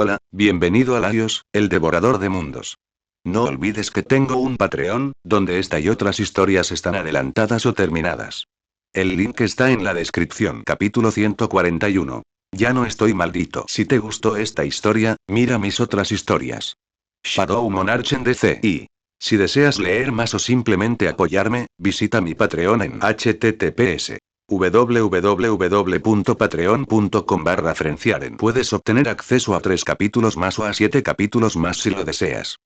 Hola, bienvenido a Laios, el devorador de mundos. No olvides que tengo un Patreon, donde esta y otras historias están adelantadas o terminadas. El link está en la descripción. Capítulo 141. Ya no estoy maldito. Si te gustó esta historia, mira mis otras historias. Shadow Monarch en DC. Y si deseas leer más o simplemente apoyarme, visita mi Patreon en https www.patreon.com/frenciaren. Puedes obtener acceso a 3 capítulos más o a 7 capítulos más si lo deseas.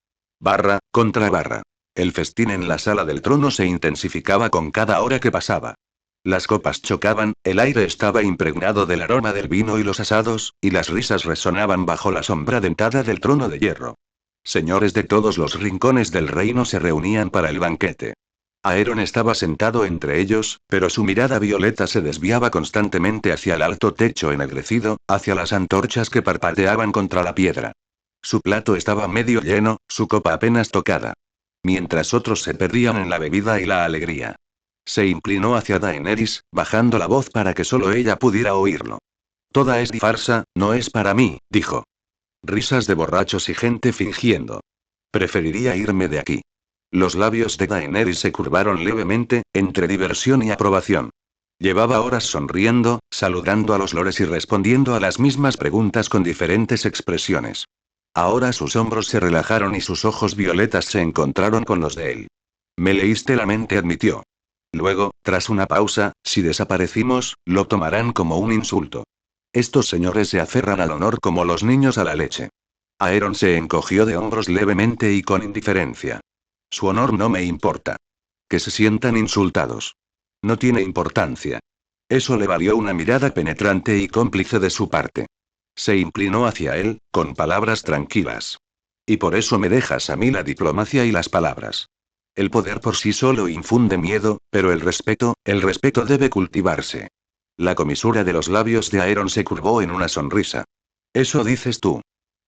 Contra barra. El festín en la sala del trono se intensificaba con cada hora que pasaba. Las copas chocaban, el aire estaba impregnado del aroma del vino y los asados, y las risas resonaban bajo la sombra dentada del trono de hierro. Señores de todos los rincones del reino se reunían para el banquete. Aeron estaba sentado entre ellos, pero su mirada violeta se desviaba constantemente hacia el alto techo ennegrecido, hacia las antorchas que parpadeaban contra la piedra. Su plato estaba medio lleno, su copa apenas tocada. Mientras otros se perdían en la bebida y la alegría. Se inclinó hacia Daenerys, bajando la voz para que solo ella pudiera oírlo. Toda es farsa, no es para mí, dijo. Risas de borrachos y gente fingiendo. Preferiría irme de aquí. Los labios de Daenerys se curvaron levemente, entre diversión y aprobación. Llevaba horas sonriendo, saludando a los lores y respondiendo a las mismas preguntas con diferentes expresiones. Ahora sus hombros se relajaron y sus ojos violetas se encontraron con los de él. Me leíste la mente, admitió. Luego, tras una pausa, si desaparecimos, lo tomarán como un insulto. Estos señores se aferran al honor como los niños a la leche. Aeron se encogió de hombros levemente y con indiferencia. Su honor no me importa. Que se sientan insultados. No tiene importancia. Eso le valió una mirada penetrante y cómplice de su parte. Se inclinó hacia él, con palabras tranquilas. Y por eso me dejas a mí la diplomacia y las palabras. El poder por sí solo infunde miedo, pero el respeto debe cultivarse. La comisura de los labios de Aeron se curvó en una sonrisa. Eso dices tú.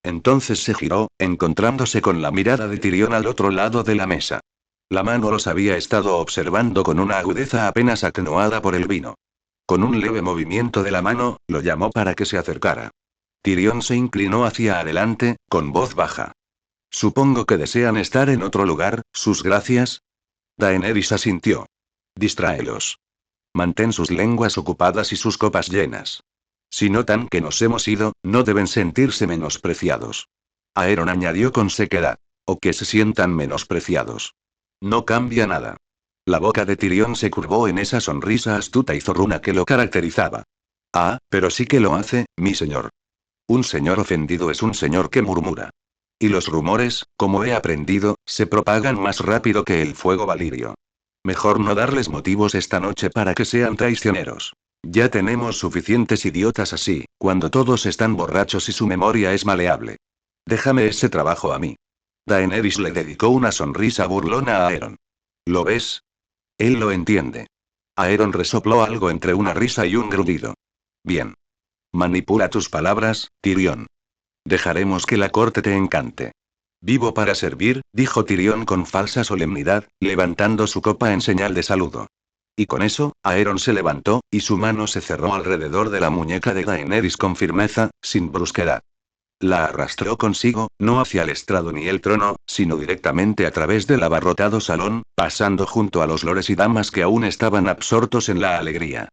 Entonces se giró, encontrándose con la mirada de Tyrion al otro lado de la mesa. La mano los había estado observando con una agudeza apenas atenuada por el vino. Con un leve movimiento de la mano, lo llamó para que se acercara. Tyrion se inclinó hacia adelante, con voz baja. Supongo que desean estar en otro lugar, sus gracias. Daenerys asintió. Distráelos. Mantén sus lenguas ocupadas y sus copas llenas. Si notan que nos hemos ido, no deben sentirse menospreciados. Aeron añadió con sequedad. O que se sientan menospreciados. No cambia nada. La boca de Tyrion se curvó en esa sonrisa astuta y zorruna que lo caracterizaba. Ah, pero sí que lo hace, mi señor. Un señor ofendido es un señor que murmura. Y los rumores, como he aprendido, se propagan más rápido que el fuego valirio. Mejor no darles motivos esta noche para que sean traicioneros. Ya tenemos suficientes idiotas así, cuando todos están borrachos y su memoria es maleable. Déjame ese trabajo a mí. Daenerys le dedicó una sonrisa burlona a Aeron. ¿Lo ves? Él lo entiende. Aeron resopló algo entre una risa y un gruñido. Bien. Manipula tus palabras, Tyrion. Dejaremos que la corte te encante. Vivo para servir, dijo Tyrion con falsa solemnidad, levantando su copa en señal de saludo. Y con eso, Aeron se levantó, y su mano se cerró alrededor de la muñeca de Daenerys con firmeza, sin brusquedad. La arrastró consigo, no hacia el estrado ni el trono, sino directamente a través del abarrotado salón, pasando junto a los lores y damas que aún estaban absortos en la alegría.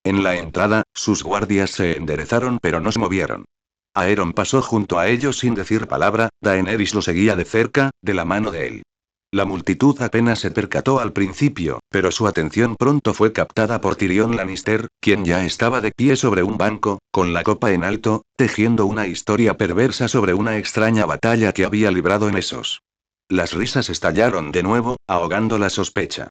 En la entrada, sus guardias se enderezaron pero no se movieron. Aeron pasó junto a ellos sin decir palabra, Daenerys lo seguía de cerca, de la mano de él. La multitud apenas se percató al principio, pero su atención pronto fue captada por Tyrion Lannister, quien ya estaba de pie sobre un banco, con la copa en alto, tejiendo una historia perversa sobre una extraña batalla que había librado en Essos. Las risas estallaron de nuevo, ahogando la sospecha.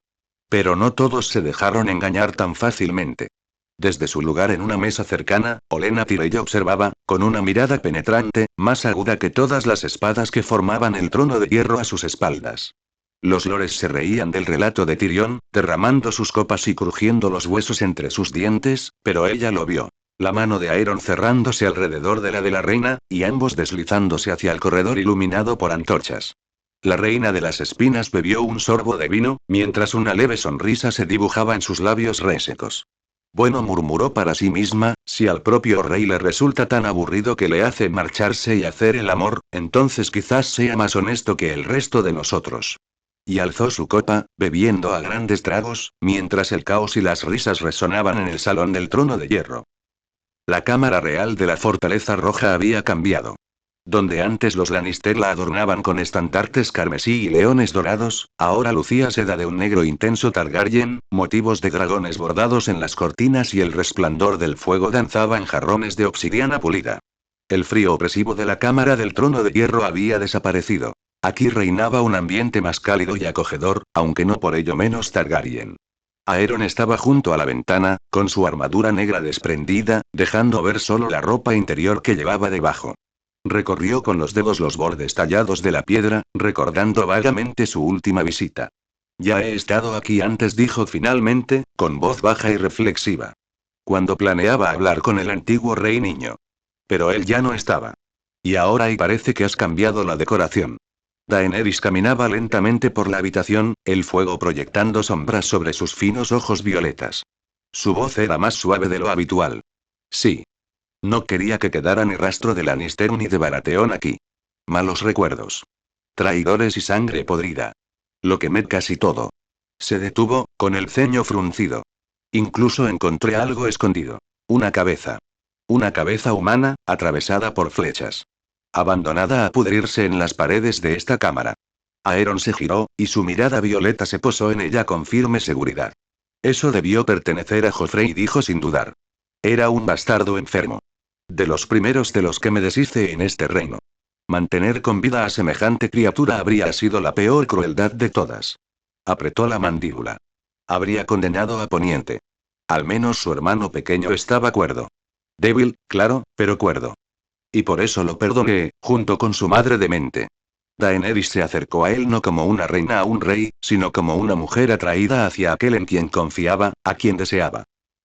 Pero no todos se dejaron engañar tan fácilmente. Desde su lugar en una mesa cercana, Olenna Tyrell observaba, con una mirada penetrante, más aguda que todas las espadas que formaban el trono de hierro a sus espaldas. Los lores se reían del relato de Tyrion, derramando sus copas y crujiendo los huesos entre sus dientes, pero ella lo vio. La mano de Aeron cerrándose alrededor de la reina, y ambos deslizándose hacia el corredor iluminado por antorchas. La reina de las espinas bebió un sorbo de vino, mientras una leve sonrisa se dibujaba en sus labios resecos. Bueno, murmuró para sí misma, si al propio rey le resulta tan aburrido que le hace marcharse y hacer el amor, entonces quizás sea más honesto que el resto de nosotros. Y alzó su copa, bebiendo a grandes tragos, mientras el caos y las risas resonaban en el salón del trono de hierro. La cámara real de la Fortaleza Roja había cambiado. Donde antes los Lannister la adornaban con estandartes carmesí y leones dorados, ahora lucía seda de un negro intenso Targaryen, motivos de dragones bordados en las cortinas y el resplandor del fuego danzaba en jarrones de obsidiana pulida. El frío opresivo de la cámara del trono de hierro había desaparecido. Aquí reinaba un ambiente más cálido y acogedor, aunque no por ello menos Targaryen. Aeron estaba junto a la ventana, con su armadura negra desprendida, dejando ver solo la ropa interior que llevaba debajo. Recorrió con los dedos los bordes tallados de la piedra, recordando vagamente su última visita. Ya he estado aquí antes, dijo finalmente, con voz baja y reflexiva. Cuando planeaba hablar con el antiguo rey niño. Pero él ya no estaba. Y ahora y parece que has cambiado la decoración. Daenerys caminaba lentamente por la habitación, el fuego proyectando sombras sobre sus finos ojos violetas. Su voz era más suave de lo habitual. Sí. No quería que quedara ni rastro de Lannister ni de Baratheon aquí. Malos recuerdos. Traidores y sangre podrida. Lo quemé casi todo. Se detuvo, con el ceño fruncido. Incluso encontré algo escondido. Una cabeza. Una cabeza humana, atravesada por flechas. Abandonada a pudrirse en las paredes de esta cámara. Aeron se giró, y su mirada violeta se posó en ella con firme seguridad. Eso debió pertenecer a Joffrey, dijo sin dudar. Era un bastardo enfermo. De los primeros de los que me deshice en este reino. Mantener con vida a semejante criatura habría sido la peor crueldad de todas. Apretó la mandíbula. Habría condenado a Poniente. Al menos su hermano pequeño estaba cuerdo. Débil, claro, pero cuerdo. Y por eso lo perdoné, junto con su madre demente. Daenerys se acercó a él no como una reina a un rey, sino como una mujer atraída hacia aquel en quien confiaba, a quien deseaba.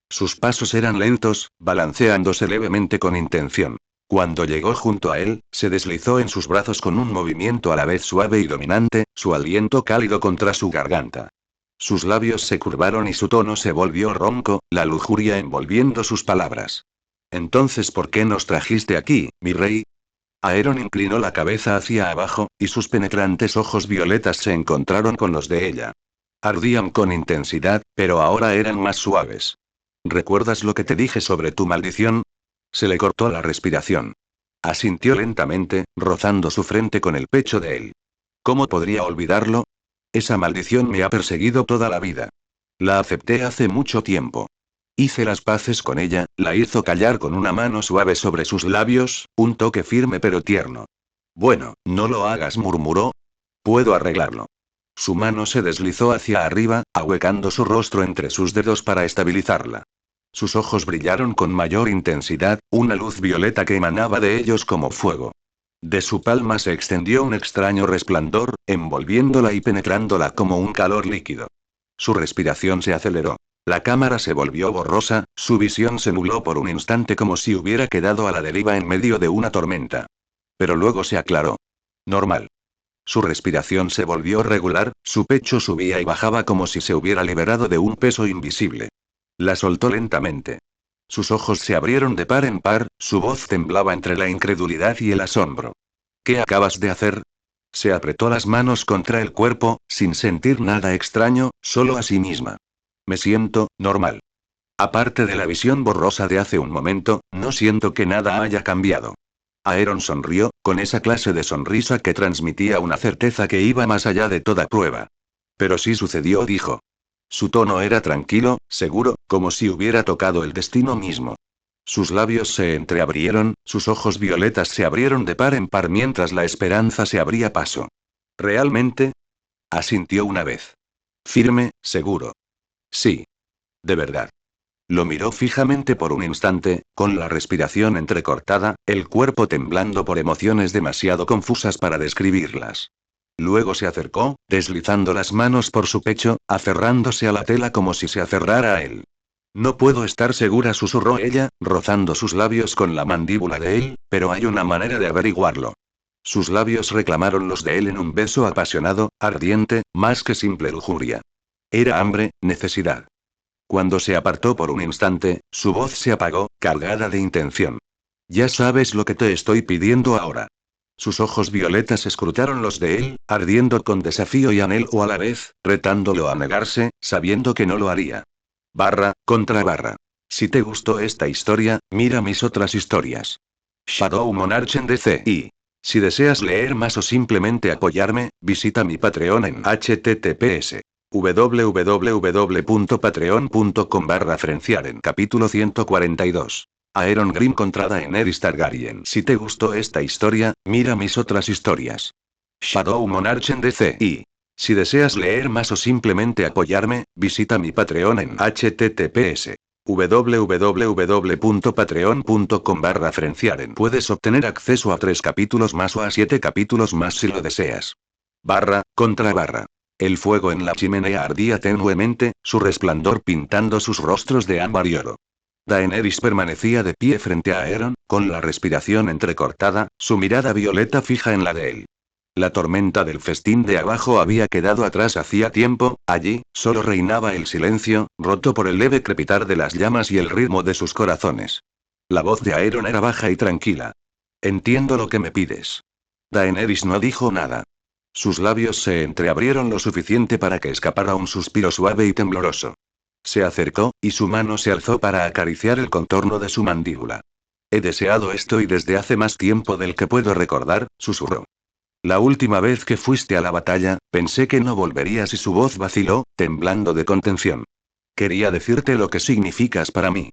Sus pasos eran lentos, balanceándose levemente con intención. Cuando llegó junto a él, se deslizó en sus brazos con un movimiento a la vez suave y dominante, su aliento cálido contra su garganta. Sus labios se curvaron y su tono se volvió ronco, la lujuria envolviendo sus palabras. Entonces, ¿por qué nos trajiste aquí, mi rey? Aeron inclinó la cabeza hacia abajo, y sus penetrantes ojos violetas se encontraron con los de ella. Ardían con intensidad, pero ahora eran más suaves. ¿Recuerdas lo que te dije sobre tu maldición? Se le cortó la respiración. Asintió lentamente, rozando su frente con el pecho de él. ¿Cómo podría olvidarlo? Esa maldición me ha perseguido toda la vida. La acepté hace mucho tiempo. Hice las paces con ella, la hizo callar con una mano suave sobre sus labios, un toque firme pero tierno. Bueno, no lo hagas, murmuró. Puedo arreglarlo. Su mano se deslizó hacia arriba, ahuecando su rostro entre sus dedos para estabilizarla. Sus ojos brillaron con mayor intensidad, una luz violeta que emanaba de ellos como fuego. De su palma se extendió un extraño resplandor, envolviéndola y penetrándola como un calor líquido. Su respiración se aceleró. La cámara se volvió borrosa, su visión se nubló por un instante como si hubiera quedado a la deriva en medio de una tormenta. Pero luego se aclaró. Normal. Su respiración se volvió regular, su pecho subía y bajaba como si se hubiera liberado de un peso invisible. La soltó lentamente. Sus ojos se abrieron de par en par, su voz temblaba entre la incredulidad y el asombro. ¿Qué acabas de hacer? Se apretó las manos contra el cuerpo, sin sentir nada extraño, solo a sí misma. Me siento normal. Aparte de la visión borrosa de hace un momento, no siento que nada haya cambiado. Aeron sonrió, con esa clase de sonrisa que transmitía una certeza que iba más allá de toda prueba. Pero sí sucedió, dijo. Su tono era tranquilo, seguro, como si hubiera tocado el destino mismo. Sus labios se entreabrieron, sus ojos violetas se abrieron de par en par mientras la esperanza se abría paso. ¿Realmente? Asintió una vez. Firme, seguro. Sí. De verdad. Lo miró fijamente por un instante, con la respiración entrecortada, el cuerpo temblando por emociones demasiado confusas para describirlas. Luego se acercó, deslizando las manos por su pecho, aferrándose a la tela como si se aferrara a él. No puedo estar segura, susurró ella, rozando sus labios con la mandíbula de él, pero hay una manera de averiguarlo. Sus labios reclamaron los de él en un beso apasionado, ardiente, más que simple lujuria. Era hambre, necesidad. Cuando se apartó por un instante, su voz se apagó, cargada de intención. Ya sabes lo que te estoy pidiendo ahora. Sus ojos violetas escrutaron los de él, ardiendo con desafío y anhelo a la vez, retándolo a negarse, sabiendo que no lo haría. Barra, contra barra. Si te gustó esta historia, mira mis otras historias. Shadow Monarch en DC. Y si deseas leer más o simplemente apoyarme, visita mi Patreon en https www.patreon.com/Frenciaren. Capítulo 142. Aeron Green contra Daenerys Targaryen. Si te gustó esta historia, mira mis otras historias. Shadow Monarch en DC. Y si deseas leer más o simplemente apoyarme, visita mi Patreon en https www.patreon.com/Frenciaren. Puedes obtener acceso a 3 capítulos más o a 7 capítulos más si lo deseas. Barra, contra barra. El fuego en la chimenea ardía tenuemente, su resplandor pintando sus rostros de ámbar y oro. Daenerys permanecía de pie frente a Aeron, con la respiración entrecortada, su mirada violeta fija en la de él. La tormenta del festín de abajo había quedado atrás hacía tiempo, allí, solo reinaba el silencio, roto por el leve crepitar de las llamas y el ritmo de sus corazones. La voz de Aeron era baja y tranquila. Entiendo lo que me pides. Daenerys no dijo nada. Sus labios se entreabrieron lo suficiente para que escapara un suspiro suave y tembloroso. Se acercó, y su mano se alzó para acariciar el contorno de su mandíbula. He deseado esto y desde hace más tiempo del que puedo recordar, susurró. La última vez que fuiste a la batalla, pensé que no volverías y su voz vaciló, temblando de contención. Quería decirte lo que significas para mí.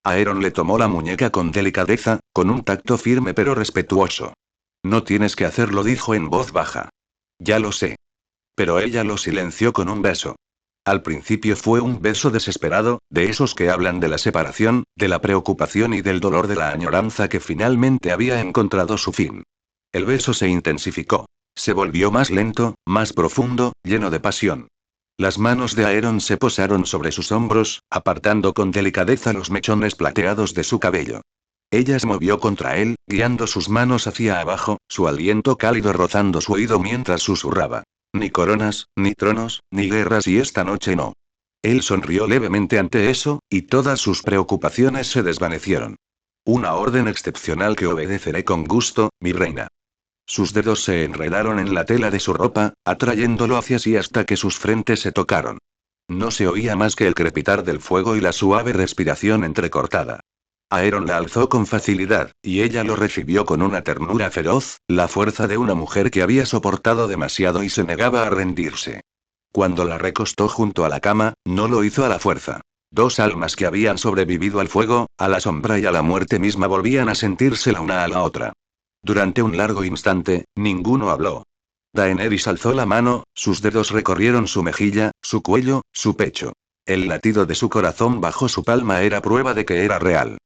Aeron le tomó la muñeca con delicadeza, con un tacto firme pero respetuoso. No tienes que hacerlo, dijo en voz baja. Ya lo sé. Pero ella lo silenció con un beso. Al principio fue un beso desesperado, de esos que hablan de la separación, de la preocupación y del dolor de la añoranza que finalmente había encontrado su fin. El beso se intensificó. Se volvió más lento, más profundo, lleno de pasión. Las manos de Aeron se posaron sobre sus hombros, apartando con delicadeza los mechones plateados de su cabello. Ella se movió contra él, guiando sus manos hacia abajo, su aliento cálido rozando su oído mientras susurraba. Ni coronas, ni tronos, ni guerras y esta noche no. Él sonrió levemente ante eso, y todas sus preocupaciones se desvanecieron. Una orden excepcional que obedeceré con gusto, mi reina. Sus dedos se enredaron en la tela de su ropa, atrayéndolo hacia sí hasta que sus frentes se tocaron. No se oía más que el crepitar del fuego y la suave respiración entrecortada. Aeron la alzó con facilidad, y ella lo recibió con una ternura feroz, la fuerza de una mujer que había soportado demasiado y se negaba a rendirse. Cuando la recostó junto a la cama, no lo hizo a la fuerza. Dos almas que habían sobrevivido al fuego, a la sombra y a la muerte misma volvían a sentirse la una a la otra. Durante un largo instante, ninguno habló. Daenerys alzó la mano, sus dedos recorrieron su mejilla, su cuello, su pecho. El latido de su corazón bajo su palma era prueba de que era real.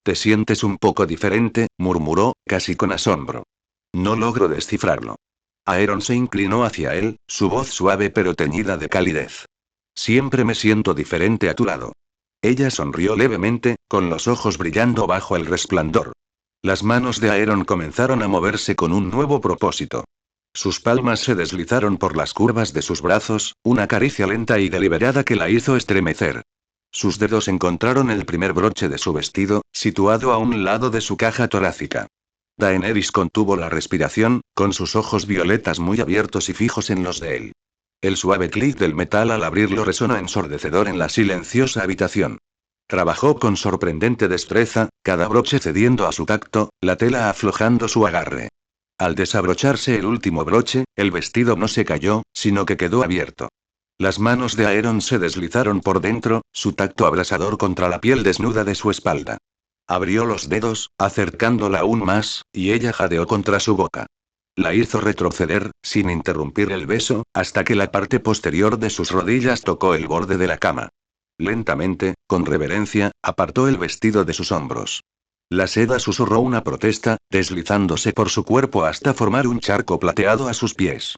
Te sientes un poco diferente, murmuró, casi con asombro. No logro descifrarlo. Aeron se inclinó hacia él, su voz suave pero teñida de calidez. Siempre me siento diferente a tu lado. Ella sonrió levemente, con los ojos brillando bajo el resplandor. Las manos de Aeron comenzaron a moverse con un nuevo propósito. Sus palmas se deslizaron por las curvas de sus brazos, una caricia lenta y deliberada que la hizo estremecer. Sus dedos encontraron el primer broche de su vestido, situado a un lado de su caja torácica. Daenerys contuvo la respiración, con sus ojos violetas muy abiertos y fijos en los de él. El suave clic del metal al abrirlo resonó ensordecedor en la silenciosa habitación. Trabajó con sorprendente destreza, cada broche cediendo a su tacto, la tela aflojando su agarre. Al desabrocharse el último broche, el vestido no se cayó, sino que quedó abierto. Las manos de Aeron se deslizaron por dentro, su tacto abrasador contra la piel desnuda de su espalda. Abrió los dedos, acercándola aún más, y ella jadeó contra su boca. La hizo retroceder, sin interrumpir el beso, hasta que la parte posterior de sus rodillas tocó el borde de la cama. Lentamente, con reverencia, apartó el vestido de sus hombros. La seda susurró una protesta, deslizándose por su cuerpo hasta formar un charco plateado a sus pies.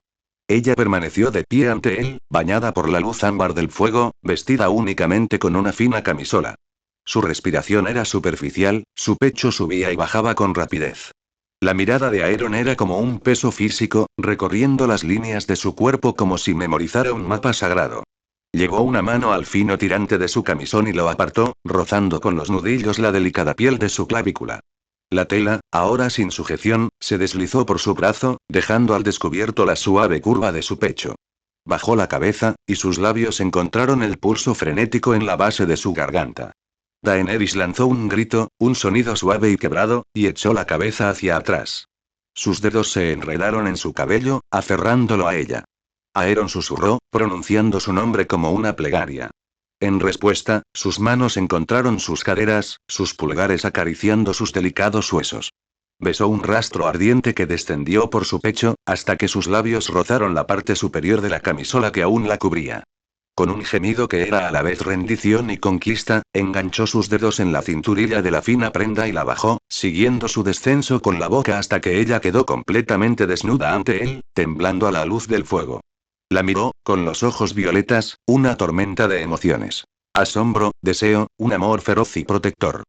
Ella permaneció de pie ante él, bañada por la luz ámbar del fuego, vestida únicamente con una fina camisola. Su respiración era superficial, su pecho subía y bajaba con rapidez. La mirada de Aeron era como un peso físico, recorriendo las líneas de su cuerpo como si memorizara un mapa sagrado. Llevó una mano al fino tirante de su camisón y lo apartó, rozando con los nudillos la delicada piel de su clavícula. La tela, ahora sin sujeción, se deslizó por su brazo, dejando al descubierto la suave curva de su pecho. Bajó la cabeza, y sus labios encontraron el pulso frenético en la base de su garganta. Daenerys lanzó un grito, un sonido suave y quebrado, y echó la cabeza hacia atrás. Sus dedos se enredaron en su cabello, aferrándolo a ella. Aeron susurró, pronunciando su nombre como una plegaria. En respuesta, sus manos encontraron sus caderas, sus pulgares acariciando sus delicados huesos. Besó un rastro ardiente que descendió por su pecho, hasta que sus labios rozaron la parte superior de la camisola que aún la cubría. Con un gemido que era a la vez rendición y conquista, enganchó sus dedos en la cinturilla de la fina prenda y la bajó, siguiendo su descenso con la boca hasta que ella quedó completamente desnuda ante él, temblando a la luz del fuego. La miró, con los ojos violetas, una tormenta de emociones. Asombro, deseo, un amor feroz y protector.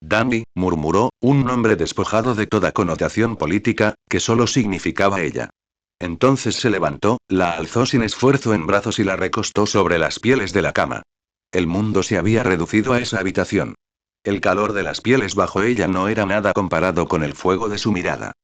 Dany, murmuró, un nombre despojado de toda connotación política, que solo significaba ella. Entonces se levantó, la alzó sin esfuerzo en brazos y la recostó sobre las pieles de la cama. El mundo se había reducido a esa habitación. El calor de las pieles bajo ella no era nada comparado con el fuego de su mirada.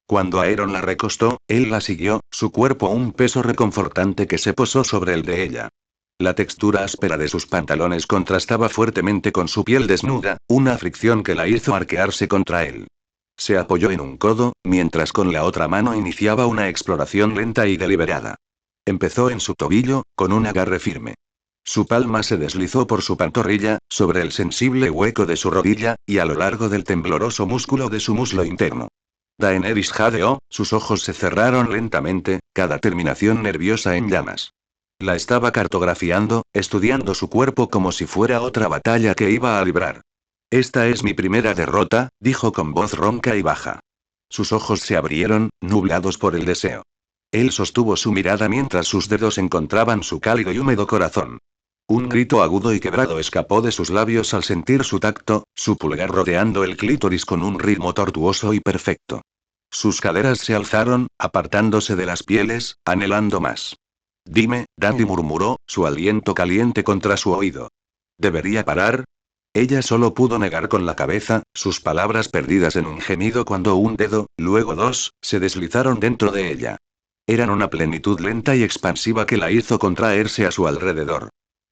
Cuando Aeron la recostó, él la siguió, su cuerpo un peso reconfortante que se posó sobre el de ella. La textura áspera de sus pantalones contrastaba fuertemente con su piel desnuda, una fricción que la hizo arquearse contra él. Se apoyó en un codo, mientras con la otra mano iniciaba una exploración lenta y deliberada. Empezó en su tobillo, con un agarre firme. Su palma se deslizó por su pantorrilla, sobre el sensible hueco de su rodilla, y a lo largo del tembloroso músculo de su muslo interno. Daenerys jadeó, sus ojos se cerraron lentamente, cada terminación nerviosa en llamas. La estaba cartografiando, estudiando su cuerpo como si fuera otra batalla que iba a librar. Esta es mi primera derrota, dijo con voz ronca y baja. Sus ojos se abrieron, nublados por el deseo. Él sostuvo su mirada mientras sus dedos encontraban su cálido y húmedo corazón. Un grito agudo y quebrado escapó de sus labios al sentir su tacto, su pulgar rodeando el clítoris con un ritmo tortuoso y perfecto. Sus caderas se alzaron, apartándose de las pieles, anhelando más. Dime, Dany murmuró, su aliento caliente contra su oído. ¿Debería parar? Ella solo pudo negar con la cabeza, sus palabras perdidas en un gemido cuando un dedo, luego dos, se deslizaron dentro de ella. Eran una plenitud lenta y expansiva que la hizo contraerse a su alrededor.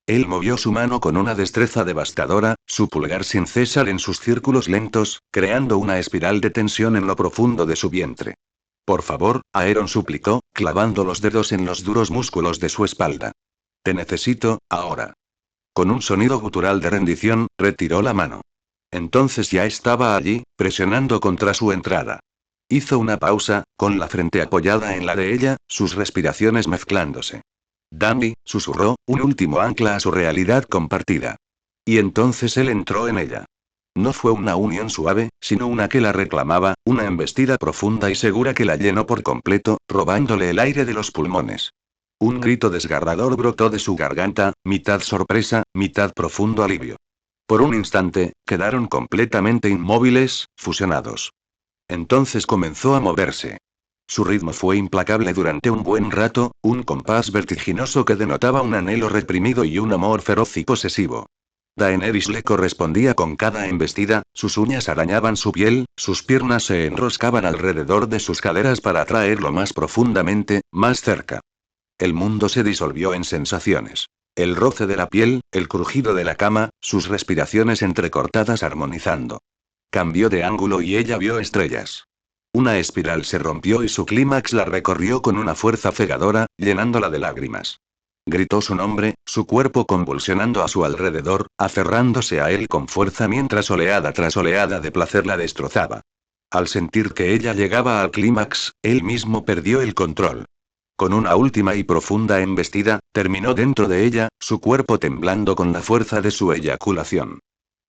Él movió su mano con una destreza devastadora, su pulgar sin cesar en sus círculos lentos, creando una espiral de tensión en lo profundo de su vientre. Por favor, Aeron suplicó, clavando los dedos en los duros músculos de su espalda. Te necesito, ahora. Con un sonido gutural de rendición, retiró la mano. Entonces ya estaba allí, presionando contra su entrada. Hizo una pausa, con la frente apoyada en la de ella, sus respiraciones mezclándose. Dany, susurró, un último ancla a su realidad compartida. Y entonces él entró en ella. No fue una unión suave, sino una que la reclamaba, una embestida profunda y segura que la llenó por completo, robándole el aire de los pulmones. Un grito desgarrador brotó de su garganta, mitad sorpresa, mitad profundo alivio. Por un instante, quedaron completamente inmóviles, fusionados. Entonces comenzó a moverse. Su ritmo fue implacable durante un buen rato, un compás vertiginoso que denotaba un anhelo reprimido y un amor feroz y posesivo. Daenerys le correspondía con cada embestida, sus uñas arañaban su piel, sus piernas se enroscaban alrededor de sus caderas para atraerlo más profundamente, más cerca. El mundo se disolvió en sensaciones. El roce de la piel, el crujido de la cama, sus respiraciones entrecortadas armonizando. Cambió de ángulo y ella vio estrellas. Una espiral se rompió y su clímax la recorrió con una fuerza cegadora, llenándola de lágrimas. Gritó su nombre, su cuerpo convulsionando a su alrededor, aferrándose a él con fuerza mientras oleada tras oleada de placer la destrozaba. Al sentir que ella llegaba al clímax, él mismo perdió el control. Con una última y profunda embestida, terminó dentro de ella, su cuerpo temblando con la fuerza de su eyaculación.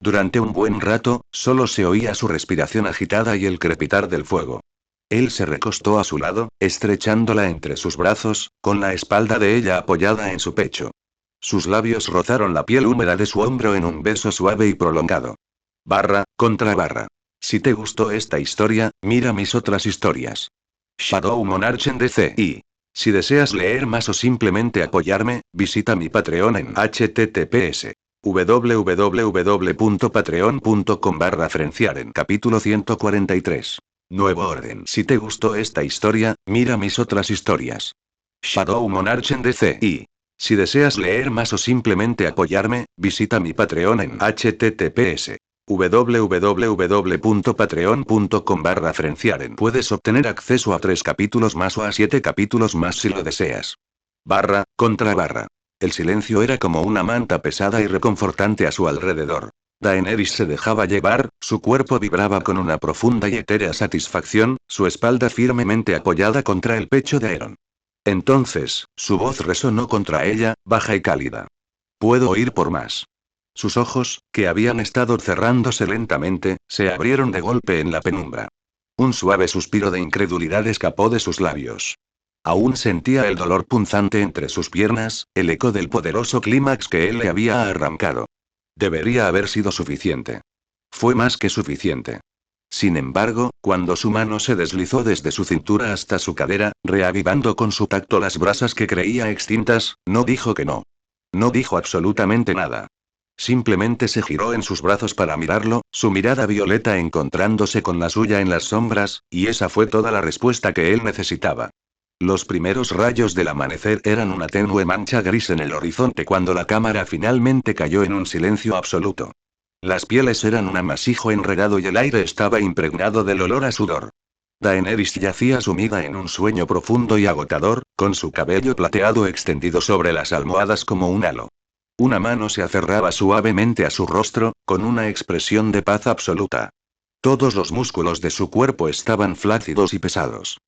Durante un buen rato, solo se oía su respiración agitada y el crepitar del fuego. Él se recostó a su lado, estrechándola entre sus brazos, con la espalda de ella apoyada en su pecho. Sus labios rozaron la piel húmeda de su hombro en un beso suave y prolongado. Barra, contra barra. Si te gustó esta historia, mira mis otras historias. Shadow Monarch en DC. Si deseas leer más o simplemente apoyarme, visita mi Patreon en https www.patreon.com/Frenciaren. Capítulo 143. Nuevo orden. Si te gustó esta historia, mira mis otras historias. Shadow Monarch en DCI. Si deseas leer más o simplemente apoyarme, visita mi Patreon en https www.patreon.com/Frenciaren. Puedes obtener acceso a 3 capítulos más o a 7 capítulos más si lo deseas. Contra. El silencio era como una manta pesada y reconfortante a su alrededor. Daenerys se dejaba llevar, su cuerpo vibraba con una profunda y etérea satisfacción, su espalda firmemente apoyada contra el pecho de Aeron. Entonces, su voz resonó contra ella, baja y cálida. Puedo oír por más. Sus ojos, que habían estado cerrándose lentamente, se abrieron de golpe en la penumbra. Un suave suspiro de incredulidad escapó de sus labios. Aún sentía el dolor punzante entre sus piernas, el eco del poderoso clímax que él le había arrancado. Debería haber sido suficiente. Fue más que suficiente. Sin embargo, cuando su mano se deslizó desde su cintura hasta su cadera, reavivando con su tacto las brasas que creía extintas, no dijo que no. No dijo absolutamente nada. Simplemente se giró en sus brazos para mirarlo, su mirada violeta encontrándose con la suya en las sombras, y esa fue toda la respuesta que él necesitaba. Los primeros rayos del amanecer eran una tenue mancha gris en el horizonte cuando la cámara finalmente cayó en un silencio absoluto. Las pieles eran un amasijo enredado y el aire estaba impregnado del olor a sudor. Daenerys yacía sumida en un sueño profundo y agotador, con su cabello plateado extendido sobre las almohadas como un halo. Una mano se aferraba suavemente a su rostro, con una expresión de paz absoluta. Todos los músculos de su cuerpo estaban flácidos y pesados.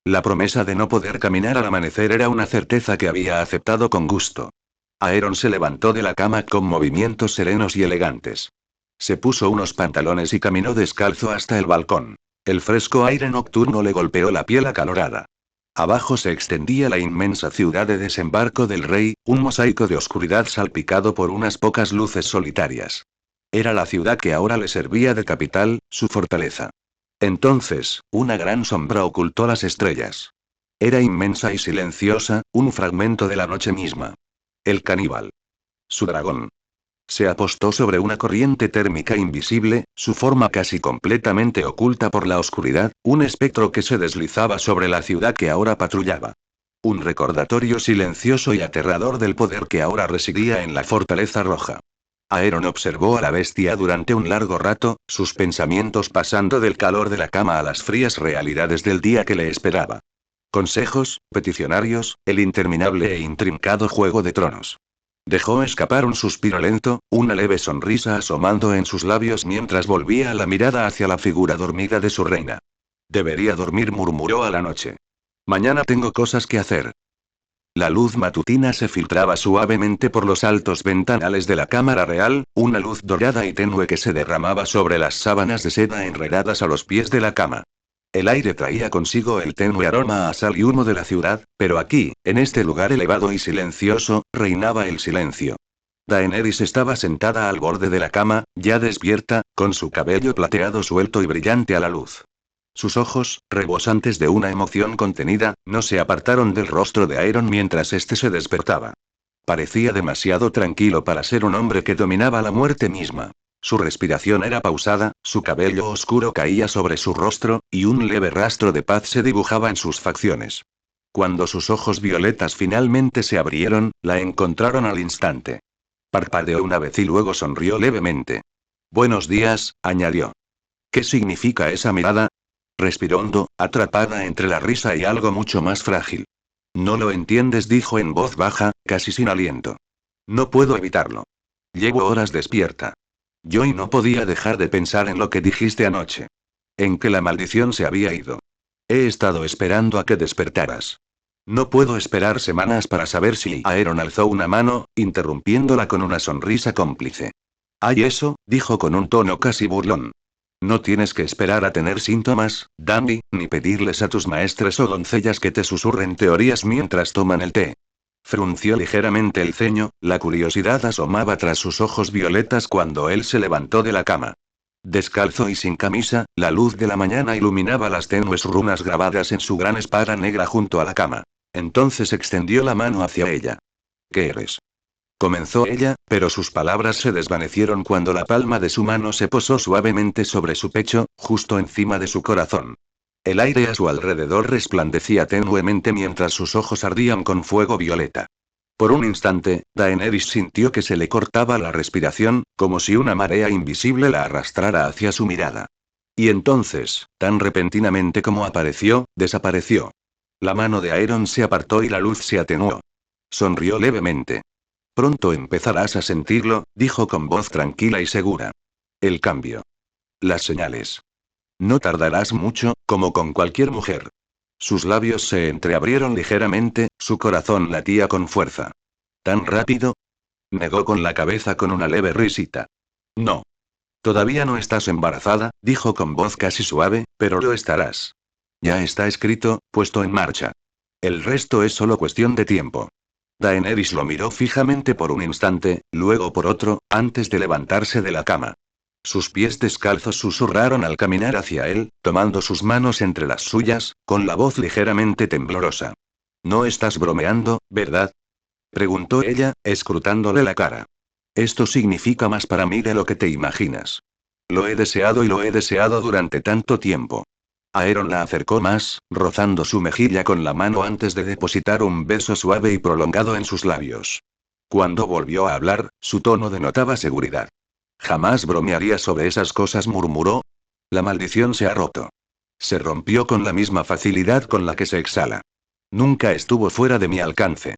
La promesa de no poder caminar al amanecer era una certeza que había aceptado con gusto. Aeron se levantó de la cama con movimientos serenos y elegantes. Se puso unos pantalones y caminó descalzo hasta el balcón. El fresco aire nocturno le golpeó la piel acalorada. Abajo se extendía la inmensa ciudad de Desembarco del Rey, un mosaico de oscuridad salpicado por unas pocas luces solitarias. Era la ciudad que ahora le servía de capital, su fortaleza. Entonces, una gran sombra ocultó las estrellas. Era inmensa y silenciosa, un fragmento de la noche misma. El caníbal. Su dragón. Se apostó sobre una corriente térmica invisible, su forma casi completamente oculta por la oscuridad, un espectro que se deslizaba sobre la ciudad que ahora patrullaba. Un recordatorio silencioso y aterrador del poder que ahora residía en la Fortaleza Roja. Aeron observó a la bestia durante un largo rato, sus pensamientos pasando del calor de la cama a las frías realidades del día que le esperaba. Consejos, peticionarios, el interminable e intrincado Juego de Tronos. Dejó escapar un suspiro lento, una leve sonrisa asomando en sus labios mientras volvía la mirada hacia la figura dormida de su reina. Debería dormir, murmuró a la noche. Mañana tengo cosas que hacer. La luz matutina se filtraba suavemente por los altos ventanales de la cámara real, una luz dorada y tenue que se derramaba sobre las sábanas de seda enredadas a los pies de la cama. El aire traía consigo el tenue aroma a sal y humo de la ciudad, pero aquí, en este lugar elevado y silencioso, reinaba el silencio. Daenerys estaba sentada al borde de la cama, ya despierta, con su cabello plateado suelto y brillante a la luz. Sus ojos, rebosantes de una emoción contenida, no se apartaron del rostro de Aeron mientras éste se despertaba. Parecía demasiado tranquilo para ser un hombre que dominaba la muerte misma. Su respiración era pausada, su cabello oscuro caía sobre su rostro, y un leve rastro de paz se dibujaba en sus facciones. Cuando sus ojos violetas finalmente se abrieron, la encontraron al instante. Parpadeó una vez y luego sonrió levemente. Buenos días, añadió. ¿Qué significa esa mirada? Respiró hondo, atrapada entre la risa y algo mucho más frágil. No lo entiendes, dijo en voz baja, casi sin aliento. No puedo evitarlo. Llevo horas despierta. Yo y no podía dejar de pensar en lo que dijiste anoche. En que la maldición se había ido. He estado esperando a que despertaras. No puedo esperar semanas para saber si... Aeron alzó una mano, interrumpiéndola con una sonrisa cómplice. «Ay, eso», dijo con un tono casi burlón. No tienes que esperar a tener síntomas, Dany, ni pedirles a tus maestres o doncellas que te susurren teorías mientras toman el té. Frunció ligeramente el ceño, la curiosidad asomaba tras sus ojos violetas cuando él se levantó de la cama. Descalzo y sin camisa, la luz de la mañana iluminaba las tenues runas grabadas en su gran espada negra junto a la cama. Entonces extendió la mano hacia ella. ¿Qué eres? Comenzó ella, pero sus palabras se desvanecieron cuando la palma de su mano se posó suavemente sobre su pecho, justo encima de su corazón. El aire a su alrededor resplandecía tenuemente mientras sus ojos ardían con fuego violeta. Por un instante, Daenerys sintió que se le cortaba la respiración, como si una marea invisible la arrastrara hacia su mirada. Y entonces, tan repentinamente como apareció, desapareció. La mano de Aeron se apartó y la luz se atenuó. Sonrió levemente. Pronto empezarás a sentirlo, dijo con voz tranquila y segura. El cambio. Las señales. No tardarás mucho, como con cualquier mujer. Sus labios se entreabrieron ligeramente, su corazón latía con fuerza. ¿Tan rápido? Negó con la cabeza con una leve risita. No. Todavía no estás embarazada, dijo con voz casi suave, pero lo estarás. Ya está escrito, puesto en marcha. El resto es solo cuestión de tiempo. Daenerys lo miró fijamente por un instante, luego por otro, antes de levantarse de la cama. Sus pies descalzos susurraron al caminar hacia él, tomando sus manos entre las suyas, con la voz ligeramente temblorosa. No estás bromeando, ¿verdad? Preguntó ella, escrutándole la cara. Esto significa más para mí de lo que te imaginas. Lo he deseado y lo he deseado durante tanto tiempo. Aeron la acercó más, rozando su mejilla con la mano antes de depositar un beso suave y prolongado en sus labios. Cuando volvió a hablar, su tono denotaba seguridad. Jamás bromearía sobre esas cosas, murmuró. La maldición se ha roto. Se rompió con la misma facilidad con la que se exhala. Nunca estuvo fuera de mi alcance.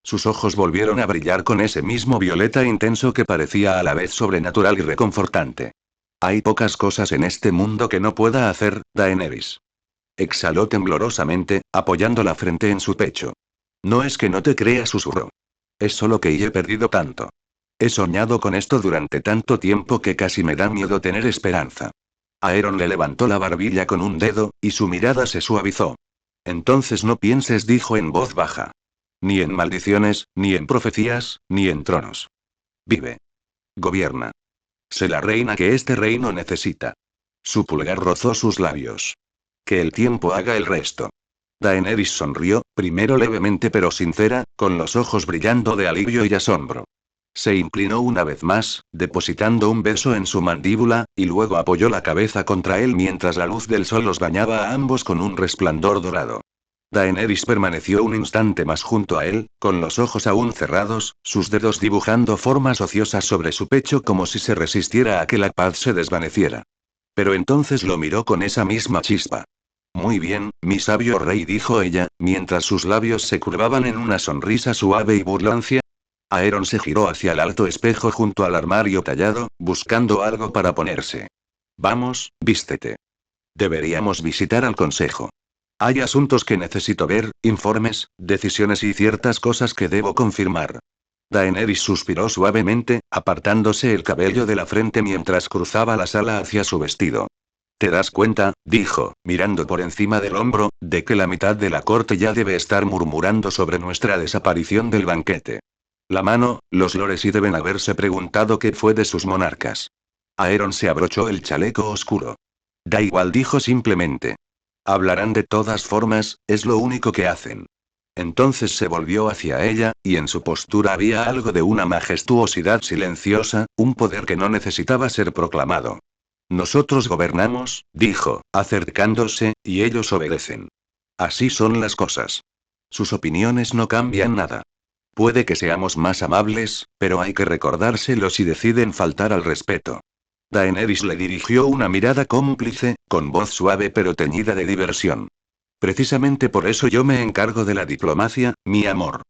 Sus ojos volvieron a brillar con ese mismo violeta intenso que parecía a la vez sobrenatural y reconfortante. Hay pocas cosas en este mundo que no pueda hacer, Daenerys. Exhaló temblorosamente, apoyando la frente en su pecho. No es que no te crea, susurró. Es solo que he perdido tanto. He soñado con esto durante tanto tiempo que casi me da miedo tener esperanza. Aeron le levantó la barbilla con un dedo, y su mirada se suavizó. Entonces no pienses, dijo en voz baja. Ni en maldiciones, ni en profecías, ni en tronos. Vive. Gobierna. Sé la reina que este reino necesita. Su pulgar rozó sus labios. Que el tiempo haga el resto. Daenerys sonrió, primero levemente pero sincera, con los ojos brillando de alivio y asombro. Se inclinó una vez más, depositando un beso en su mandíbula, y luego apoyó la cabeza contra él mientras la luz del sol los bañaba a ambos con un resplandor dorado. Daenerys permaneció un instante más junto a él, con los ojos aún cerrados, sus dedos dibujando formas ociosas sobre su pecho como si se resistiera a que la paz se desvaneciera. Pero entonces lo miró con esa misma chispa. Muy bien, mi sabio rey, dijo ella, mientras sus labios se curvaban en una sonrisa suave y burlancia. Aeron se giró hacia el alto espejo junto al armario tallado, buscando algo para ponerse. Vamos, vístete. Deberíamos visitar al consejo. Hay asuntos que necesito ver, informes, decisiones y ciertas cosas que debo confirmar. Daenerys suspiró suavemente, apartándose el cabello de la frente mientras cruzaba la sala hacia su vestido. ¿Te das cuenta?, dijo, mirando por encima del hombro, de que la mitad de la corte ya debe estar murmurando sobre nuestra desaparición del banquete. La mano, los lores y deben haberse preguntado qué fue de sus monarcas. Aeron se abrochó el chaleco oscuro. Da igual, dijo simplemente. Hablarán de todas formas, es lo único que hacen. Entonces se volvió hacia ella, y en su postura había algo de una majestuosidad silenciosa, un poder que no necesitaba ser proclamado. Nosotros gobernamos, dijo, acercándose, y ellos obedecen. Así son las cosas. Sus opiniones no cambian nada. Puede que seamos más amables, pero hay que recordárselo si deciden faltar al respeto. Daenerys le dirigió una mirada cómplice, con voz suave pero teñida de diversión. Precisamente por eso yo me encargo de la diplomacia, mi amor.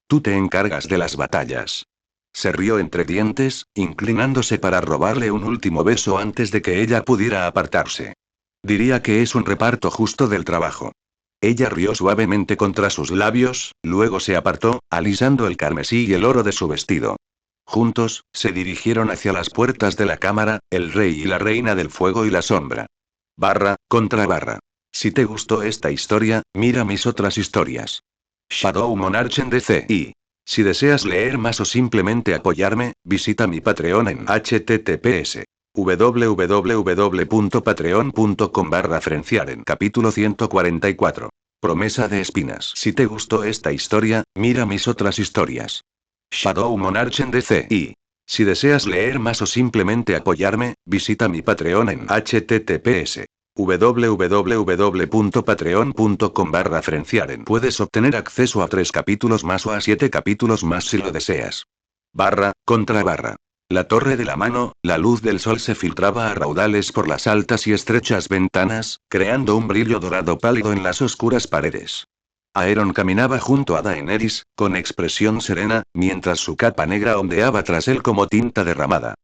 Tú te encargas de las batallas. Se rió entre dientes, inclinándose para robarle un último beso antes de que ella pudiera apartarse. Diría que es un reparto justo del trabajo. Ella rió suavemente contra sus labios, luego se apartó, alisando el carmesí y el oro de su vestido. Juntos, se dirigieron hacia las puertas de la cámara, el rey y la reina del fuego y la sombra. Contra. Si te gustó esta historia, mira mis otras historias. Shadow Monarch en DC. Y si deseas leer más o simplemente apoyarme, visita mi Patreon en https www.patreon.com/frenciaren. Capítulo 144. Promesa de espinas. Si te gustó esta historia, mira mis otras historias. Shadow Monarch en DC. Y si deseas leer más o simplemente apoyarme, visita mi Patreon en https www.patreon.com/frenciaren. Puedes obtener acceso a 3 capítulos más o a 7 capítulos más si lo deseas. Contra barra. La torre de la mano, la luz del sol se filtraba a raudales por las altas y estrechas ventanas, creando un brillo dorado pálido en las oscuras paredes. Aeron caminaba junto a Daenerys, con expresión serena, mientras su capa negra ondeaba tras él como tinta derramada.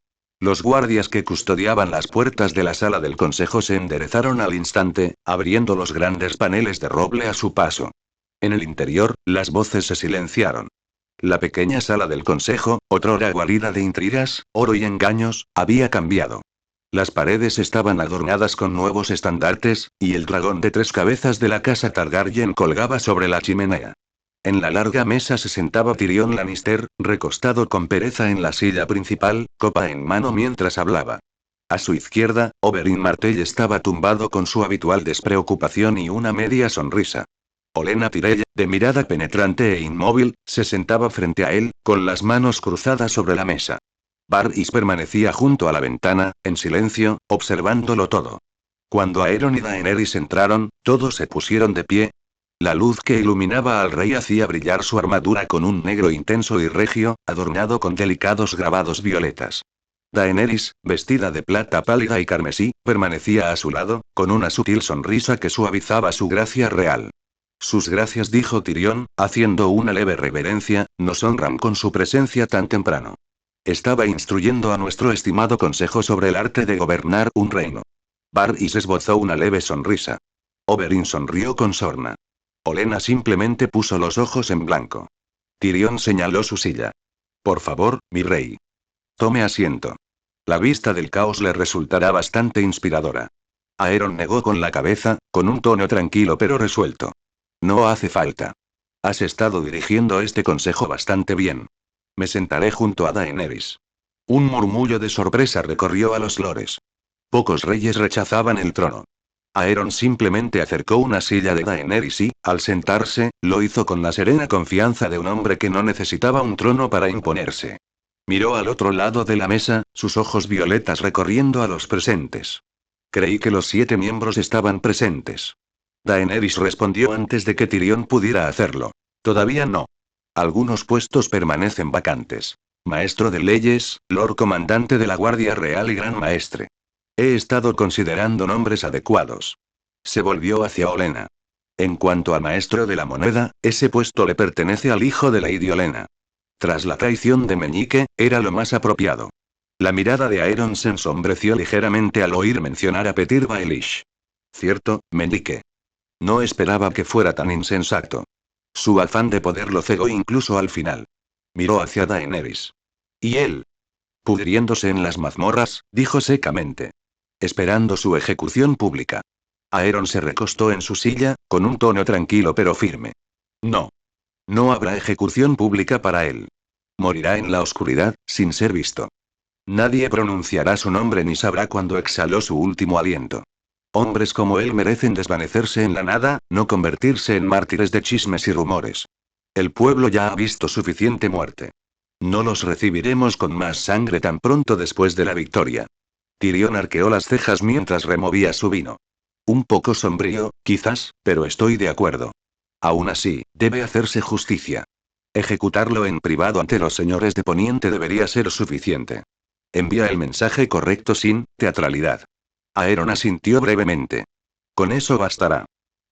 Los guardias que custodiaban las puertas de la sala del consejo se enderezaron al instante, abriendo los grandes paneles de roble a su paso. En el interior, las voces se silenciaron. La pequeña sala del consejo, otrora guarida de intrigas, oro y engaños, había cambiado. Las paredes estaban adornadas con nuevos estandartes, y el dragón de 3 cabezas de la casa Targaryen colgaba sobre la chimenea. En la larga mesa se sentaba Tyrion Lannister, recostado con pereza en la silla principal, copa en mano mientras hablaba. A su izquierda, Oberyn Martell estaba tumbado con su habitual despreocupación y una media sonrisa. Olenna Tyrell, de mirada penetrante e inmóvil, se sentaba frente a él, con las manos cruzadas sobre la mesa. Varys permanecía junto a la ventana, en silencio, observándolo todo. Cuando Aeron y Daenerys entraron, todos se pusieron de pie. La luz que iluminaba al rey hacía brillar su armadura con un negro intenso y regio, adornado con delicados grabados violetas. Daenerys, vestida de plata pálida y carmesí, permanecía a su lado, con una sutil sonrisa que suavizaba su gracia real. Sus gracias, dijo Tyrion, haciendo una leve reverencia, nos honran con su presencia tan temprano. Estaba instruyendo a nuestro estimado consejo sobre el arte de gobernar un reino. Varys esbozó una leve sonrisa. Oberyn sonrió con sorna. Olenna simplemente puso los ojos en blanco. Tyrion señaló su silla. Por favor, mi rey. Tome asiento. La vista del caos le resultará bastante inspiradora. Aeron negó con la cabeza, con un tono tranquilo pero resuelto. No hace falta. Has estado dirigiendo este consejo bastante bien. Me sentaré junto a Daenerys. Un murmullo de sorpresa recorrió a los lores. Pocos reyes rechazaban el trono. Aeron simplemente acercó una silla de Daenerys y, al sentarse, lo hizo con la serena confianza de un hombre que no necesitaba un trono para imponerse. Miró al otro lado de la mesa, sus ojos violetas recorriendo a los presentes. Creí que los 7 miembros estaban presentes. Daenerys respondió antes de que Tyrion pudiera hacerlo. Todavía no. Algunos puestos permanecen vacantes. Maestro de leyes, Lord Comandante de la Guardia Real y Gran Maestre. He estado considerando nombres adecuados. Se volvió hacia Olenna. En cuanto a Maestro de la Moneda, ese puesto le pertenece al hijo de Lady Olenna. Tras la traición de Meñique, era lo más apropiado. La mirada de Aeron se ensombreció ligeramente al oír mencionar a Petyr Baelish. Cierto, Meñique. No esperaba que fuera tan insensato. Su afán de poder lo cegó incluso al final. Miró hacia Daenerys. ¿Y él? Pudriéndose en las mazmorras, dijo secamente. Esperando su ejecución pública. Aeron se recostó en su silla, con un tono tranquilo pero firme. No. No habrá ejecución pública para él. Morirá en la oscuridad, sin ser visto. Nadie pronunciará su nombre ni sabrá cuándo exhaló su último aliento. Hombres como él merecen desvanecerse en la nada, no convertirse en mártires de chismes y rumores. El pueblo ya ha visto suficiente muerte. No los recibiremos con más sangre tan pronto después de la victoria. Tyrion arqueó las cejas mientras removía su vino. Un poco sombrío, quizás, pero estoy de acuerdo. Aún así, debe hacerse justicia. Ejecutarlo en privado ante los señores de Poniente debería ser suficiente. Envía el mensaje correcto sin teatralidad. Aeron asintió brevemente. Con eso bastará.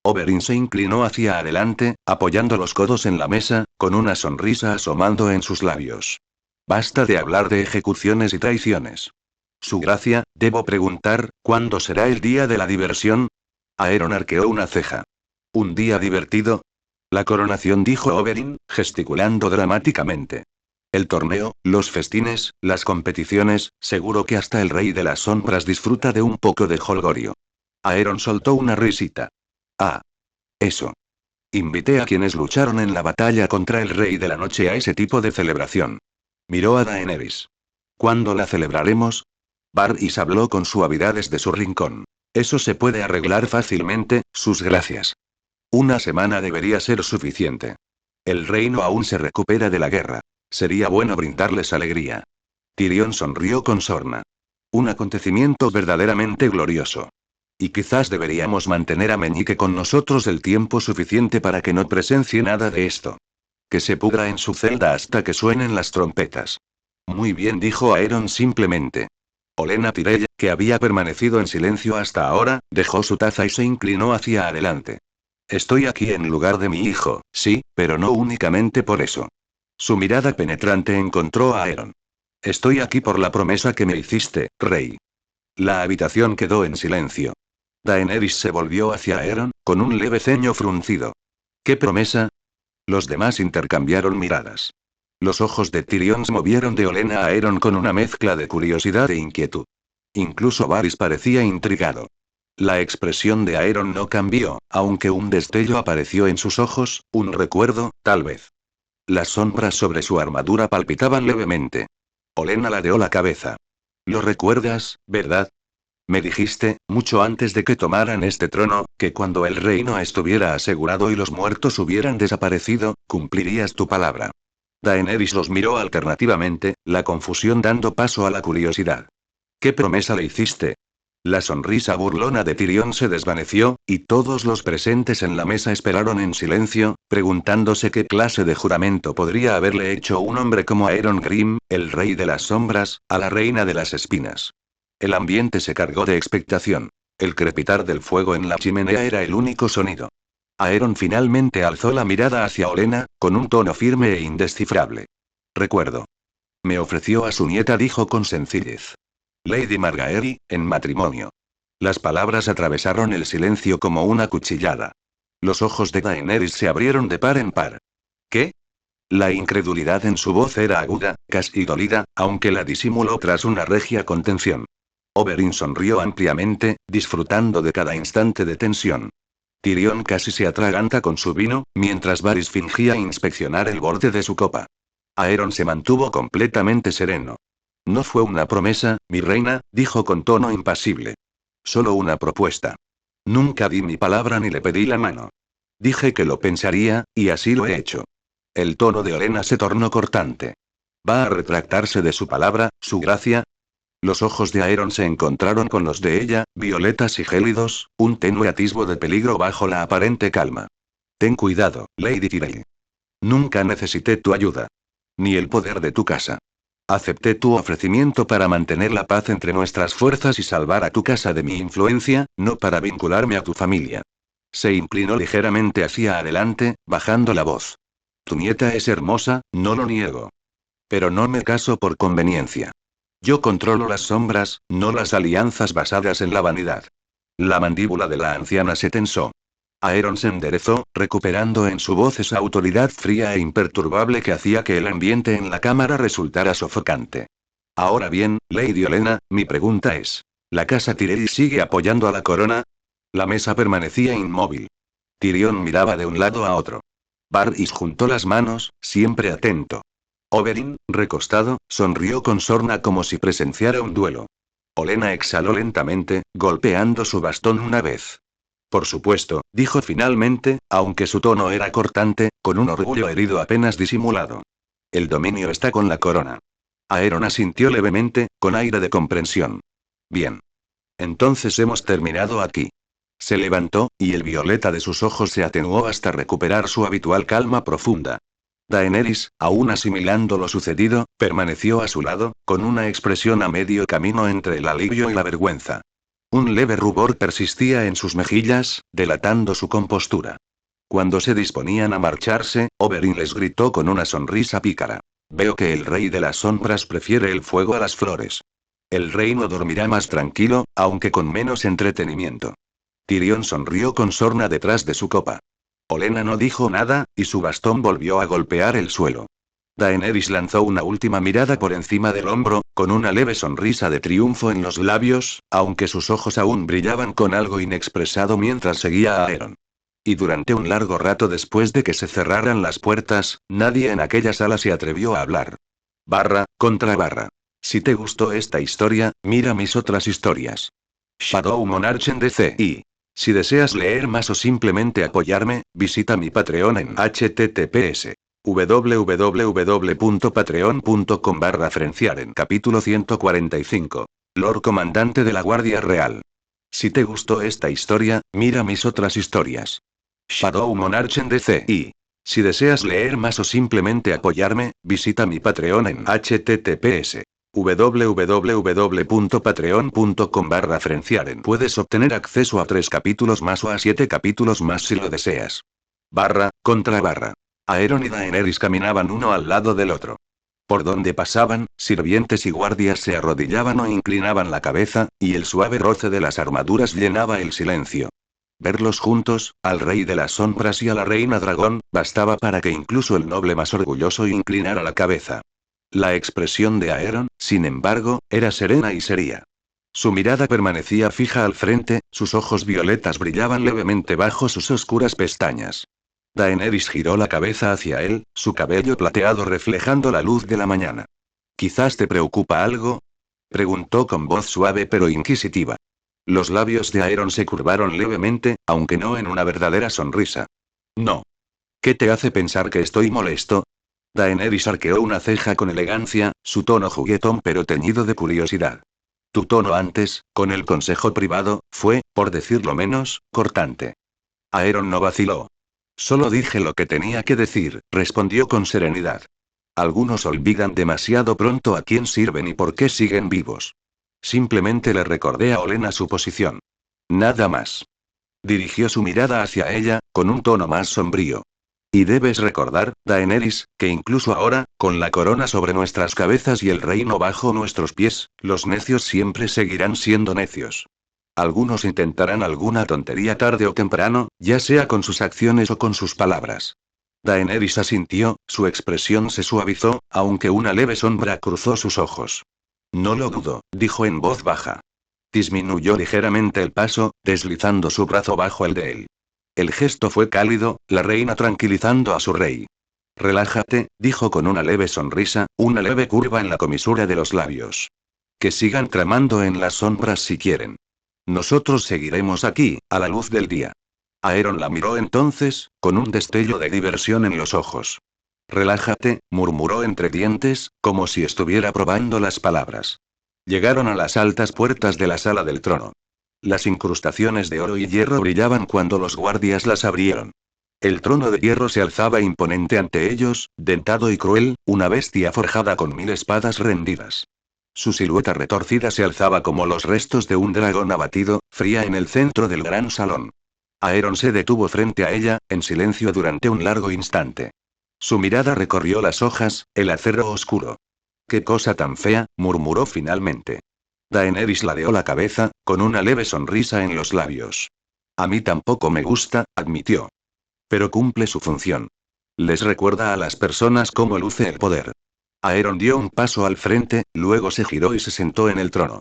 Oberyn se inclinó hacia adelante, apoyando los codos en la mesa, con una sonrisa asomando en sus labios. Basta de hablar de ejecuciones y traiciones. Su gracia, debo preguntar, ¿cuándo será el día de la diversión? Aeron arqueó una ceja. ¿Un día divertido? La coronación, dijo Oberyn, gesticulando dramáticamente. El torneo, los festines, las competiciones, seguro que hasta el rey de las sombras disfruta de un poco de jolgorio. Aeron soltó una risita. Ah. Eso. Invité a quienes lucharon en la batalla contra el rey de la noche a ese tipo de celebración. Miró a Daenerys. ¿Cuándo la celebraremos? Varys habló con suavidad desde su rincón. Eso se puede arreglar fácilmente, sus gracias. Una semana debería ser suficiente. El reino aún se recupera de la guerra. Sería bueno brindarles alegría. Tyrion sonrió con sorna. Un acontecimiento verdaderamente glorioso. Y quizás deberíamos mantener a Meñique con nosotros el tiempo suficiente para que no presencie nada de esto. Que se pudra en su celda hasta que suenen las trompetas. Muy bien, dijo Aeron simplemente. Olenna Tyrell, que había permanecido en silencio hasta ahora, dejó su taza y se inclinó hacia adelante. Estoy aquí en lugar de mi hijo, sí, pero no únicamente por eso. Su mirada penetrante encontró a Aeron. Estoy aquí por la promesa que me hiciste, rey. La habitación quedó en silencio. Daenerys se volvió hacia Aeron, con un leve ceño fruncido. ¿Qué promesa? Los demás intercambiaron miradas. Los ojos de Tyrion se movieron de Olenna a Aeron con una mezcla de curiosidad e inquietud. Incluso Varys parecía intrigado. La expresión de Aeron no cambió, aunque un destello apareció en sus ojos, un recuerdo, tal vez. Las sombras sobre su armadura palpitaban levemente. Olenna ladeó la cabeza. Lo recuerdas, ¿verdad? Me dijiste, mucho antes de que tomaran este trono, que cuando el reino estuviera asegurado y los muertos hubieran desaparecido, cumplirías tu palabra. Daenerys los miró alternativamente, la confusión dando paso a la curiosidad. ¿Qué promesa le hiciste? La sonrisa burlona de Tyrion se desvaneció, y todos los presentes en la mesa esperaron en silencio, preguntándose qué clase de juramento podría haberle hecho un hombre como Aeron Green, el rey de las sombras, a la reina de las espinas. El ambiente se cargó de expectación. El crepitar del fuego en la chimenea era el único sonido. Aeron finalmente alzó la mirada hacia Olenna, con un tono firme e indescifrable. Recuerdo. Me ofreció a su nieta, dijo con sencillez. Lady Margaery, en matrimonio. Las palabras atravesaron el silencio como una cuchillada. Los ojos de Daenerys se abrieron de par en par. ¿Qué? La incredulidad en su voz era aguda, casi dolida, aunque la disimuló tras una regia contención. Oberyn sonrió ampliamente, disfrutando de cada instante de tensión. Tyrion casi se atraganta con su vino, mientras Varys fingía inspeccionar el borde de su copa. Aeron se mantuvo completamente sereno. No fue una promesa, mi reina, dijo con tono impasible. Solo una propuesta. Nunca di mi palabra ni le pedí la mano. Dije que lo pensaría, y así lo he hecho. El tono de Olenna se tornó cortante. ¿Va a retractarse de su palabra, su gracia? Los ojos de Aeron se encontraron con los de ella, violetas y gélidos, un tenue atisbo de peligro bajo la aparente calma. Ten cuidado, Lady Tyrell. Nunca necesité tu ayuda. Ni el poder de tu casa. Acepté tu ofrecimiento para mantener la paz entre nuestras fuerzas y salvar a tu casa de mi influencia, no para vincularme a tu familia. Se inclinó ligeramente hacia adelante, bajando la voz. Tu nieta es hermosa, no lo niego. Pero no me caso por conveniencia. Yo controlo las sombras, no las alianzas basadas en la vanidad. La mandíbula de la anciana se tensó. Aeron se enderezó, recuperando en su voz esa autoridad fría e imperturbable que hacía que el ambiente en la cámara resultara sofocante. Ahora bien, Lady Olenna, mi pregunta es: ¿la casa Tyrell sigue apoyando a la corona? La mesa permanecía inmóvil. Tyrion miraba de un lado a otro. Varys juntó las manos, siempre atento. Oberyn, recostado, sonrió con sorna como si presenciara un duelo. Olenna exhaló lentamente, golpeando su bastón una vez. Por supuesto, dijo finalmente, aunque su tono era cortante, con un orgullo herido apenas disimulado. El dominio está con la corona. Aeron asintió levemente, con aire de comprensión. Bien. Entonces hemos terminado aquí. Se levantó, y el violeta de sus ojos se atenuó hasta recuperar su habitual calma profunda. Daenerys, aún asimilando lo sucedido, permaneció a su lado, con una expresión a medio camino entre el alivio y la vergüenza. Un leve rubor persistía en sus mejillas, delatando su compostura. Cuando se disponían a marcharse, Oberyn les gritó con una sonrisa pícara. Veo que el rey de las sombras prefiere el fuego a las flores. El reino dormirá más tranquilo, aunque con menos entretenimiento. Tyrion sonrió con sorna detrás de su copa. Olenna no dijo nada, y su bastón volvió a golpear el suelo. Daenerys lanzó una última mirada por encima del hombro, con una leve sonrisa de triunfo en los labios, aunque sus ojos aún brillaban con algo inexpresado mientras seguía a Aeron. Y durante un largo rato después de que se cerraran las puertas, nadie en aquella sala se atrevió a hablar. Contra barra. Si te gustó esta historia, mira mis otras historias. Shadow Monarch en DC. Si deseas leer más o simplemente apoyarme, visita mi Patreon en https www.patreon.com/frenciaren. Capítulo 145. Lord Comandante de la Guardia Real. Si te gustó esta historia, mira mis otras historias. Shadow Monarch en DCI. Si deseas leer más o simplemente apoyarme, visita mi Patreon en https www.patreon.com/frenciaren. Puedes obtener acceso a 3 capítulos más o a 7 capítulos más si lo deseas. Contra. Aeron y Daenerys caminaban uno al lado del otro. Por donde pasaban, sirvientes y guardias se arrodillaban o inclinaban la cabeza, y el suave roce de las armaduras llenaba el silencio. Verlos juntos, al rey de las sombras y a la reina dragón, bastaba para que incluso el noble más orgulloso inclinara la cabeza. La expresión de Aeron, sin embargo, era serena y seria. Su mirada permanecía fija al frente, sus ojos violetas brillaban levemente bajo sus oscuras pestañas. Daenerys giró la cabeza hacia él, su cabello plateado reflejando la luz de la mañana. ¿Quizás te preocupa algo?, preguntó con voz suave pero inquisitiva. Los labios de Aeron se curvaron levemente, aunque no en una verdadera sonrisa. No. ¿Qué te hace pensar que estoy molesto? Daenerys arqueó una ceja con elegancia, su tono juguetón pero teñido de curiosidad. Tu tono antes, con el consejo privado, fue, por decirlo menos, cortante. Aeron no vaciló. Solo dije lo que tenía que decir, respondió con serenidad. Algunos olvidan demasiado pronto a quién sirven y por qué siguen vivos. Simplemente le recordé a Olenna su posición. Nada más. Dirigió su mirada hacia ella, con un tono más sombrío. Y debes recordar, Daenerys, que incluso ahora, con la corona sobre nuestras cabezas y el reino bajo nuestros pies, los necios siempre seguirán siendo necios. Algunos intentarán alguna tontería tarde o temprano, ya sea con sus acciones o con sus palabras. Daenerys asintió, su expresión se suavizó, aunque una leve sombra cruzó sus ojos. No lo dudo, dijo en voz baja. Disminuyó ligeramente el paso, deslizando su brazo bajo el de él. El gesto fue cálido, la reina tranquilizando a su rey. Relájate, dijo con una leve sonrisa, una leve curva en la comisura de los labios. Que sigan tramando en las sombras si quieren. Nosotros seguiremos aquí, a la luz del día. Aeron la miró entonces, con un destello de diversión en los ojos. Relájate, murmuró entre dientes, como si estuviera probando las palabras. Llegaron a las altas puertas de la sala del trono. Las incrustaciones de oro y hierro brillaban cuando los guardias las abrieron. El trono de hierro se alzaba imponente ante ellos, dentado y cruel, una bestia forjada con 1000 espadas rendidas. Su silueta retorcida se alzaba como los restos de un dragón abatido, fría en el centro del gran salón. Aeron se detuvo frente a ella, en silencio durante un largo instante. Su mirada recorrió las hojas, el acero oscuro. «¡Qué cosa tan fea!», murmuró finalmente. Daenerys ladeó la cabeza, con una leve sonrisa en los labios. A mí tampoco me gusta, admitió. Pero cumple su función. Les recuerda a las personas cómo luce el poder. Aeron dio un paso al frente, luego se giró y se sentó en el trono.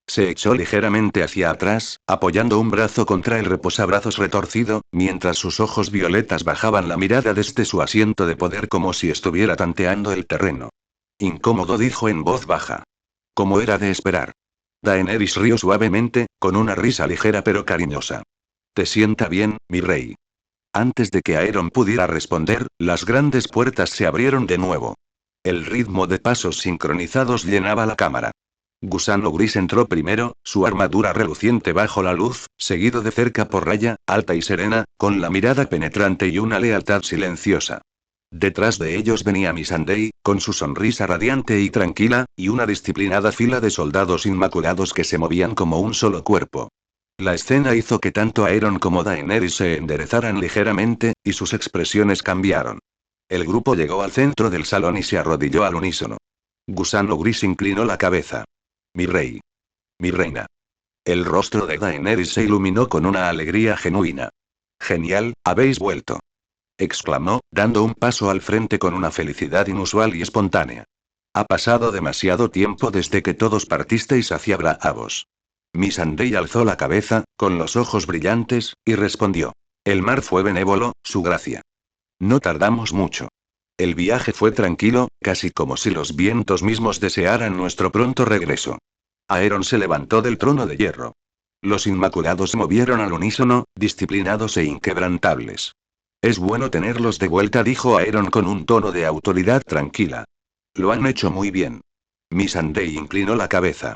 Se echó ligeramente hacia atrás, apoyando un brazo contra el reposabrazos retorcido, mientras sus ojos violetas bajaban la mirada desde su asiento de poder como si estuviera tanteando el terreno. Incómodo, dijo en voz baja. Como era de esperar. Daenerys rió suavemente, con una risa ligera pero cariñosa. ¿Te sienta bien, mi rey? Antes de que Aeron pudiera responder, las grandes puertas se abrieron de nuevo. El ritmo de pasos sincronizados llenaba la cámara. Gusano Gris entró primero, su armadura reluciente bajo la luz, seguido de cerca por Raya, alta y serena, con la mirada penetrante y una lealtad silenciosa. Detrás de ellos venía Missandei, con su sonrisa radiante y tranquila, y una disciplinada fila de soldados inmaculados que se movían como un solo cuerpo. La escena hizo que tanto Aeron como Daenerys se enderezaran ligeramente, y sus expresiones cambiaron. El grupo llegó al centro del salón y se arrodilló al unísono. Gusano Gris inclinó la cabeza. Mi rey. Mi reina. El rostro de Daenerys se iluminó con una alegría genuina. Genial, habéis vuelto. Exclamó, dando un paso al frente con una felicidad inusual y espontánea. Ha pasado demasiado tiempo desde que todos partisteis hacia Braavos. Missandei alzó la cabeza, con los ojos brillantes, y respondió. El mar fue benévolo, su gracia. No tardamos mucho. El viaje fue tranquilo, casi como si los vientos mismos desearan nuestro pronto regreso. Aeron se levantó del trono de hierro. Los Inmaculados se movieron al unísono, disciplinados e inquebrantables. Es bueno tenerlos de vuelta, dijo Aeron con un tono de autoridad tranquila. Lo han hecho muy bien. Missandei inclinó la cabeza.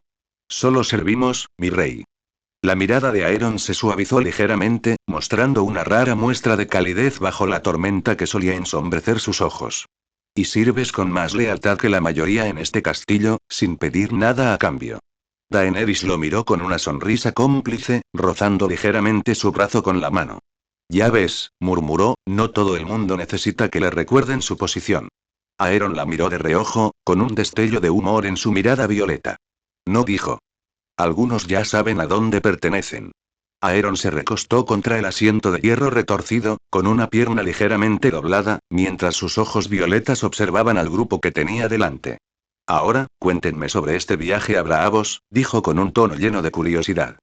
Solo servimos, mi rey. La mirada de Aeron se suavizó ligeramente, mostrando una rara muestra de calidez bajo la tormenta que solía ensombrecer sus ojos. Y sirves con más lealtad que la mayoría en este castillo, sin pedir nada a cambio. Daenerys lo miró con una sonrisa cómplice, rozando ligeramente su brazo con la mano. Ya ves, murmuró, no todo el mundo necesita que le recuerden su posición. Aeron la miró de reojo, con un destello de humor en su mirada violeta. No dijo. Algunos ya saben a dónde pertenecen. Aeron se recostó contra el asiento de hierro retorcido, con una pierna ligeramente doblada, mientras sus ojos violetas observaban al grupo que tenía delante. Ahora, cuéntenme sobre este viaje a Braavos, dijo con un tono lleno de curiosidad.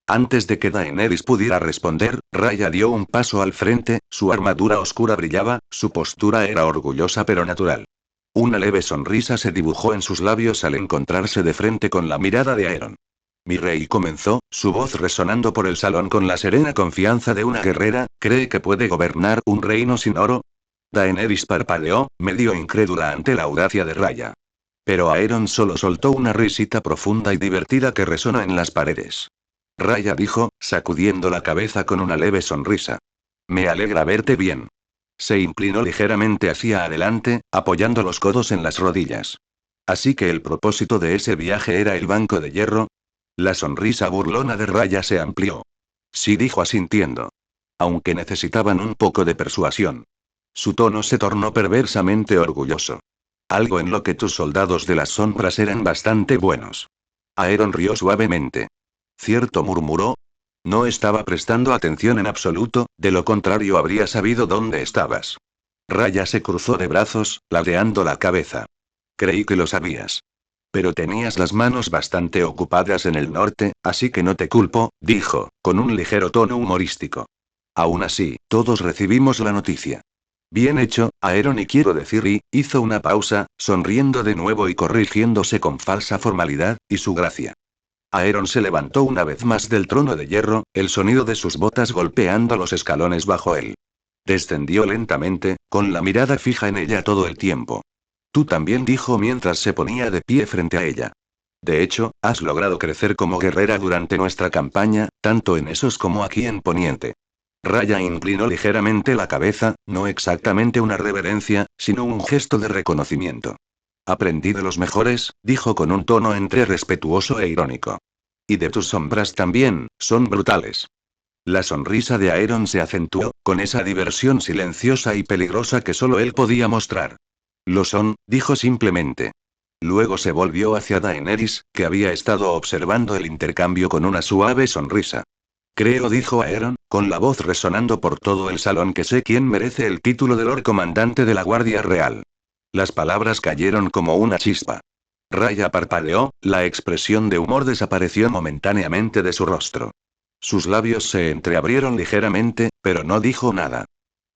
Antes de que Daenerys pudiera responder, Raya dio un paso al frente, su armadura oscura brillaba, su postura era orgullosa pero natural. Una leve sonrisa se dibujó en sus labios al encontrarse de frente con la mirada de Aeron. Mi rey comenzó, su voz resonando por el salón con la serena confianza de una guerrera, ¿cree que puede gobernar un reino sin oro? Daenerys parpadeó, medio incrédula ante la audacia de Raya. Pero Aeron solo soltó una risita profunda y divertida que resonó en las paredes. Raya dijo, sacudiendo la cabeza con una leve sonrisa. Me alegra verte bien. Se inclinó ligeramente hacia adelante, apoyando los codos en las rodillas. Así que el propósito de ese viaje era el banco de hierro. La sonrisa burlona de Raya se amplió. Sí, dijo asintiendo. Aunque necesitaban un poco de persuasión. Su tono se tornó perversamente orgulloso. Algo en lo que tus soldados de las sombras eran bastante buenos. Aeron rió suavemente. Cierto, murmuró. No estaba prestando atención en absoluto, de lo contrario habría sabido dónde estabas. Raya se cruzó de brazos, ladeando la cabeza. Creí que lo sabías. Pero tenías las manos bastante ocupadas en el norte, así que no te culpo, dijo, con un ligero tono humorístico. Aún así, todos recibimos la noticia. Bien hecho, Aeron, y quiero decir, y hizo una pausa, sonriendo de nuevo y corrigiéndose con falsa formalidad, y su gracia. Aeron se levantó una vez más del trono de hierro, el sonido de sus botas golpeando los escalones bajo él. Descendió lentamente, con la mirada fija en ella todo el tiempo. Tú también, dijo mientras se ponía de pie frente a ella. De hecho, has logrado crecer como guerrera durante nuestra campaña, tanto en Esos como aquí en Poniente. Raya inclinó ligeramente la cabeza, no exactamente una reverencia, sino un gesto de reconocimiento. Aprendí de los mejores, dijo con un tono entre respetuoso e irónico. Y de tus sombras también, son brutales. La sonrisa de Aeron se acentuó, con esa diversión silenciosa y peligrosa que solo él podía mostrar. Lo son, dijo simplemente. Luego se volvió hacia Daenerys, que había estado observando el intercambio con una suave sonrisa. Creo, dijo Aeron, con la voz resonando por todo el salón, que sé quién merece el título de Lord Comandante de la Guardia Real. Las palabras cayeron como una chispa. Raya parpadeó, la expresión de humor desapareció momentáneamente de su rostro. Sus labios se entreabrieron ligeramente, pero no dijo nada.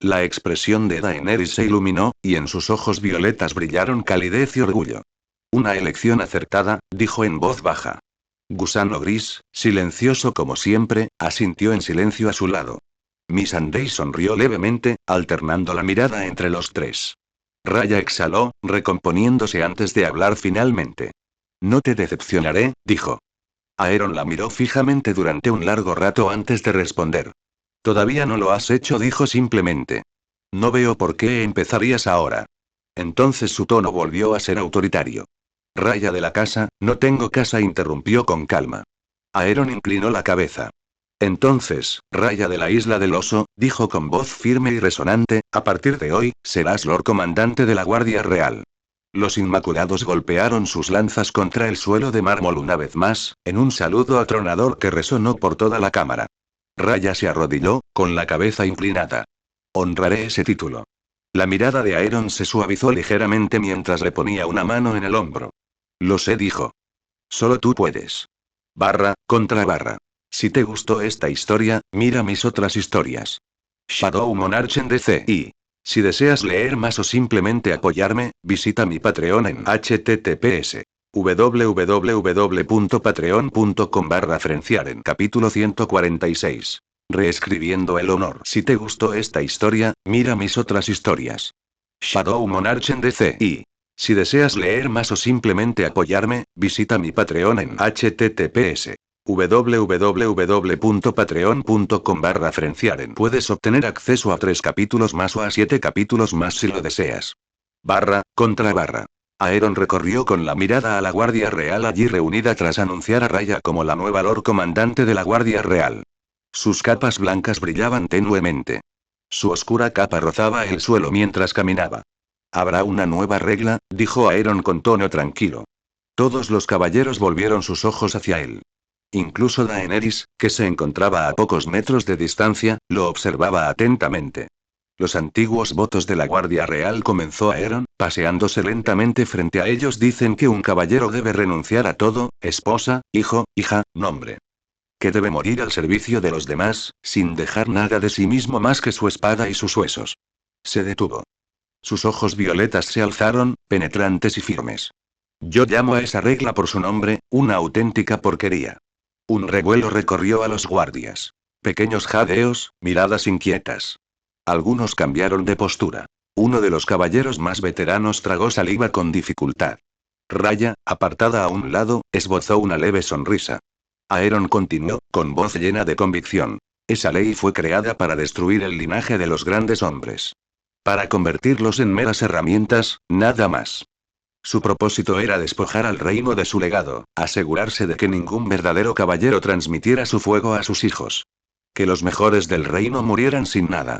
La expresión de Daenerys se iluminó, y en sus ojos violetas brillaron calidez y orgullo. Una elección acertada, dijo en voz baja. Gusano Gris, silencioso como siempre, asintió en silencio a su lado. Missandei sonrió levemente, alternando la mirada entre los tres. Raya exhaló, recomponiéndose antes de hablar finalmente. No te decepcionaré, dijo. Aeron la miró fijamente durante un largo rato antes de responder. Todavía no lo has hecho, dijo simplemente. No veo por qué empezarías ahora. Entonces su tono volvió a ser autoritario. Raya de la casa, no tengo casa, interrumpió con calma. Aeron inclinó la cabeza. Entonces, Raya de la Isla del Oso, dijo con voz firme y resonante, a partir de hoy, serás Lord Comandante de la Guardia Real. Los Inmaculados golpearon sus lanzas contra el suelo de mármol una vez más, en un saludo atronador que resonó por toda la cámara. Raya se arrodilló, con la cabeza inclinada. Honraré ese título. La mirada de Aeron se suavizó ligeramente mientras le ponía una mano en el hombro. Lo sé, dijo. Solo tú puedes. Contra barra. Si te gustó esta historia, mira mis otras historias. Shadow Monarch en DC. Y si deseas leer más o simplemente apoyarme, visita mi Patreon en https www.patreon.com/Frenciaren. Capítulo 146. Reescribiendo el honor. Si te gustó esta historia, mira mis otras historias. Shadow Monarch en DC. Y si deseas leer más o simplemente apoyarme, visita mi Patreon en https://www.patreon.com/Frenciaren. Puedes obtener acceso a 3 capítulos más o a 7 capítulos más si lo deseas. Contra. Aeron recorrió con la mirada a la Guardia Real allí reunida tras anunciar a Raya como la nueva Lord Comandante de la Guardia Real. Sus capas blancas brillaban tenuemente. Su oscura capa rozaba el suelo mientras caminaba. Habrá una nueva regla, dijo Aeron con tono tranquilo. Todos los caballeros volvieron sus ojos hacia él. Incluso Daenerys, que se encontraba a pocos metros de distancia, lo observaba atentamente. Los antiguos votos de la Guardia Real, comenzó Aeron, paseándose lentamente frente a ellos. Dicen que un caballero debe renunciar a todo: esposa, hijo, hija, nombre. Que debe morir al servicio de los demás, sin dejar nada de sí mismo más que su espada y sus huesos. Se detuvo. Sus ojos violetas se alzaron, penetrantes y firmes. Yo llamo a esa regla por su nombre, una auténtica porquería. Un revuelo recorrió a los guardias. Pequeños jadeos, miradas inquietas. Algunos cambiaron de postura. Uno de los caballeros más veteranos tragó saliva con dificultad. Raya, apartada a un lado, esbozó una leve sonrisa. Aeron continuó, con voz llena de convicción. Esa ley fue creada para destruir el linaje de los grandes hombres. Para convertirlos en meras herramientas, nada más. Su propósito era despojar al reino de su legado, asegurarse de que ningún verdadero caballero transmitiera su fuego a sus hijos. Que los mejores del reino murieran sin nada.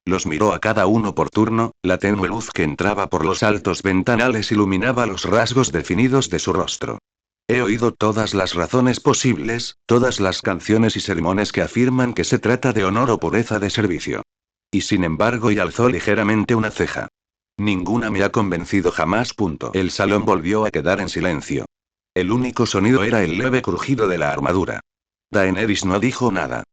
Los miró a cada uno por turno, la tenue luz que entraba por los altos ventanales iluminaba los rasgos definidos de su rostro. He oído todas las razones posibles, todas las canciones y sermones que afirman que se trata de honor o pureza de servicio. Y sin embargo, y alzó ligeramente una ceja. Ninguna me ha convencido jamás. El salón volvió a quedar en silencio. El único sonido era el leve crujido de la armadura. Daenerys no dijo nada.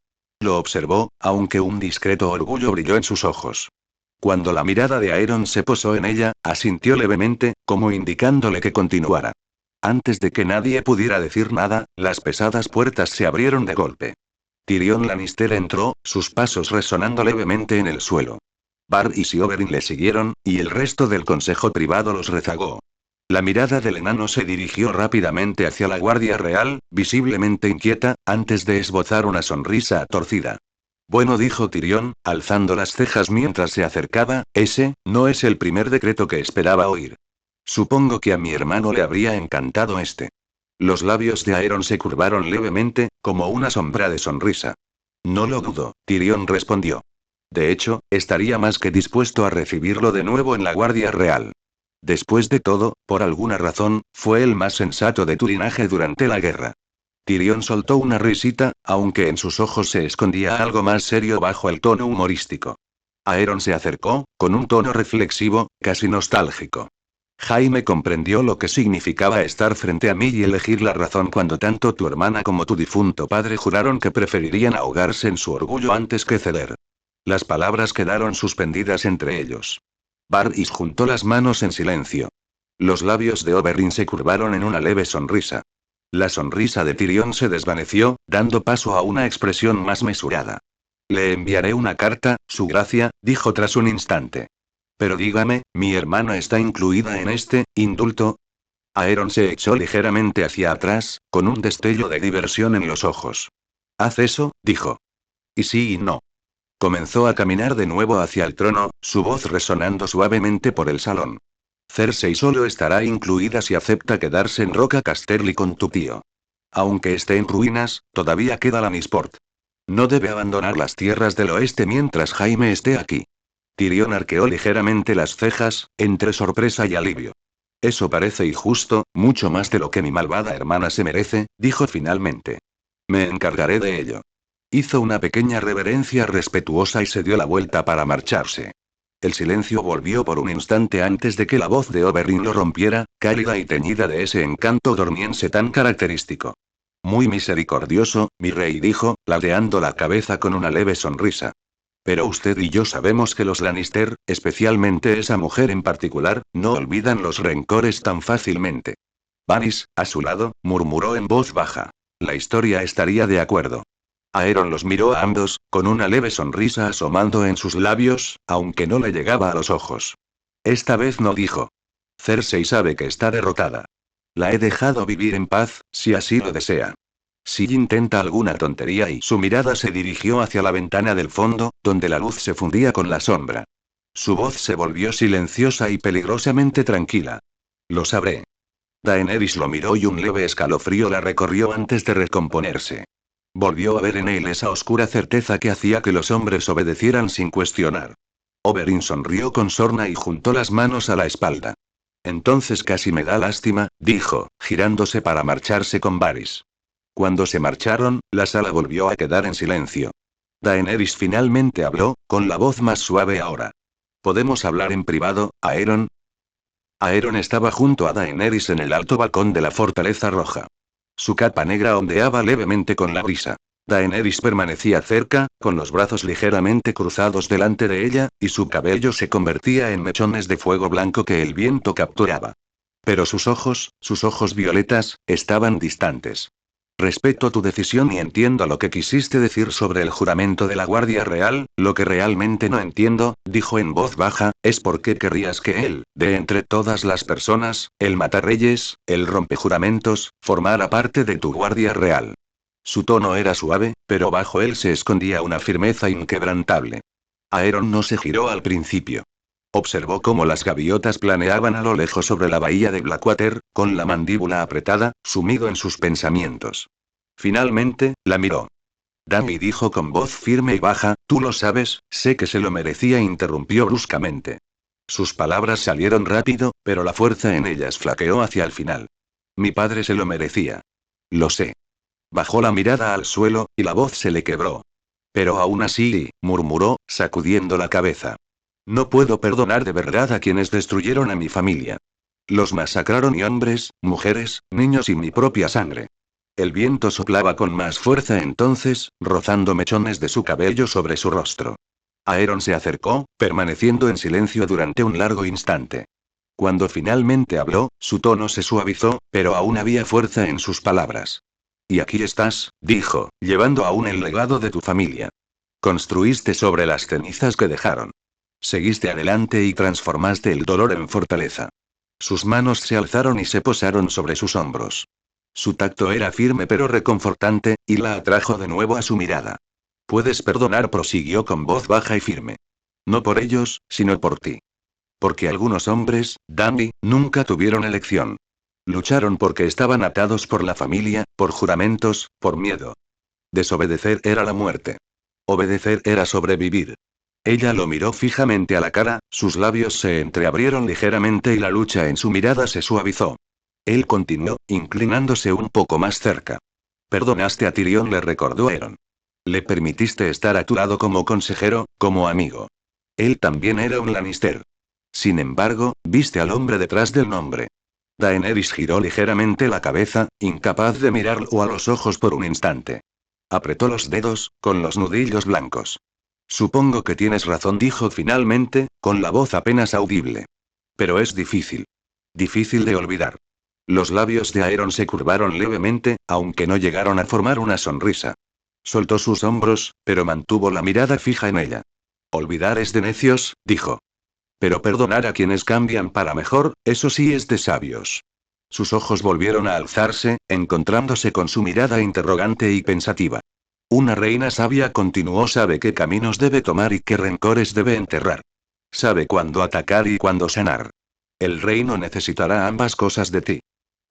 Lo observó, aunque un discreto orgullo brilló en sus ojos. Cuando la mirada de Aeron se posó en ella, asintió levemente, como indicándole que continuara. Antes de que nadie pudiera decir nada, las pesadas puertas se abrieron de golpe. Tyrion Lannister entró, sus pasos resonando levemente en el suelo. Varys y Oberyn le siguieron, y el resto del consejo privado los rezagó. La mirada del enano se dirigió rápidamente hacia la Guardia Real, visiblemente inquieta, antes de esbozar una sonrisa torcida. Bueno, dijo Tyrion, alzando las cejas mientras se acercaba, ese no es el primer decreto que esperaba oír. Supongo que a mi hermano le habría encantado este. Los labios de Aeron se curvaron levemente, como una sombra de sonrisa. No lo dudo, Tyrion respondió. De hecho, estaría más que dispuesto a recibirlo de nuevo en la Guardia Real. Después de todo, por alguna razón, fue el más sensato de tu linaje durante la guerra. Tyrion soltó una risita, aunque en sus ojos se escondía algo más serio bajo el tono humorístico. Aeron se acercó, con un tono reflexivo, casi nostálgico. Jaime comprendió lo que significaba estar frente a mí y elegir la razón cuando tanto tu hermana como tu difunto padre juraron que preferirían ahogarse en su orgullo antes que ceder. Las palabras quedaron suspendidas entre ellos. Varys juntó las manos en silencio. Los labios de Oberyn se curvaron en una leve sonrisa. La sonrisa de Tyrion se desvaneció, dando paso a una expresión más mesurada. Le enviaré una carta, su gracia, dijo tras un instante. Pero dígame, ¿mi hermana está incluida en este indulto? Aeron se echó ligeramente hacia atrás, con un destello de diversión en los ojos. Haz eso, dijo. Y sí y no. Comenzó a caminar de nuevo hacia el trono, su voz resonando suavemente por el salón. Cersei solo estará incluida si acepta quedarse en Roca Casterly con tu tío. Aunque esté en ruinas, todavía queda Lannisport. No debe abandonar las tierras del oeste mientras Jaime esté aquí. Tyrion arqueó ligeramente las cejas, entre sorpresa y alivio. Eso parece injusto, mucho más de lo que mi malvada hermana se merece, dijo finalmente. Me encargaré de ello. Hizo una pequeña reverencia respetuosa y se dio la vuelta para marcharse. El silencio volvió por un instante antes de que la voz de Oberyn lo rompiera, cálida y teñida de ese encanto dormiense tan característico. Muy misericordioso, mi rey, dijo, ladeando la cabeza con una leve sonrisa. Pero usted y yo sabemos que los Lannister, especialmente esa mujer en particular, no olvidan los rencores tan fácilmente. Varys, a su lado, murmuró en voz baja. La historia estaría de acuerdo. Aeron los miró a ambos, con una leve sonrisa asomando en sus labios, aunque no le llegaba a los ojos. Esta vez no dijo. Cersei sabe que está derrotada. La he dejado vivir en paz, si así lo desea. Si intenta alguna tontería y su mirada se dirigió hacia la ventana del fondo, donde la luz se fundía con la sombra. Su voz se volvió silenciosa y peligrosamente tranquila. Lo sabré. Daenerys lo miró y un leve escalofrío la recorrió antes de recomponerse. Volvió a ver en él esa oscura certeza que hacía que los hombres obedecieran sin cuestionar. Oberyn sonrió con sorna y juntó las manos a la espalda. Entonces casi me da lástima, dijo, girándose para marcharse con Varys. Cuando se marcharon, la sala volvió a quedar en silencio. Daenerys finalmente habló, con la voz más suave ahora. ¿Podemos hablar en privado, Aeron? Aeron estaba junto a Daenerys en el alto balcón de la Fortaleza Roja. Su capa negra ondeaba levemente con la brisa. Daenerys permanecía cerca, con los brazos ligeramente cruzados delante de ella, y su cabello se convertía en mechones de fuego blanco que el viento capturaba. Pero sus ojos violetas, estaban distantes. Respeto tu decisión y entiendo lo que quisiste decir sobre el juramento de la Guardia Real, lo que realmente no entiendo, dijo en voz baja, es por qué querrías que él, de entre todas las personas, el matarreyes, el rompejuramentos, formara parte de tu Guardia Real. Su tono era suave, pero bajo él se escondía una firmeza inquebrantable. Aeron no se giró al principio. Observó cómo las gaviotas planeaban a lo lejos sobre la bahía de Blackwater, con la mandíbula apretada, sumido en sus pensamientos. Finalmente, la miró. Dany dijo con voz firme y baja, tú lo sabes, sé que se lo merecía, interrumpió bruscamente. Sus palabras salieron rápido, pero la fuerza en ellas flaqueó hacia el final. Mi padre se lo merecía. Lo sé. Bajó la mirada al suelo, y la voz se le quebró. Pero aún así, murmuró, sacudiendo la cabeza. No puedo perdonar de verdad a quienes destruyeron a mi familia. Los masacraron y hombres, mujeres, niños y mi propia sangre. El viento soplaba con más fuerza entonces, rozando mechones de su cabello sobre su rostro. Aeron se acercó, permaneciendo en silencio durante un largo instante. Cuando finalmente habló, su tono se suavizó, pero aún había fuerza en sus palabras. Y aquí estás, dijo, llevando aún el legado de tu familia. Construiste sobre las cenizas que dejaron. Seguiste adelante y transformaste el dolor en fortaleza. Sus manos se alzaron y se posaron sobre sus hombros. Su tacto era firme pero reconfortante, y la atrajo de nuevo a su mirada. Puedes perdonar, prosiguió con voz baja y firme. No por ellos, sino por ti. Porque algunos hombres, Dany, nunca tuvieron elección. Lucharon porque estaban atados por la familia, por juramentos, por miedo. Desobedecer era la muerte. Obedecer era sobrevivir. Ella lo miró fijamente a la cara, sus labios se entreabrieron ligeramente y la lucha en su mirada se suavizó. Él continuó, inclinándose un poco más cerca. Perdonaste a Tyrion, le recordó Aeron. Le permitiste estar a tu lado como consejero, como amigo. Él también era un Lannister. Sin embargo, viste al hombre detrás del nombre. Daenerys giró ligeramente la cabeza, incapaz de mirarlo a los ojos por un instante. Apretó los dedos, con los nudillos blancos. Supongo que tienes razón, dijo finalmente, con la voz apenas audible. Pero es difícil. Difícil de olvidar. Los labios de Aeron se curvaron levemente, aunque no llegaron a formar una sonrisa. Soltó sus hombros, pero mantuvo la mirada fija en ella. Olvidar es de necios, dijo. Pero perdonar a quienes cambian para mejor, eso sí es de sabios. Sus ojos volvieron a alzarse, encontrándose con su mirada interrogante y pensativa. Una reina sabia, continuó, sabe qué caminos debe tomar y qué rencores debe enterrar. Sabe cuándo atacar y cuándo sanar. El reino necesitará ambas cosas de ti.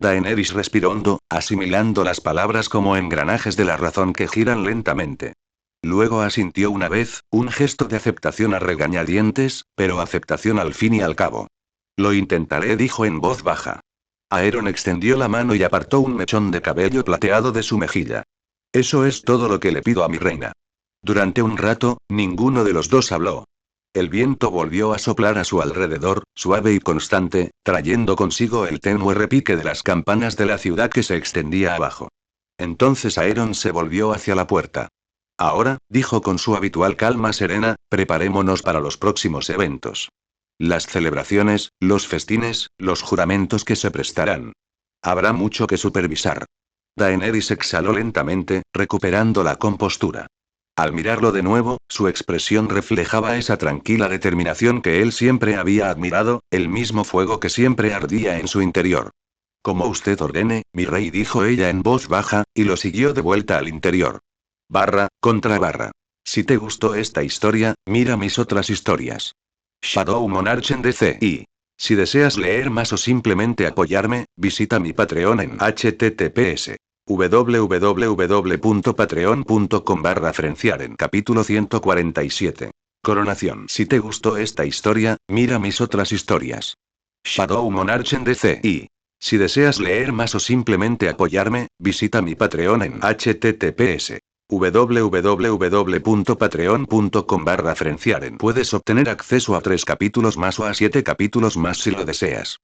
Daenerys respiró hondo, asimilando las palabras como engranajes de la razón que giran lentamente. Luego asintió una vez, un gesto de aceptación a regañadientes, pero aceptación al fin y al cabo. Lo intentaré, dijo en voz baja. Aeron extendió la mano y apartó un mechón de cabello plateado de su mejilla. Eso es todo lo que le pido a mi reina. Durante un rato, ninguno de los dos habló. El viento volvió a soplar a su alrededor, suave y constante, trayendo consigo el tenue repique de las campanas de la ciudad que se extendía abajo. Entonces Aeron se volvió hacia la puerta. Ahora, dijo con su habitual calma serena, preparémonos para los próximos eventos. Las celebraciones, los festines, los juramentos que se prestarán. Habrá mucho que supervisar. Daenerys exhaló lentamente, recuperando la compostura. Al mirarlo de nuevo, su expresión reflejaba esa tranquila determinación que él siempre había admirado, el mismo fuego que siempre ardía en su interior. Como usted ordene, mi rey, dijo ella en voz baja, y lo siguió de vuelta al interior. Contra barra. Si te gustó esta historia, mira mis otras historias. Shadow Monarch en DC. Y si deseas leer más o simplemente apoyarme, visita mi Patreon en https www.patreon.com/Frenciaren. Capítulo 147. Coronación. Si te gustó esta historia, mira mis otras historias. Shadow Monarch en DC. Y si deseas leer más o simplemente apoyarme, visita mi Patreon en https www.patreon.com/Frenciaren. Puedes obtener acceso a 3 capítulos más o a 7 capítulos más si lo deseas.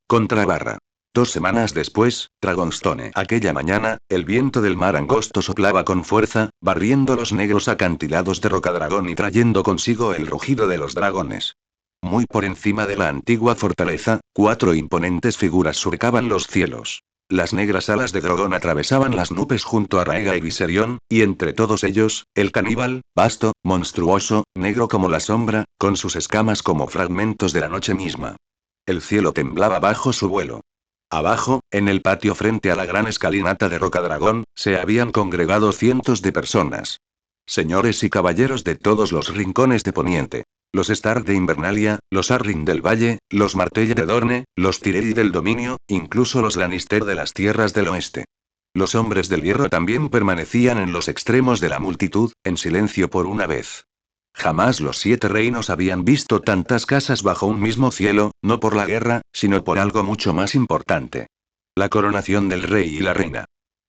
Contra barra. 2 semanas después, Dragonstone. Aquella mañana, el viento del mar angosto soplaba con fuerza, barriendo los negros acantilados de Rocadragón y trayendo consigo el rugido de los dragones. Muy por encima de la antigua fortaleza, 4 imponentes figuras surcaban los cielos. Las negras alas de Drogon atravesaban las nubes junto a Rhaegar y Viserion, y entre todos ellos, el caníbal, vasto, monstruoso, negro como la sombra, con sus escamas como fragmentos de la noche misma. El cielo temblaba bajo su vuelo. Abajo, en el patio frente a la gran escalinata de Rocadragón, se habían congregado cientos de personas. Señores y caballeros de todos los rincones de Poniente. Los Stark de Invernalia, los Arryn del Valle, los Martell de Dorne, los Tyrell del Dominio, incluso los Lannister de las tierras del oeste. Los hombres del hierro también permanecían en los extremos de la multitud, en silencio por una vez. Jamás los 7 reinos habían visto tantas casas bajo un mismo cielo, no por la guerra, sino por algo mucho más importante. La coronación del rey y la reina.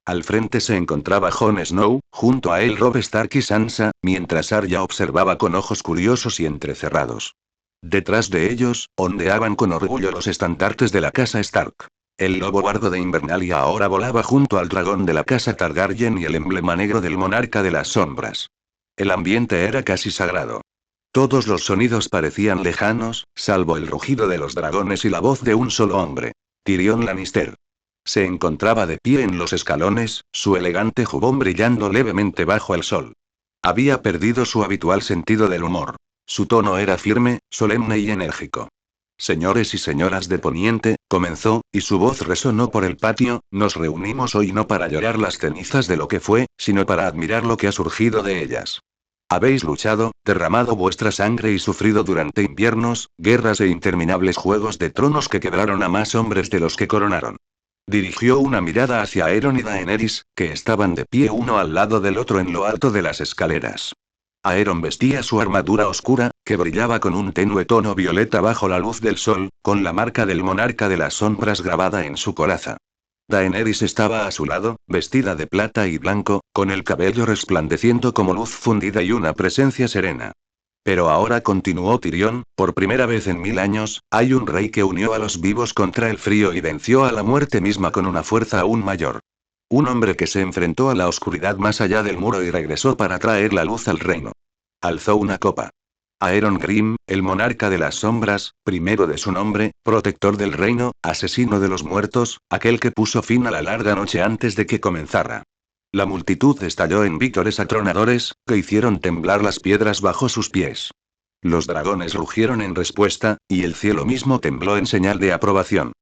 Al frente se encontraba Jon Snow, junto a él Robb Stark y Sansa, mientras Arya observaba con ojos curiosos y entrecerrados. Detrás de ellos, ondeaban con orgullo los estandartes de la casa Stark. El lobo guardo de Invernalia ahora volaba junto al dragón de la casa Targaryen y el emblema negro del monarca de las sombras. El ambiente era casi sagrado. Todos los sonidos parecían lejanos, salvo el rugido de los dragones y la voz de un solo hombre. Tyrion Lannister. Se encontraba de pie en los escalones, su elegante jubón brillando levemente bajo el sol. Había perdido su habitual sentido del humor. Su tono era firme, solemne y enérgico. Señores y señoras de Poniente, comenzó, y su voz resonó por el patio, nos reunimos hoy no para llorar las cenizas de lo que fue, sino para admirar lo que ha surgido de ellas. Habéis luchado, derramado vuestra sangre y sufrido durante inviernos, guerras e interminables juegos de tronos que quebraron a más hombres de los que coronaron. Dirigió una mirada hacia Aeron y Daenerys, que estaban de pie uno al lado del otro en lo alto de las escaleras. Aeron vestía su armadura oscura, que brillaba con un tenue tono violeta bajo la luz del sol, con la marca del monarca de las sombras grabada en su coraza. Daenerys estaba a su lado, vestida de plata y blanco, con el cabello resplandeciendo como luz fundida y una presencia serena. Pero ahora, continuó Tyrion, por primera vez en 1000 años, hay un rey que unió a los vivos contra el frío y venció a la muerte misma con una fuerza aún mayor. Un hombre que se enfrentó a la oscuridad más allá del muro y regresó para traer la luz al reino. Alzó una copa. Aeron Grim, el monarca de las sombras, primero de su nombre, protector del reino, asesino de los muertos, aquel que puso fin a la larga noche antes de que comenzara. La multitud estalló en vítores atronadores, que hicieron temblar las piedras bajo sus pies. Los dragones rugieron en respuesta, y el cielo mismo tembló en señal de aprobación.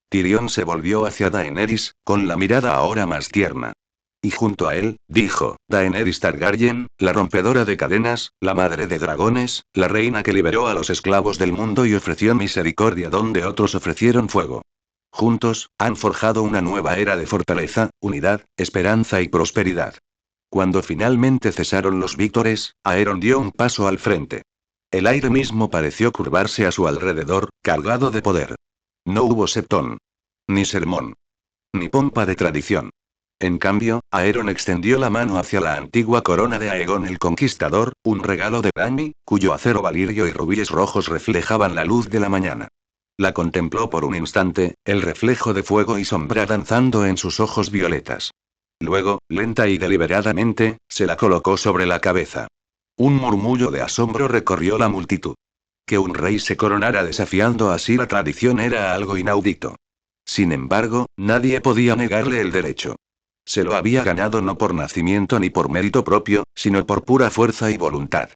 Tyrion se volvió hacia Daenerys, con la mirada ahora más tierna. Y junto a él, dijo, Daenerys Targaryen, la rompedora de cadenas, la madre de dragones, la reina que liberó a los esclavos del mundo y ofreció misericordia donde otros ofrecieron fuego. Juntos, han forjado una nueva era de fortaleza, unidad, esperanza y prosperidad. Cuando finalmente cesaron los vítores, Aeron dio un paso al frente. El aire mismo pareció curvarse a su alrededor, cargado de poder. No hubo septón. Ni sermón. Ni pompa de tradición. En cambio, Aeron extendió la mano hacia la antigua corona de Aegon el Conquistador, un regalo de Dany, cuyo acero valirio y rubíes rojos reflejaban la luz de la mañana. La contempló por un instante, el reflejo de fuego y sombra danzando en sus ojos violetas. Luego, lenta y deliberadamente, se la colocó sobre la cabeza. Un murmullo de asombro recorrió la multitud. Que un rey se coronara desafiando así la tradición era algo inaudito. Sin embargo, nadie podía negarle el derecho. Se lo había ganado no por nacimiento ni por mérito propio, sino por pura fuerza y voluntad.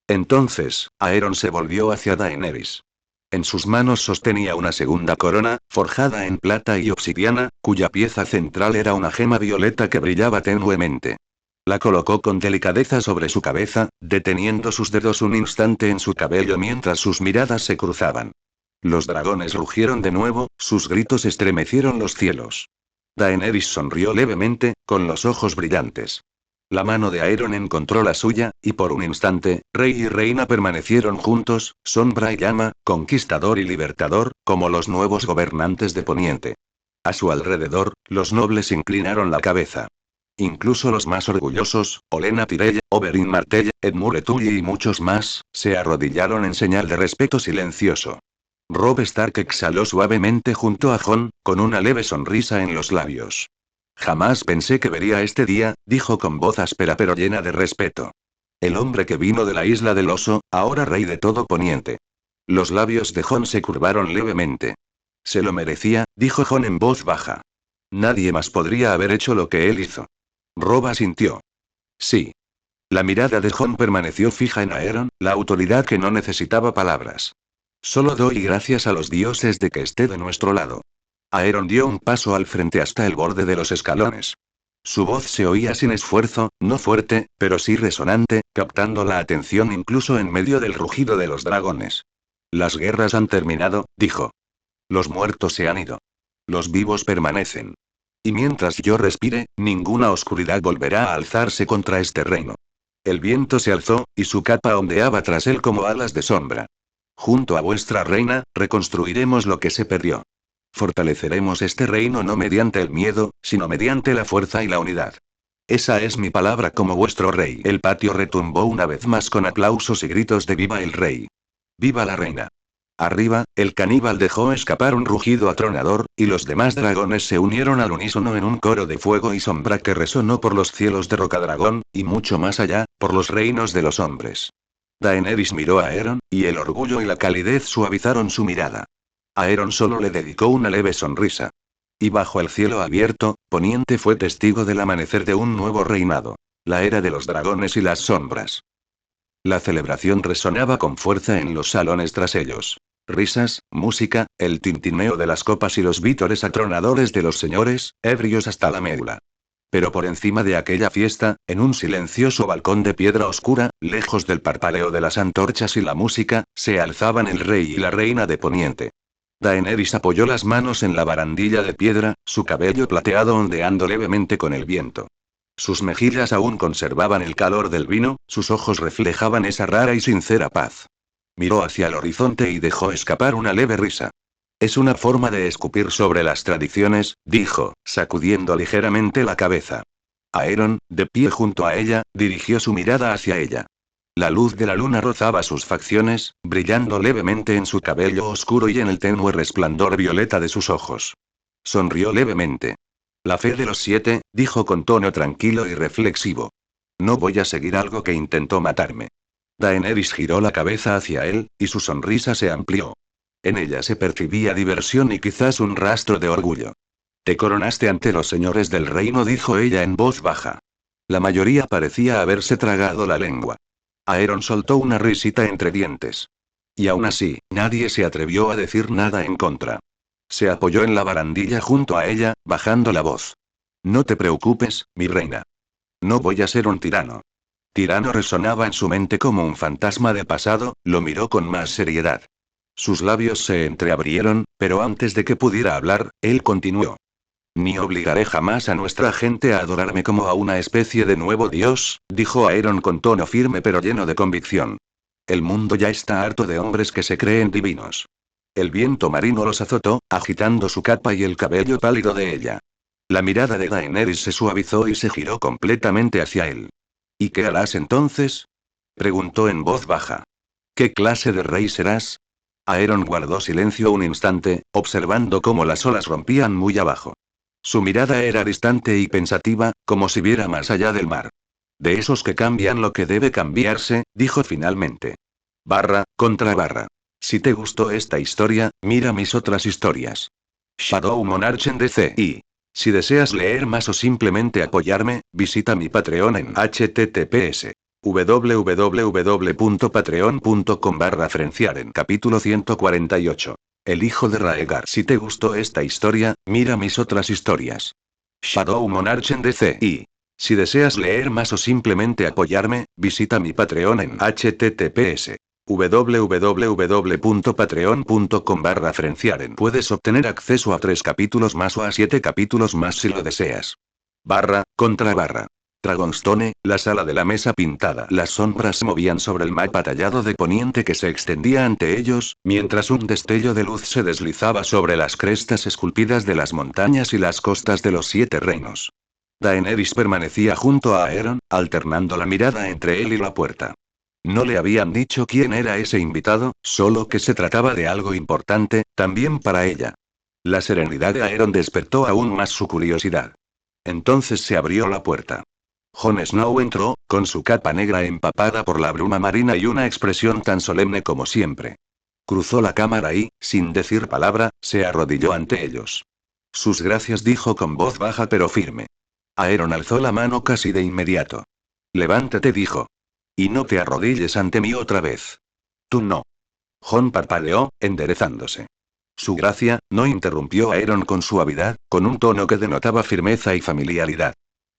Entonces, Aeron se volvió hacia Daenerys. En sus manos sostenía una segunda corona, forjada en plata y obsidiana, cuya pieza central era una gema violeta que brillaba tenuemente. La colocó con delicadeza sobre su cabeza, deteniendo sus dedos un instante en su cabello mientras sus miradas se cruzaban. Los dragones rugieron de nuevo, sus gritos estremecieron los cielos. Daenerys sonrió levemente, con los ojos brillantes. La mano de Aeron encontró la suya, y por un instante, rey y reina permanecieron juntos, sombra y llama, conquistador y libertador, como los nuevos gobernantes de Poniente. A su alrededor, los nobles inclinaron la cabeza. Incluso los más orgullosos, Olenna Tyrell, Oberyn Martell, Edmure Tully y muchos más, se arrodillaron en señal de respeto silencioso. Robb Stark exhaló suavemente junto a Jon, con una leve sonrisa en los labios. Jamás pensé que vería este día, dijo con voz áspera pero llena de respeto. El hombre que vino de la isla del oso, ahora rey de todo Poniente. Los labios de Jon se curvaron levemente. Se lo merecía, dijo Jon en voz baja. Nadie más podría haber hecho lo que él hizo. Robb asintió. Sí. La mirada de Jon permaneció fija en Aeron, la autoridad que no necesitaba palabras. Solo doy gracias a los dioses de que esté de nuestro lado. Aeron dio un paso al frente hasta el borde de los escalones. Su voz se oía sin esfuerzo, no fuerte, pero sí resonante, captando la atención incluso en medio del rugido de los dragones. Las guerras han terminado, dijo. Los muertos se han ido. Los vivos permanecen. Y mientras yo respire, ninguna oscuridad volverá a alzarse contra este reino. El viento se alzó, y su capa ondeaba tras él como alas de sombra. Junto a vuestra reina, reconstruiremos lo que se perdió. Fortaleceremos este reino no mediante el miedo, sino mediante la fuerza y la unidad. Esa es mi palabra como vuestro rey. El patio retumbó una vez más con aplausos y gritos de viva el rey. Viva la reina. Arriba, el caníbal dejó escapar un rugido atronador, y los demás dragones se unieron al unísono en un coro de fuego y sombra que resonó por los cielos de Rocadragón, y mucho más allá, por los reinos de los hombres. Daenerys miró a Aeron, y el orgullo y la calidez suavizaron su mirada. Aeron solo le dedicó una leve sonrisa. Y bajo el cielo abierto, Poniente fue testigo del amanecer de un nuevo reinado. La era de los dragones y las sombras. La celebración resonaba con fuerza en los salones tras ellos. Risas, música, el tintineo de las copas y los vítores atronadores de los señores, ebrios hasta la médula. Pero por encima de aquella fiesta, en un silencioso balcón de piedra oscura, lejos del parpaleo de las antorchas y la música, se alzaban el rey y la reina de Poniente. Daenerys apoyó las manos en la barandilla de piedra, su cabello plateado ondeando levemente con el viento. Sus mejillas aún conservaban el calor del vino, sus ojos reflejaban esa rara y sincera paz. Miró hacia el horizonte y dejó escapar una leve risa. Es una forma de escupir sobre las tradiciones, dijo, sacudiendo ligeramente la cabeza. Aeron, de pie junto a ella, dirigió su mirada hacia ella. La luz de la luna rozaba sus facciones, brillando levemente en su cabello oscuro y en el tenue resplandor violeta de sus ojos. Sonrió levemente. La fe de los 7, dijo con tono tranquilo y reflexivo. No voy a seguir algo que intentó matarme. Daenerys giró la cabeza hacia él, y su sonrisa se amplió. En ella se percibía diversión y quizás un rastro de orgullo. Te coronaste ante los señores del reino, dijo ella en voz baja. La mayoría parecía haberse tragado la lengua. Aeron soltó una risita entre dientes. Y aún así, nadie se atrevió a decir nada en contra. Se apoyó en la barandilla junto a ella, bajando la voz. No te preocupes, mi reina. No voy a ser un tirano. Tirano resonaba en su mente como un fantasma de pasado, lo miró con más seriedad. Sus labios se entreabrieron, pero antes de que pudiera hablar, él continuó. Ni obligaré jamás a nuestra gente a adorarme como a una especie de nuevo dios, dijo Aeron con tono firme pero lleno de convicción. El mundo ya está harto de hombres que se creen divinos. El viento marino los azotó, agitando su capa y el cabello pálido de ella. La mirada de Daenerys se suavizó y se giró completamente hacia él. ¿Y qué harás entonces? Preguntó en voz baja. ¿Qué clase de rey serás? Aeron guardó silencio un instante, observando cómo las olas rompían muy abajo. Su mirada era distante y pensativa, como si viera más allá del mar. De esos que cambian lo que debe cambiarse, dijo finalmente. Contra barra. Si te gustó esta historia, mira mis otras historias. Shadow Monarch en DC. Si deseas leer más o simplemente apoyarme, visita mi Patreon en https www.patreon.com/Frenciaren. Capítulo 148. El hijo de Raegar. Si te gustó esta historia, mira mis otras historias. Shadow Monarch en DC. Si deseas leer más o simplemente apoyarme, visita mi Patreon en https www.patreon.com/Frenciaren. Puedes obtener acceso a 3 capítulos más o a 7 capítulos más si lo deseas. Contra Dragonstone, la sala de la mesa pintada. Las sombras se movían sobre el mapa tallado de poniente que se extendía ante ellos, mientras un destello de luz se deslizaba sobre las crestas esculpidas de las montañas y las costas de los 7 reinos. Daenerys permanecía junto a Aeron, alternando la mirada entre él y la puerta. No le habían dicho quién era ese invitado, solo que se trataba de algo importante, también para ella. La serenidad de Aeron despertó aún más su curiosidad. Entonces se abrió la puerta. Jon Snow entró, con su capa negra empapada por la bruma marina y una expresión tan solemne como siempre. Cruzó la cámara y, sin decir palabra, se arrodilló ante ellos. Sus gracias, dijo con voz baja pero firme. Aeron alzó la mano casi de inmediato. Levántate, dijo. Y no te arrodilles ante mí otra vez. Tú no. Jon parpadeó, enderezándose. Su gracia, no, interrumpió Aeron con suavidad, con un tono que denotaba firmeza y familiaridad.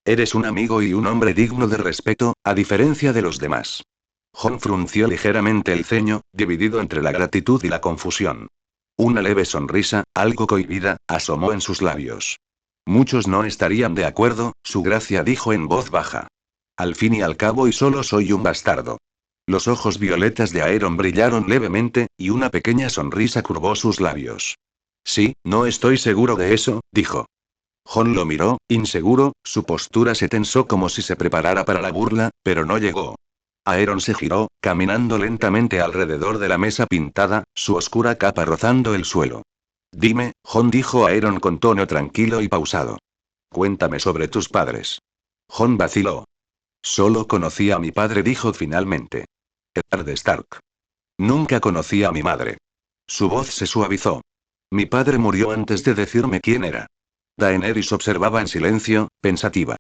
Eres un amigo y un hombre digno de respeto, a diferencia de los demás. Jon frunció ligeramente el ceño, dividido entre la gratitud y la confusión. Una leve sonrisa, algo cohibida, asomó en sus labios. Muchos no estarían de acuerdo, su gracia, dijo en voz baja. Al fin y al cabo, y solo soy un bastardo. Los ojos violetas de Aeron brillaron levemente, y una pequeña sonrisa curvó sus labios. Sí, no estoy seguro de eso, dijo. Jon lo miró, inseguro, su postura se tensó como si se preparara para la burla, pero no llegó. Aeron se giró, caminando lentamente alrededor de la mesa pintada, su oscura capa rozando el suelo. Dime, Jon, dijo Aeron con tono tranquilo y pausado. Cuéntame sobre tus padres. Jon vaciló. Solo conocí a mi padre, dijo finalmente. Eddard Stark. Nunca conocí a mi madre. Su voz se suavizó. Mi padre murió antes de decirme quién era. Daenerys observaba en silencio, pensativa.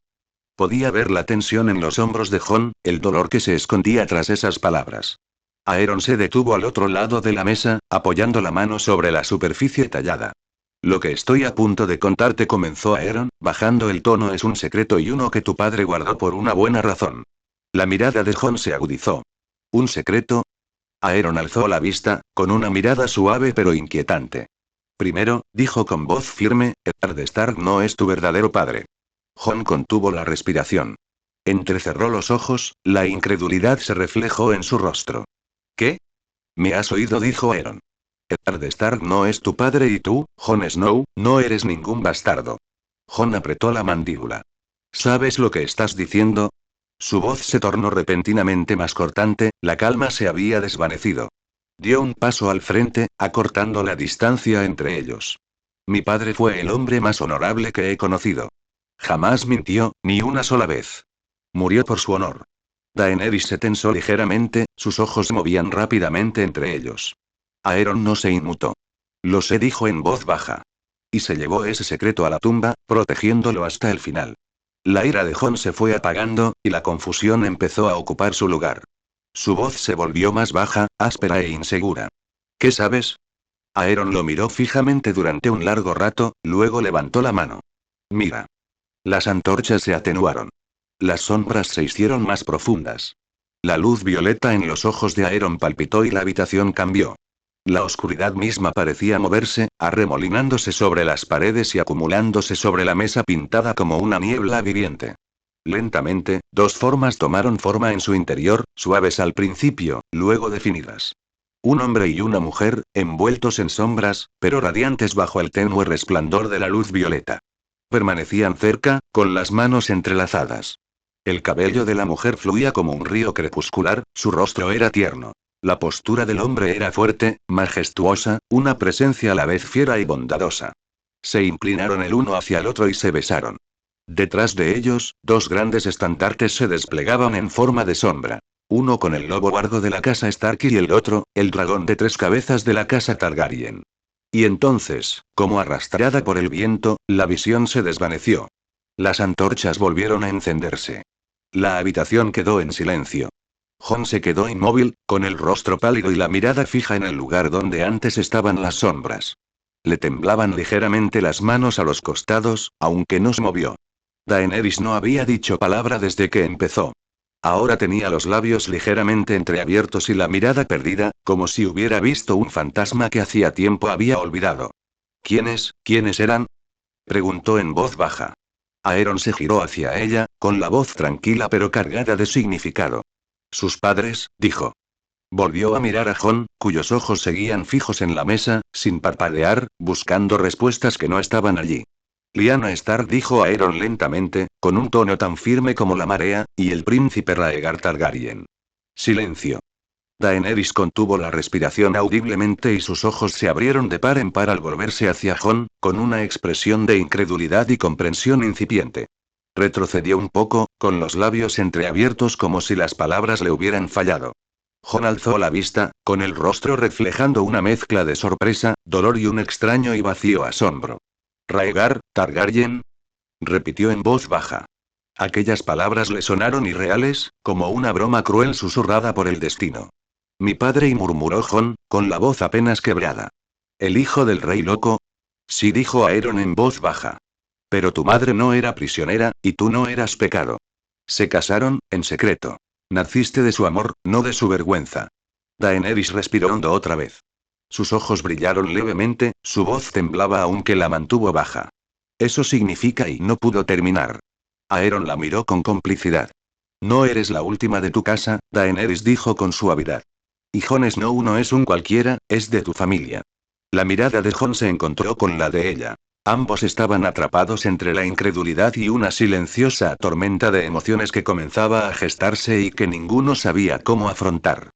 Podía ver la tensión en los hombros de Jon, el dolor que se escondía tras esas palabras. Aeron se detuvo al otro lado de la mesa, apoyando la mano sobre la superficie tallada. Lo que estoy a punto de contarte, comenzó Aeron, bajando el tono, es un secreto y uno que tu padre guardó por una buena razón. La mirada de Jon se agudizó. ¿Un secreto? Aeron alzó la vista, con una mirada suave pero inquietante. Primero, dijo con voz firme, Eddard Stark no es tu verdadero padre. Jon contuvo la respiración. Entrecerró los ojos, la incredulidad se reflejó en su rostro. ¿Qué? ¿Me has oído?, dijo Aeron. Eddard Stark no es tu padre y tú, Jon Snow, no eres ningún bastardo. Jon apretó la mandíbula. ¿Sabes lo que estás diciendo? Su voz se tornó repentinamente más cortante, la calma se había desvanecido. Dio un paso al frente, acortando la distancia entre ellos. Mi padre fue el hombre más honorable que he conocido. Jamás mintió, ni una sola vez. Murió por su honor. Daenerys se tensó ligeramente, sus ojos se movían rápidamente entre ellos. Aeron no se inmutó. Lo sé, dijo en voz baja. Y se llevó ese secreto a la tumba, protegiéndolo hasta el final. La ira de Jon se fue apagando, y la confusión empezó a ocupar su lugar. Su voz se volvió más baja, áspera e insegura. ¿Qué sabes? Aeron lo miró fijamente durante un largo rato, luego levantó la mano. Mira. Las antorchas se atenuaron. Las sombras se hicieron más profundas. La luz violeta en los ojos de Aeron palpitó y la habitación cambió. La oscuridad misma parecía moverse, arremolinándose sobre las paredes y acumulándose sobre la mesa pintada como una niebla viviente. Lentamente, dos formas tomaron forma en su interior, suaves al principio, luego definidas. Un hombre y una mujer, envueltos en sombras, pero radiantes bajo el tenue resplandor de la luz violeta. Permanecían cerca, con las manos entrelazadas. El cabello de la mujer fluía como un río crepuscular, su rostro era tierno. La postura del hombre era fuerte, majestuosa, una presencia a la vez fiera y bondadosa. Se inclinaron el uno hacia el otro y se besaron. Detrás de ellos, dos grandes estandartes se desplegaban en forma de sombra. Uno con el lobo guardo de la casa Stark y el otro, el dragón de 3 cabezas de la casa Targaryen. Y entonces, como arrastrada por el viento, la visión se desvaneció. Las antorchas volvieron a encenderse. La habitación quedó en silencio. Jon se quedó inmóvil, con el rostro pálido y la mirada fija en el lugar donde antes estaban las sombras. Le temblaban ligeramente las manos a los costados, aunque no se movió. Daenerys no había dicho palabra desde que empezó. Ahora tenía los labios ligeramente entreabiertos y la mirada perdida, como si hubiera visto un fantasma que hacía tiempo había olvidado. ¿Quiénes eran? Preguntó en voz baja. Aeron se giró hacia ella, con la voz tranquila pero cargada de significado. Sus padres, dijo. Volvió a mirar a Jon, cuyos ojos seguían fijos en la mesa, sin parpadear, buscando respuestas que no estaban allí. Lyanna Stark, dijo Aeron lentamente, con un tono tan firme como la marea, y el príncipe Rhaegar Targaryen. Silencio. Daenerys contuvo la respiración audiblemente y sus ojos se abrieron de par en par al volverse hacia Jon, con una expresión de incredulidad y comprensión incipiente. Retrocedió un poco, con los labios entreabiertos como si las palabras le hubieran fallado. Jon alzó la vista, con el rostro reflejando una mezcla de sorpresa, dolor y un extraño y vacío asombro. «Rhaegar Targaryen», repitió en voz baja. Aquellas palabras le sonaron irreales, como una broma cruel susurrada por el destino. «Mi padre», y murmuró Jon, con la voz apenas quebrada. «¿El hijo del rey loco?» «Sí», dijo Aeron en voz baja. «Pero tu madre no era prisionera, y tú no eras pecado. Se casaron, en secreto. Naciste de su amor, no de su vergüenza». Daenerys respiró hondo otra vez. Sus ojos brillaron levemente, su voz temblaba aunque la mantuvo baja. «Eso significa», y no pudo terminar. Aeron la miró con complicidad. «No eres la última de tu casa», Daenerys dijo con suavidad. «Y Jon Snow no es un cualquiera, es de tu familia». La mirada de Jon se encontró con la de ella. Ambos estaban atrapados entre la incredulidad y una silenciosa tormenta de emociones que comenzaba a gestarse y que ninguno sabía cómo afrontar.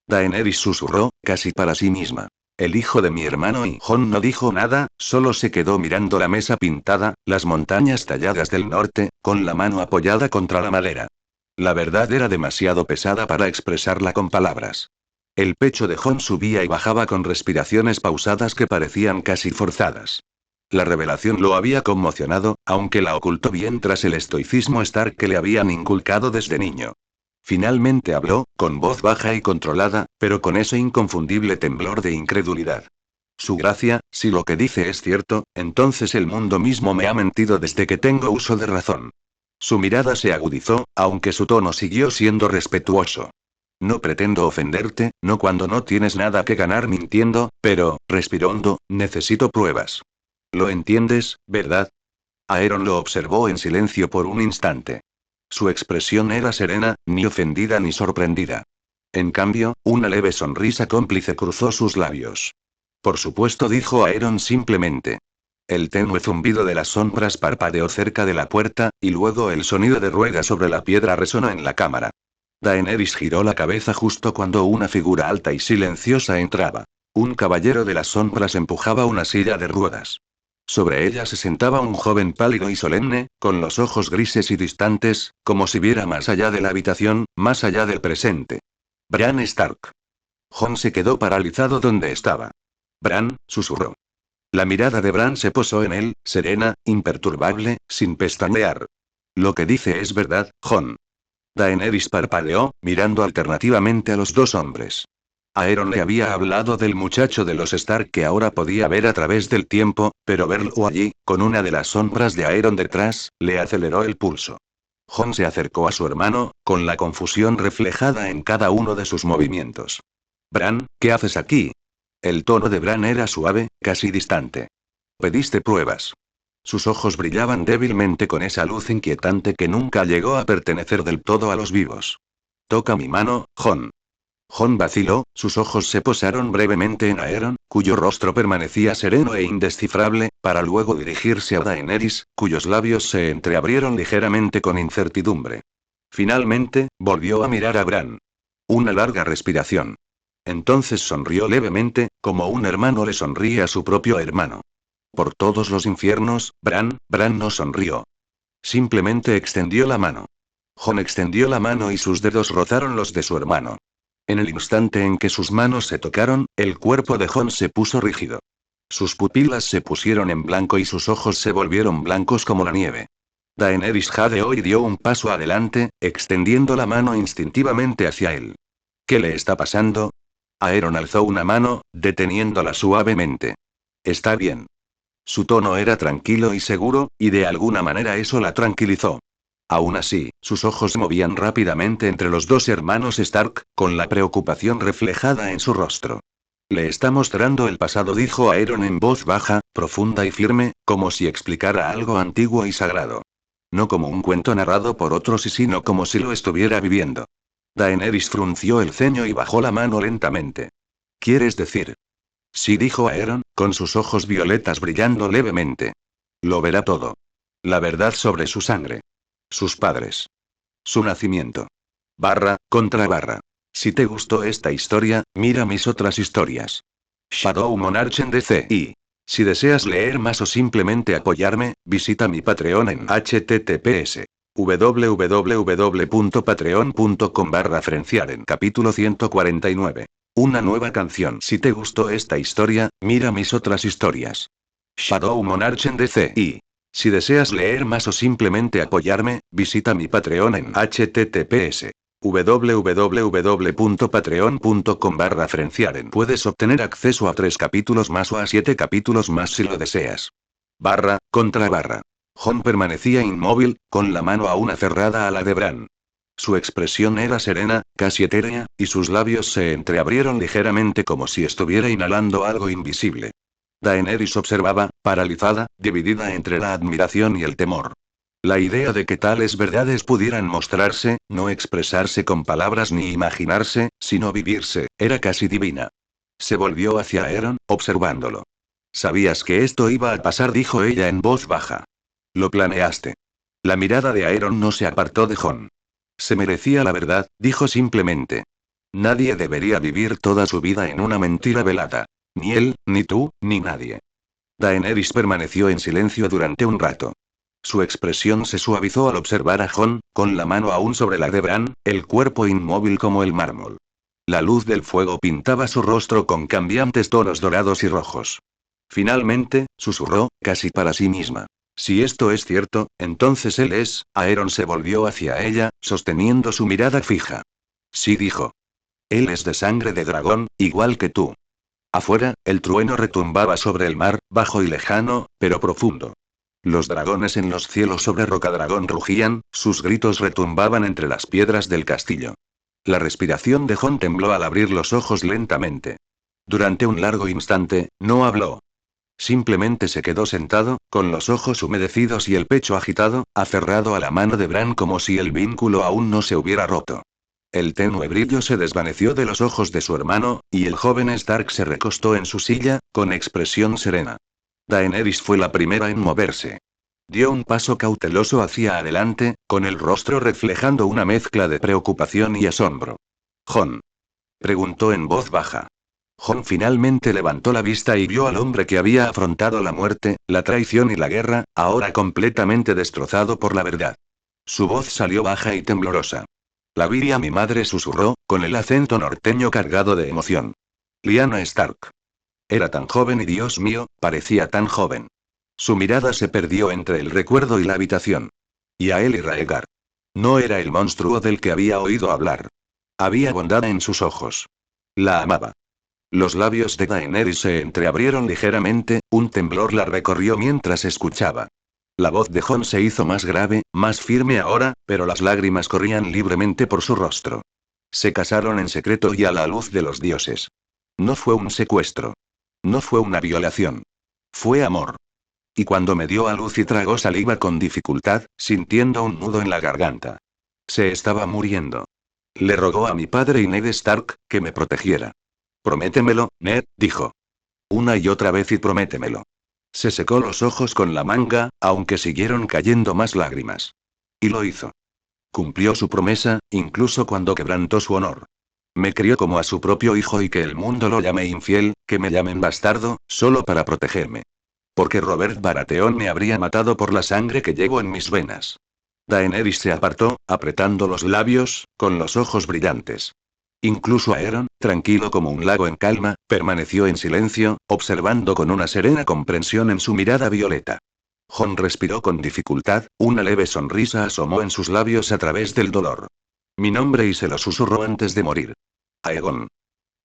Daenerys susurró, casi para sí misma. «El hijo de mi hermano», y Jon no dijo nada, solo se quedó mirando la mesa pintada, las montañas talladas del norte, con la mano apoyada contra la madera. La verdad era demasiado pesada para expresarla con palabras. El pecho de Jon subía y bajaba con respiraciones pausadas que parecían casi forzadas. La revelación lo había conmocionado, aunque la ocultó bien tras el estoicismo Stark que le habían inculcado desde niño. Finalmente habló, con voz baja y controlada, pero con ese inconfundible temblor de incredulidad. «Su gracia, si lo que dice es cierto, entonces el mundo mismo me ha mentido desde que tengo uso de razón». Su mirada se agudizó, aunque su tono siguió siendo respetuoso. «No pretendo ofenderte, no cuando no tienes nada que ganar mintiendo, pero», respiró hondo, «necesito pruebas». «Lo entiendes, ¿verdad?» Aeron lo observó en silencio por un instante. Su expresión era serena, ni ofendida ni sorprendida. En cambio, una leve sonrisa cómplice cruzó sus labios. «Por supuesto», dijo Aeron simplemente. El tenue zumbido de las sombras parpadeó cerca de la puerta, y luego el sonido de rueda sobre la piedra resonó en la cámara. Daenerys giró la cabeza justo cuando una figura alta y silenciosa entraba. Un caballero de las sombras empujaba una silla de ruedas. Sobre ella se sentaba un joven pálido y solemne, con los ojos grises y distantes, como si viera más allá de la habitación, más allá del presente. «Bran Stark». Jon se quedó paralizado donde estaba. «Bran», susurró. La mirada de Bran se posó en él, serena, imperturbable, sin pestañear. «Lo que dice es verdad, Jon». Daenerys parpadeó, mirando alternativamente a los dos hombres. Aeron le había hablado del muchacho de los Stark que ahora podía ver a través del tiempo, pero verlo allí, con una de las sombras de Aeron detrás, le aceleró el pulso. Jon se acercó a su hermano, con la confusión reflejada en cada uno de sus movimientos. «Bran, ¿qué haces aquí?» El tono de Bran era suave, casi distante. «Pediste pruebas». Sus ojos brillaban débilmente con esa luz inquietante que nunca llegó a pertenecer del todo a los vivos. «Toca mi mano, Jon». Jon vaciló, sus ojos se posaron brevemente en Aeron, cuyo rostro permanecía sereno e indescifrable, para luego dirigirse a Daenerys, cuyos labios se entreabrieron ligeramente con incertidumbre. Finalmente, volvió a mirar a Bran. Una larga respiración. Entonces sonrió levemente, como un hermano le sonríe a su propio hermano. Por todos los infiernos, Bran no sonrió. Simplemente extendió la mano. Jon extendió la mano y sus dedos rozaron los de su hermano. En el instante en que sus manos se tocaron, el cuerpo de Jon se puso rígido. Sus pupilas se pusieron en blanco y sus ojos se volvieron blancos como la nieve. Daenerys jadeó y dio un paso adelante, extendiendo la mano instintivamente hacia él. ¿Qué le está pasando? Aeron alzó una mano, deteniéndola suavemente. Está bien. Su tono era tranquilo y seguro, y de alguna manera eso la tranquilizó. Aún así, sus ojos se movían rápidamente entre los dos hermanos Stark, con la preocupación reflejada en su rostro. Le está mostrando el pasado, dijo Aeron en voz baja, profunda y firme, como si explicara algo antiguo y sagrado. No como un cuento narrado por otros, sino como si lo estuviera viviendo. Daenerys frunció el ceño y bajó la mano lentamente. ¿Quieres decir? Sí, dijo Aeron, con sus ojos violetas brillando levemente. Lo verá todo. La verdad sobre su sangre. Sus padres. Su nacimiento. Contra barra. Si te gustó esta historia, mira mis otras historias. Shadow Monarch en DC. Y si deseas leer más o simplemente apoyarme, visita mi Patreon en https www.patreon.com/frenciaren. Capítulo 149. Una nueva canción. Si te gustó esta historia, mira mis otras historias. Shadow Monarch en DC. Y si deseas leer más o simplemente apoyarme, visita mi Patreon en https www.patreon.com/frenciaren. Puedes obtener acceso a 3 capítulos más o a 7 capítulos más si lo deseas. Contra barra. Jon permanecía inmóvil, con la mano aún aferrada a la de Bran. Su expresión era serena, casi etérea, y sus labios se entreabrieron ligeramente como si estuviera inhalando algo invisible. Daenerys observaba, paralizada, dividida entre la admiración y el temor. La idea de que tales verdades pudieran mostrarse, no expresarse con palabras ni imaginarse, sino vivirse, era casi divina. Se volvió hacia Aeron, observándolo. Sabías que esto iba a pasar, dijo ella en voz baja. Lo planeaste. La mirada de Aeron no se apartó de Jon. Se merecía la verdad, dijo simplemente. Nadie debería vivir toda su vida en una mentira velada. Ni él, ni tú, ni nadie. Daenerys permaneció en silencio durante un rato. Su expresión se suavizó al observar a Jon, con la mano aún sobre la de Bran, el cuerpo inmóvil como el mármol. La luz del fuego pintaba su rostro con cambiantes tonos dorados y rojos. Finalmente, susurró, casi para sí misma. Si esto es cierto, entonces él es. Aeron se volvió hacia ella, sosteniendo su mirada fija. Sí, dijo. Él es de sangre de dragón, igual que tú. Afuera, el trueno retumbaba sobre el mar, bajo y lejano, pero profundo. Los dragones en los cielos sobre Rocadragón rugían, sus gritos retumbaban entre las piedras del castillo. La respiración de Jon tembló al abrir los ojos lentamente. Durante un largo instante, no habló. Simplemente se quedó sentado, con los ojos humedecidos y el pecho agitado, aferrado a la mano de Bran como si el vínculo aún no se hubiera roto. El tenue brillo se desvaneció de los ojos de su hermano, y el joven Stark se recostó en su silla, con expresión serena. Daenerys fue la primera en moverse. Dio un paso cauteloso hacia adelante, con el rostro reflejando una mezcla de preocupación y asombro. «¿Jon?», preguntó en voz baja. Jon finalmente levantó la vista y vio al hombre que había afrontado la muerte, la traición y la guerra, ahora completamente destrozado por la verdad. Su voz salió baja y temblorosa. «La vi a mi madre», susurró, con el acento norteño cargado de emoción. «Lyanna Stark. Era tan joven y Dios mío, parecía tan joven». Su mirada se perdió entre el recuerdo y la habitación. Y a él y Raegar. No era el monstruo del que había oído hablar. Había bondad en sus ojos. La amaba. Los labios de Daenerys se entreabrieron ligeramente, un temblor la recorrió mientras escuchaba. La voz de Jon se hizo más grave, más firme ahora, pero las lágrimas corrían libremente por su rostro. Se casaron en secreto y a la luz de los dioses. No fue un secuestro. No fue una violación. Fue amor. Y cuando me dio a luz y tragó saliva con dificultad, sintiendo un nudo en la garganta. Se estaba muriendo. Le rogó a mi padre y Ned Stark, que me protegiera. «Prométemelo, Ned», dijo. «Una y otra vez y prométemelo». Se secó los ojos con la manga, aunque siguieron cayendo más lágrimas. Y lo hizo. Cumplió su promesa, incluso cuando quebrantó su honor. Me crió como a su propio hijo y que el mundo lo llame infiel, que me llamen bastardo, solo para protegerme. Porque Robert Baratheon me habría matado por la sangre que llevo en mis venas. Daenerys se apartó, apretando los labios, con los ojos brillantes. Incluso Aeron, tranquilo como un lago en calma, permaneció en silencio, observando con una serena comprensión en su mirada violeta. Jon respiró con dificultad, una leve sonrisa asomó en sus labios a través del dolor. Mi nombre, y se lo susurró antes de morir. Aegon.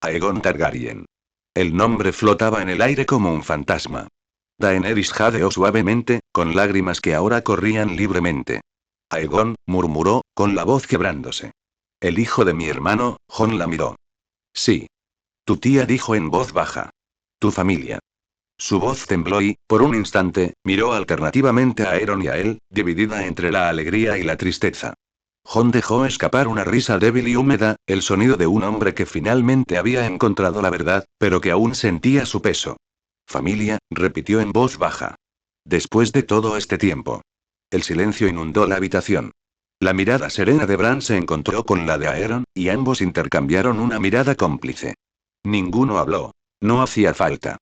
Aegon Targaryen. El nombre flotaba en el aire como un fantasma. Daenerys jadeó suavemente, con lágrimas que ahora corrían libremente. Aegon, murmuró, con la voz quebrándose. El hijo de mi hermano. Jon la miró. Sí. Tu tía, dijo en voz baja. Tu familia. Su voz tembló y, por un instante, miró alternativamente a Aeron y a él, dividida entre la alegría y la tristeza. Jon dejó escapar una risa débil y húmeda, el sonido de un hombre que finalmente había encontrado la verdad, pero que aún sentía su peso. Familia, repitió en voz baja. Después de todo este tiempo. El silencio inundó la habitación. La mirada serena de Bran se encontró con la de Aeron, y ambos intercambiaron una mirada cómplice. Ninguno habló. No hacía falta.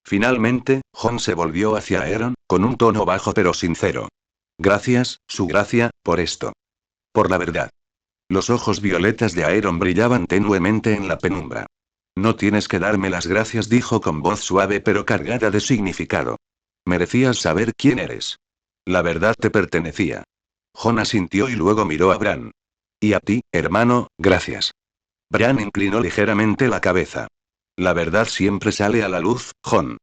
Finalmente, Jon se volvió hacia Aeron, con un tono bajo pero sincero. Gracias, su gracia, por esto. Por la verdad. Los ojos violetas de Aeron brillaban tenuemente en la penumbra. No tienes que darme las gracias, dijo con voz suave pero cargada de significado. Merecías saber quién eres. La verdad te pertenecía. Jon asintió y luego miró a Bran. Y a ti, hermano, gracias. Bran inclinó ligeramente la cabeza. La verdad siempre sale a la luz, Jon.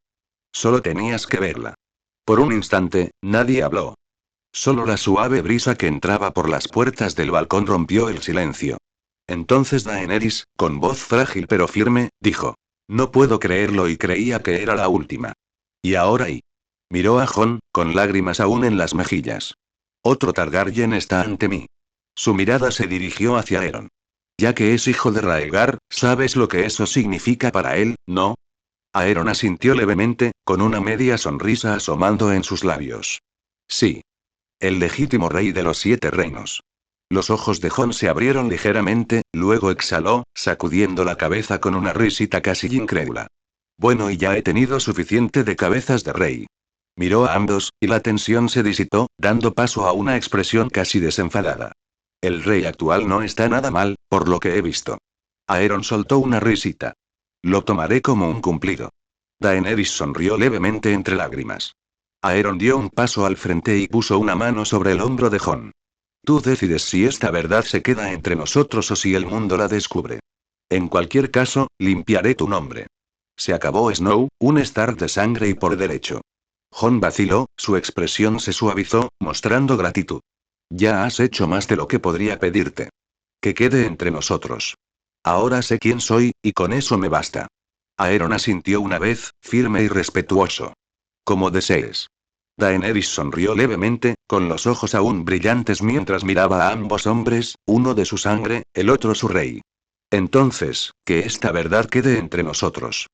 Solo tenías que verla. Por un instante, nadie habló. Solo la suave brisa que entraba por las puertas del balcón rompió el silencio. Entonces Daenerys, con voz frágil pero firme, dijo. No puedo creerlo, y creía que era la última. Y ahora y. Miró a Jon, con lágrimas aún en las mejillas. Otro Targaryen está ante mí. Su mirada se dirigió hacia Aeron. Ya que es hijo de Rhaegar, ¿sabes lo que eso significa para él, no? Aeron asintió levemente, con una media sonrisa asomando en sus labios. Sí. El legítimo rey de los 7 reinos. Los ojos de Jon se abrieron ligeramente, luego exhaló, sacudiendo la cabeza con una risita casi incrédula. Bueno, y ya he tenido suficiente de cabezas de rey. Miró a ambos, y la tensión se disipó, dando paso a una expresión casi desenfadada. El rey actual no está nada mal, por lo que he visto. Aeron soltó una risita. Lo tomaré como un cumplido. Daenerys sonrió levemente entre lágrimas. Aeron dio un paso al frente y puso una mano sobre el hombro de Jon. Tú decides si esta verdad se queda entre nosotros o si el mundo la descubre. En cualquier caso, limpiaré tu nombre. Se acabó Snow, un Stark de sangre y por derecho. Jon vaciló, su expresión se suavizó, mostrando gratitud. Ya has hecho más de lo que podría pedirte. Que quede entre nosotros. Ahora sé quién soy, y con eso me basta. Aeron asintió una vez, firme y respetuoso. Como desees. Daenerys sonrió levemente, con los ojos aún brillantes mientras miraba a ambos hombres, uno de su sangre, el otro su rey. Entonces, que esta verdad quede entre nosotros.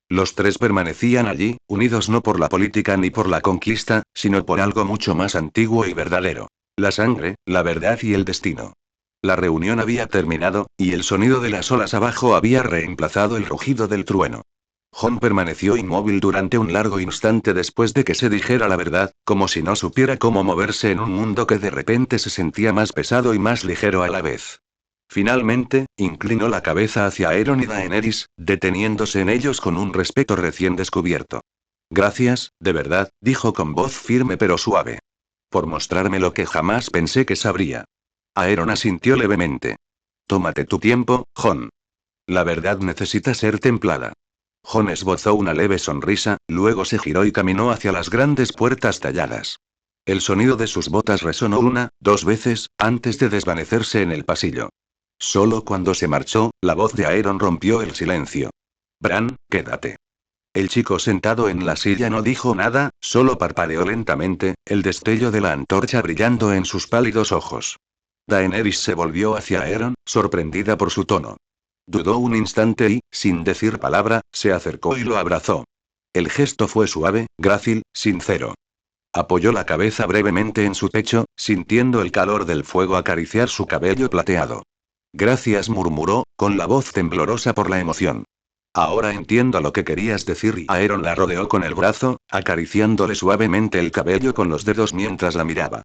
Los tres permanecían allí, unidos no por la política ni por la conquista, sino por algo mucho más antiguo y verdadero. La sangre, la verdad y el destino. La reunión había terminado, y el sonido de las olas abajo había reemplazado el rugido del trueno. Jon permaneció inmóvil durante un largo instante después de que se dijera la verdad, como si no supiera cómo moverse en un mundo que de repente se sentía más pesado y más ligero a la vez. Finalmente, inclinó la cabeza hacia Aeron y Daenerys, deteniéndose en ellos con un respeto recién descubierto. Gracias, de verdad, dijo con voz firme pero suave. Por mostrarme lo que jamás pensé que sabría. Aeron asintió levemente. Tómate tu tiempo, Jon. La verdad necesita ser templada. Jon esbozó una leve sonrisa, luego se giró y caminó hacia las grandes puertas talladas. El sonido de sus botas resonó 1, 2 veces, antes de desvanecerse en el pasillo. Solo cuando se marchó, la voz de Aeron rompió el silencio. Bran, quédate. El chico sentado en la silla no dijo nada, solo parpadeó lentamente, el destello de la antorcha brillando en sus pálidos ojos. Daenerys se volvió hacia Aeron, sorprendida por su tono. Dudó un instante y, sin decir palabra, se acercó y lo abrazó. El gesto fue suave, grácil, sincero. Apoyó la cabeza brevemente en su pecho, sintiendo el calor del fuego acariciar su cabello plateado. Gracias, murmuró, con la voz temblorosa por la emoción. Ahora entiendo lo que querías decir, y Aeron la rodeó con el brazo, acariciándole suavemente el cabello con los dedos mientras la miraba.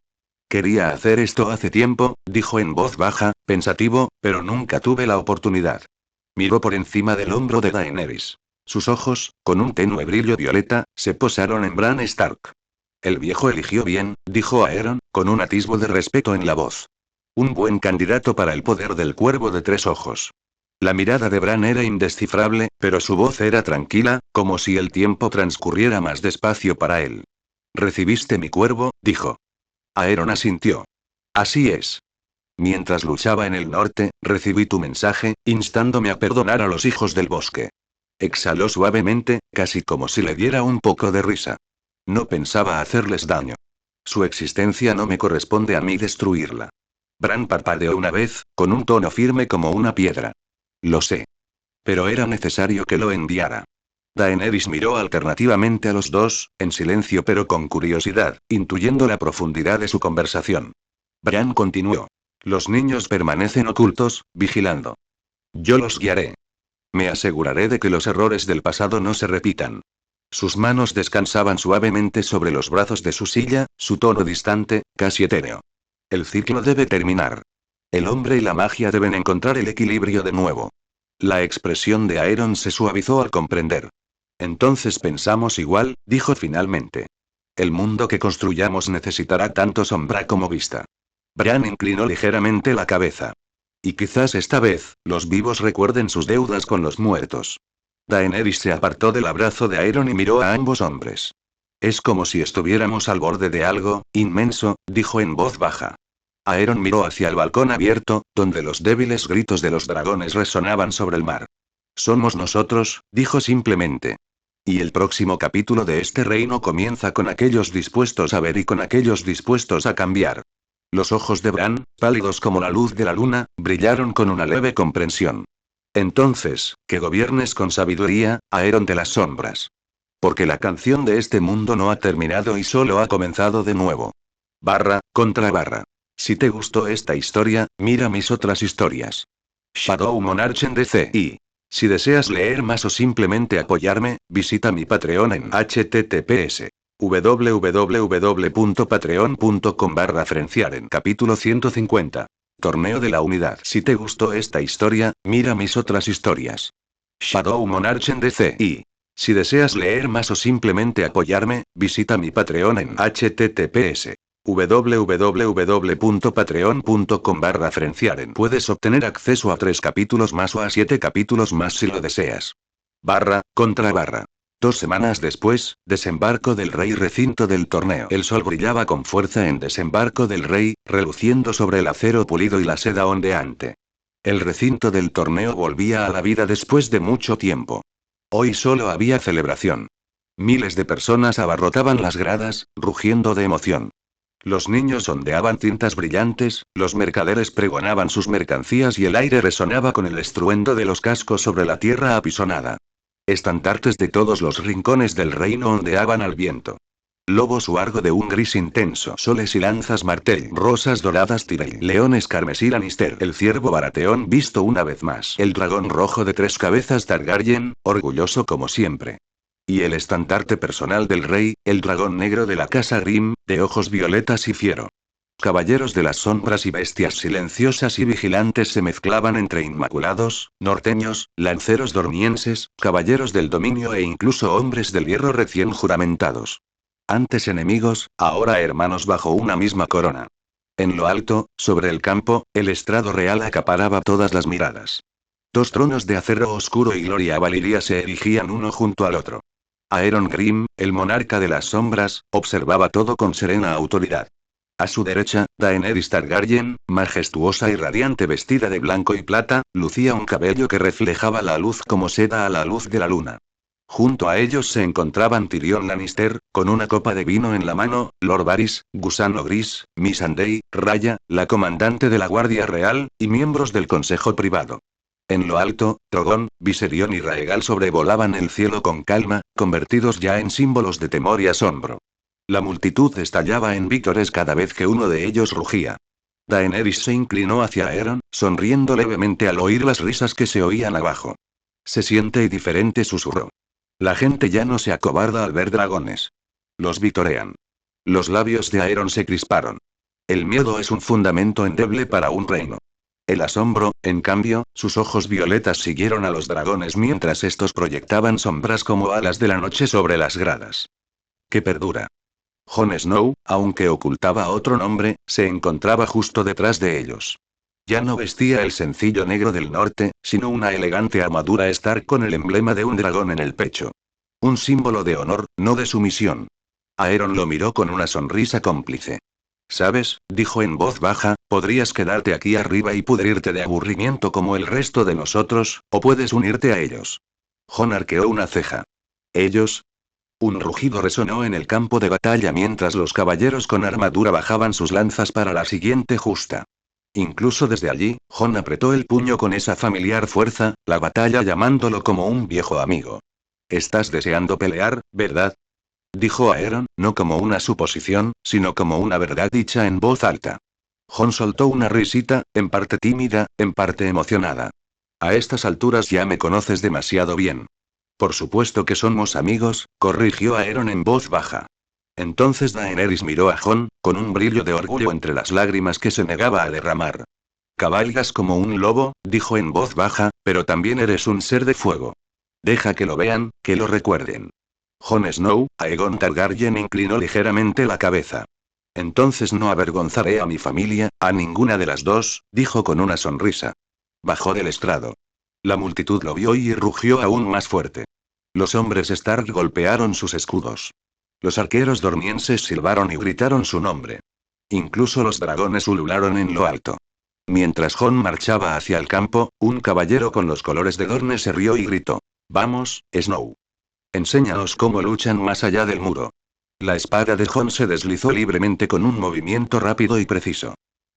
Quería hacer esto hace tiempo, dijo en voz baja, pensativo, pero nunca tuve la oportunidad. Miró por encima del hombro de Daenerys. Sus ojos, con un tenue brillo violeta, se posaron en Bran Stark. El viejo eligió bien, dijo Aeron, con un atisbo de respeto en la voz. Un buen candidato para el poder del cuervo de tres ojos. La mirada de Bran era indescifrable, pero su voz era tranquila, como si el tiempo transcurriera más despacio para él. «¿Recibiste mi cuervo?», dijo. Aeron asintió. «Así es. Mientras luchaba en el norte, recibí tu mensaje, instándome a perdonar a los hijos del bosque». Exhaló suavemente, casi como si le diera un poco de risa. «No pensaba hacerles daño. Su existencia no me corresponde a mí destruirla». Bran parpadeó una vez, con un tono firme como una piedra. «Lo sé. Pero era necesario que lo enviara». Daenerys miró alternativamente a los dos, en silencio pero con curiosidad, intuyendo la profundidad de su conversación. Bran continuó. «Los niños permanecen ocultos, vigilando. Yo los guiaré. Me aseguraré de que los errores del pasado no se repitan». Sus manos descansaban suavemente sobre los brazos de su silla, su tono distante, casi etéreo. «El ciclo debe terminar. El hombre y la magia deben encontrar el equilibrio de nuevo». La expresión de Aeron se suavizó al comprender. «Entonces pensamos igual», dijo finalmente. «El mundo que construyamos necesitará tanto sombra como vista». Bran inclinó ligeramente la cabeza. «Y quizás esta vez, los vivos recuerden sus deudas con los muertos». Daenerys se apartó del abrazo de Aeron y miró a ambos hombres. «Es como si estuviéramos al borde de algo inmenso», dijo en voz baja. Aeron miró hacia el balcón abierto, donde los débiles gritos de los dragones resonaban sobre el mar. «Somos nosotros», dijo simplemente. «Y el próximo capítulo de este reino comienza con aquellos dispuestos a ver y con aquellos dispuestos a cambiar». Los ojos de Bran, pálidos como la luz de la luna, brillaron con una leve comprensión. «Entonces, que gobiernes con sabiduría, Aeron de las sombras. Porque la canción de este mundo no ha terminado y solo ha comenzado de nuevo». // Si te gustó esta historia, mira mis otras historias. Shadow Monarch en DC. Y si deseas leer más o simplemente apoyarme, visita mi Patreon en https www.patreon.com/Frenciaren. Capítulo 150. Torneo de la Unidad. Si te gustó esta historia, mira mis otras historias. Shadow Monarch en DC. Y si deseas leer más o simplemente apoyarme, visita mi Patreon en https www.patreon.com/Frenciaren. Puedes obtener acceso a 3 capítulos más o a 7 capítulos más si lo deseas. // 2 semanas después, desembarco del rey, recinto del torneo. El sol brillaba con fuerza en desembarco del rey, reluciendo sobre el acero pulido y la seda ondeante. El recinto del torneo volvía a la vida después de mucho tiempo. Hoy solo había celebración. Miles de personas abarrotaban las gradas, rugiendo de emoción. Los niños ondeaban tintas brillantes, los mercaderes pregonaban sus mercancías y el aire resonaba con el estruendo de los cascos sobre la tierra apisonada. Estandartes de todos los rincones del reino ondeaban al viento. Lobos huargo de un gris intenso, soles y lanzas martel, rosas doradas Tyrell, leones carmesí Lannister, el ciervo Baratheon visto una vez más, el dragón rojo de 3 cabezas Targaryen, orgulloso como siempre. Y el estandarte personal del rey, el dragón negro de la casa Grimm, de ojos violetas y fiero. Caballeros de las sombras y bestias silenciosas y vigilantes se mezclaban entre inmaculados, norteños, lanceros dormienses, caballeros del dominio e incluso hombres del hierro recién juramentados. Antes enemigos, ahora hermanos bajo una misma corona. En lo alto, sobre el campo, el estrado real acaparaba todas las miradas. 2 tronos de acero oscuro y gloria valiria se erigían uno junto al otro. Aeron Grimm, el monarca de las sombras, observaba todo con serena autoridad. A su derecha, Daenerys Targaryen, majestuosa y radiante vestida de blanco y plata, lucía un cabello que reflejaba la luz como seda a la luz de la luna. Junto a ellos se encontraban Tyrion Lannister, con una copa de vino en la mano, Lord Varys, Gusano Gris, Missandei, Raya, la comandante de la Guardia Real, y miembros del Consejo Privado. En lo alto, Drogon, Viserion y Raegal sobrevolaban el cielo con calma, convertidos ya en símbolos de temor y asombro. La multitud estallaba en vítores cada vez que uno de ellos rugía. Daenerys se inclinó hacia Aeron, sonriendo levemente al oír las risas que se oían abajo. «Se siente diferente», susurró. «La gente ya no se acobarda al ver dragones. Los vitorean». Los labios de Aeron se crisparon. «El miedo es un fundamento endeble para un reino. El asombro, en cambio, sus ojos violetas siguieron a los dragones mientras estos proyectaban sombras como alas de la noche sobre las gradas. ¡Qué perdura! Jon Snow, aunque ocultaba otro nombre, se encontraba justo detrás de ellos. Ya no vestía el sencillo negro del norte, sino una elegante armadura Stark con el emblema de un dragón en el pecho. Un símbolo de honor, no de sumisión. Aeron lo miró con una sonrisa cómplice. ¿Sabes?, dijo en voz baja, podrías quedarte aquí arriba y pudrirte de aburrimiento como el resto de nosotros, o puedes unirte a ellos. Jon arqueó una ceja. ¿Ellos? Un rugido resonó en el campo de batalla mientras los caballeros con armadura bajaban sus lanzas para la siguiente justa. Incluso desde allí, Jon apretó el puño con esa familiar fuerza, la batalla llamándolo como un viejo amigo. Estás deseando pelear, ¿verdad? Dijo Aeron, no como una suposición, sino como una verdad dicha en voz alta. Jon soltó una risita, en parte tímida, en parte emocionada. A estas alturas ya me conoces demasiado bien. Por supuesto que somos amigos, corrigió Aeron en voz baja. Entonces Daenerys miró a Jon, con un brillo de orgullo entre las lágrimas que se negaba a derramar. Cabalgas como un lobo, dijo en voz baja, pero también eres un ser de fuego. Deja que lo vean, que lo recuerden. Jon Snow, Aegon Targaryen inclinó ligeramente la cabeza. Entonces no avergonzaré a mi familia, a ninguna de las dos, dijo con una sonrisa. Bajó del estrado. La multitud lo vio y rugió aún más fuerte. Los hombres Stark golpearon sus escudos. Los arqueros dormienses silbaron y gritaron su nombre. Incluso los dragones ulularon en lo alto. Mientras Jon marchaba hacia el campo, un caballero con los colores de Dorne se rió y gritó. Vamos, Snow. Enséñanos cómo luchan más allá del muro. La espada de Jon se deslizó libremente con un movimiento rápido y preciso.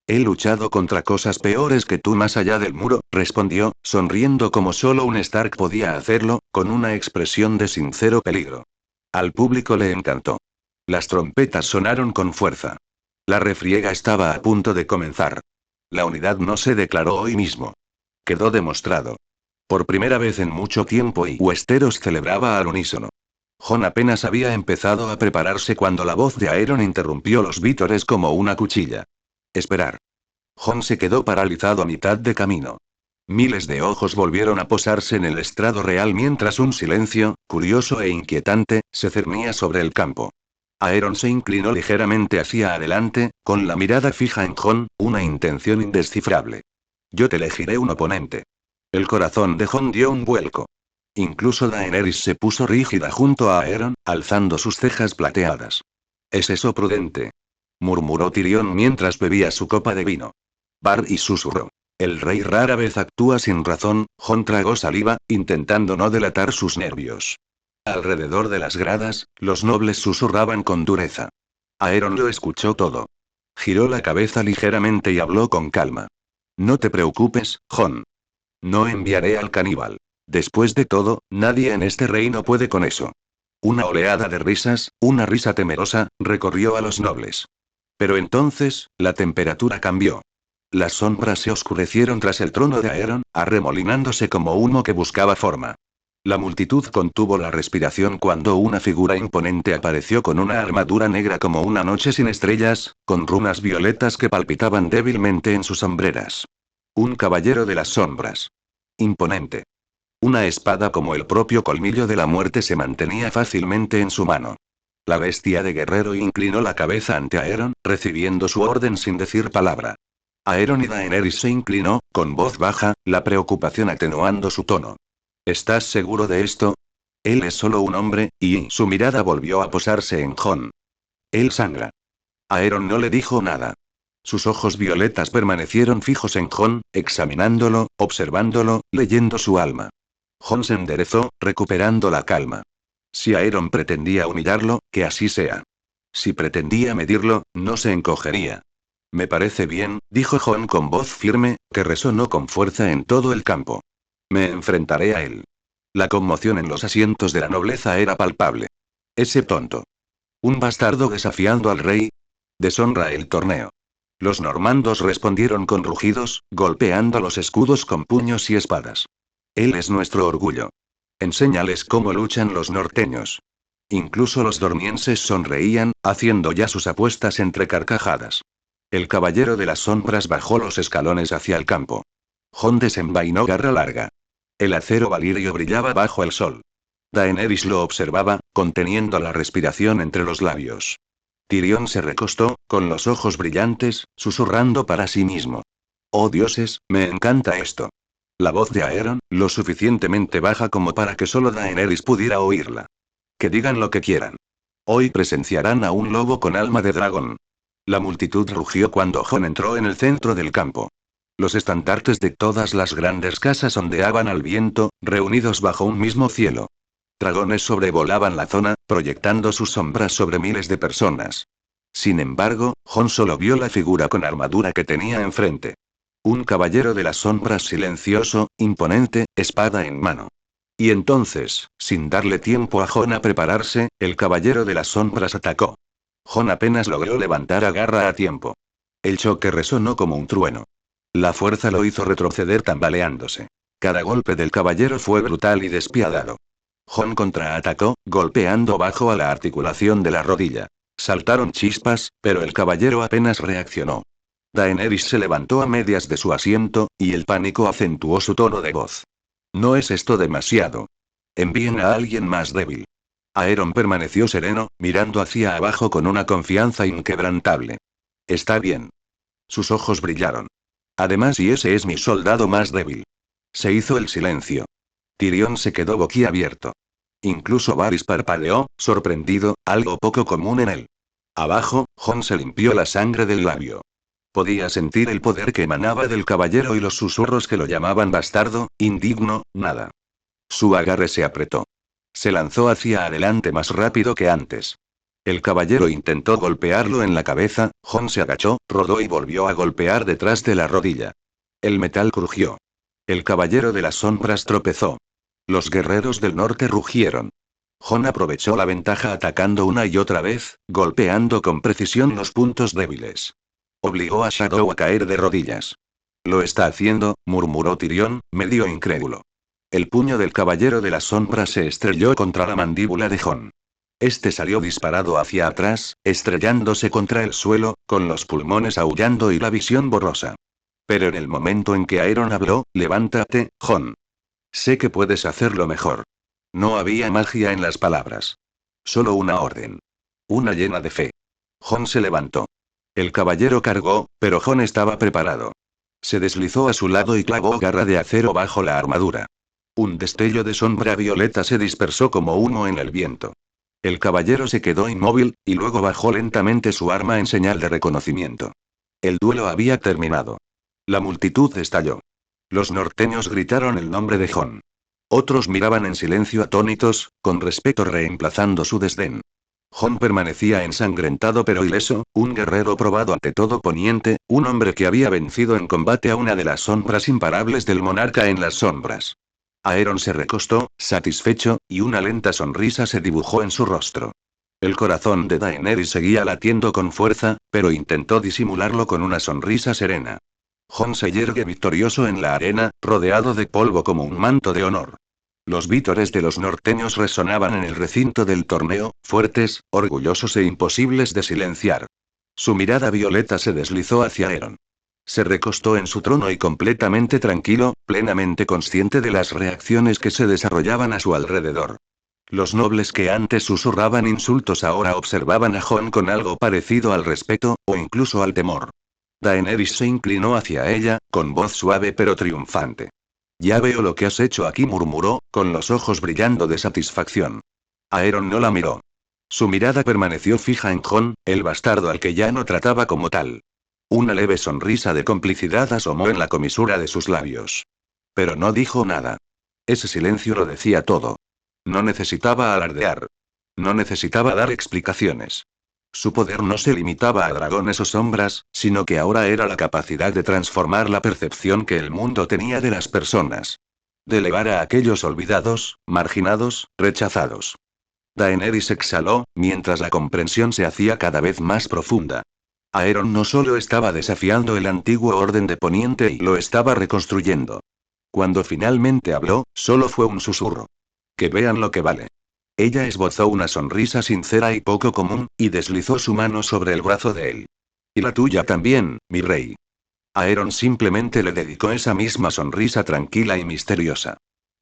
He luchado contra cosas peores que tú más allá del muro, respondió, sonriendo como solo un Stark podía hacerlo, con una expresión de sincero peligro. Al público le encantó. Las trompetas sonaron con fuerza. La refriega estaba a punto de comenzar. La unidad no se declaró hoy mismo. Quedó demostrado. Por primera vez en mucho tiempo y Westeros celebraba al unísono. Jon apenas había empezado a prepararse cuando la voz de Aeron interrumpió los vítores como una cuchilla. Esperar. Jon se quedó paralizado a mitad de camino. Miles de ojos volvieron a posarse en el estrado real mientras un silencio, curioso e inquietante, se cernía sobre el campo. Aeron se inclinó ligeramente hacia adelante, con la mirada fija en Jon, una intención indescifrable. Yo te elegiré un oponente. El corazón de Jon dio un vuelco. Incluso Daenerys se puso rígida junto a Aeron, alzando sus cejas plateadas. ¿Es eso prudente?, murmuró Tyrion mientras bebía su copa de vino. Varys susurró. El rey rara vez actúa sin razón. Jon tragó saliva, intentando no delatar sus nervios. Alrededor de las gradas, los nobles susurraban con dureza. Aeron lo escuchó todo. Giró la cabeza ligeramente y habló con calma. No te preocupes, Jon. No enviaré al caníbal. Después de todo, nadie en este reino puede con eso. Una oleada de risas, una risa temerosa, recorrió a los nobles. Pero entonces, la temperatura cambió. Las sombras se oscurecieron tras el trono de Aeron, arremolinándose como humo que buscaba forma. La multitud contuvo la respiración cuando una figura imponente apareció con una armadura negra como una noche sin estrellas, con runas violetas que palpitaban débilmente en sus hombreras. Un caballero de las sombras. Imponente. Una espada como el propio colmillo de la muerte se mantenía fácilmente en su mano. La bestia de guerrero inclinó la cabeza ante Aeron, recibiendo su orden sin decir palabra. Aeron y Daenerys se inclinó, con voz baja, la preocupación atenuando su tono. ¿Estás seguro de esto? Él es solo un hombre, y su mirada volvió a posarse en Jon. Él sangra. Aeron no le dijo nada. Sus ojos violetas permanecieron fijos en Jon, examinándolo, observándolo, leyendo su alma. Jon se enderezó, recuperando la calma. Si Aeron pretendía humillarlo, que así sea. Si pretendía medirlo, no se encogería. Me parece bien, dijo Jon con voz firme, que resonó con fuerza en todo el campo. Me enfrentaré a él. La conmoción en los asientos de la nobleza era palpable. Ese tonto. Un bastardo desafiando al rey. Deshonra el torneo. Los normandos respondieron con rugidos, golpeando los escudos con puños y espadas. Él es nuestro orgullo. Enséñales cómo luchan los norteños. Incluso los dormienses sonreían, haciendo ya sus apuestas entre carcajadas. El caballero de las sombras bajó los escalones hacia el campo. Jon desenvainó garra larga. El acero valirio brillaba bajo el sol. Daenerys lo observaba, conteniendo la respiración entre los labios. Tyrion se recostó, con los ojos brillantes, susurrando para sí mismo. Oh dioses, me encanta esto. La voz de Aeron, lo suficientemente baja como para que solo Daenerys pudiera oírla. Que digan lo que quieran. Hoy presenciarán a un lobo con alma de dragón. La multitud rugió cuando Jon entró en el centro del campo. Los estandartes de todas las grandes casas ondeaban al viento, reunidos bajo un mismo cielo. Dragones sobrevolaban la zona, proyectando sus sombras sobre miles de personas. Sin embargo, Jon solo vio la figura con armadura que tenía enfrente. Un caballero de las sombras silencioso, imponente, espada en mano. Y entonces, sin darle tiempo a Jon a prepararse, el caballero de las sombras atacó. Jon apenas logró levantar a garra a tiempo. El choque resonó como un trueno. La fuerza lo hizo retroceder tambaleándose. Cada golpe del caballero fue brutal y despiadado. Jon contraatacó, golpeando bajo a la articulación de la rodilla. Saltaron chispas, pero el caballero apenas reaccionó. Daenerys se levantó a medias de su asiento, y el pánico acentuó su tono de voz. ¿No es esto demasiado? Envíen a alguien más débil. Aeron permaneció sereno, mirando hacia abajo con una confianza inquebrantable. Está bien. Sus ojos brillaron. Además, y ese es mi soldado más débil. Se hizo el silencio. Tyrion se quedó boquiabierto. Incluso Varys parpadeó, sorprendido, algo poco común en él. Abajo, Jon se limpió la sangre del labio. Podía sentir el poder que emanaba del caballero y los susurros que lo llamaban bastardo, indigno, nada. Su agarre se apretó. Se lanzó hacia adelante más rápido que antes. El caballero intentó golpearlo en la cabeza, Jon se agachó, rodó y volvió a golpear detrás de la rodilla. El metal crujió. El caballero de las sombras tropezó. Los guerreros del norte rugieron. Jon aprovechó la ventaja atacando una y otra vez, golpeando con precisión los puntos débiles. Obligó a Shadow a caer de rodillas. Lo está haciendo, murmuró Tyrion, medio incrédulo. El puño del caballero de las sombras se estrelló contra la mandíbula de Jon. Este salió disparado hacia atrás, estrellándose contra el suelo, con los pulmones aullando y la visión borrosa. Pero en el momento en que Aeron habló, levántate, Jon. Sé que puedes hacerlo mejor. No había magia en las palabras. Solo una orden. Una llena de fe. Jon se levantó. El caballero cargó, pero Jon estaba preparado. Se deslizó a su lado y clavó garra de acero bajo la armadura. Un destello de sombra violeta se dispersó como humo en el viento. El caballero se quedó inmóvil, y luego bajó lentamente su arma en señal de reconocimiento. El duelo había terminado. La multitud estalló. Los norteños gritaron el nombre de Jon. Otros miraban en silencio atónitos, con respeto reemplazando su desdén. Jon permanecía ensangrentado pero ileso, un guerrero probado ante todo Poniente, un hombre que había vencido en combate a una de las sombras imparables del monarca en las sombras. Aeron se recostó, satisfecho, y una lenta sonrisa se dibujó en su rostro. El corazón de Daenerys seguía latiendo con fuerza, pero intentó disimularlo con una sonrisa serena. Jon se yergue victorioso en la arena, rodeado de polvo como un manto de honor. Los vítores de los norteños resonaban en el recinto del torneo, fuertes, orgullosos e imposibles de silenciar. Su mirada violeta se deslizó hacia Aeron. Se recostó en su trono y completamente tranquilo, plenamente consciente de las reacciones que se desarrollaban a su alrededor. Los nobles que antes susurraban insultos ahora observaban a Jon con algo parecido al respeto, o incluso al temor. Daenerys se inclinó hacia ella, con voz suave pero triunfante. Ya veo lo que has hecho aquí, murmuró, con los ojos brillando de satisfacción. Aeron no la miró. Su mirada permaneció fija en Jon, el bastardo al que ya no trataba como tal. Una leve sonrisa de complicidad asomó en la comisura de sus labios. Pero no dijo nada. Ese silencio lo decía todo. No necesitaba alardear. No necesitaba dar explicaciones. Su poder no se limitaba a dragones o sombras, sino que ahora era la capacidad de transformar la percepción que el mundo tenía de las personas. De elevar a aquellos olvidados, marginados, rechazados. Daenerys exhaló, mientras la comprensión se hacía cada vez más profunda. Aeron no solo estaba desafiando el antiguo orden de Poniente y lo estaba reconstruyendo. Cuando finalmente habló, solo fue un susurro. Que vean lo que vale. Ella esbozó una sonrisa sincera y poco común, y deslizó su mano sobre el brazo de él. Y la tuya también, mi rey. Aeron simplemente le dedicó esa misma sonrisa tranquila y misteriosa.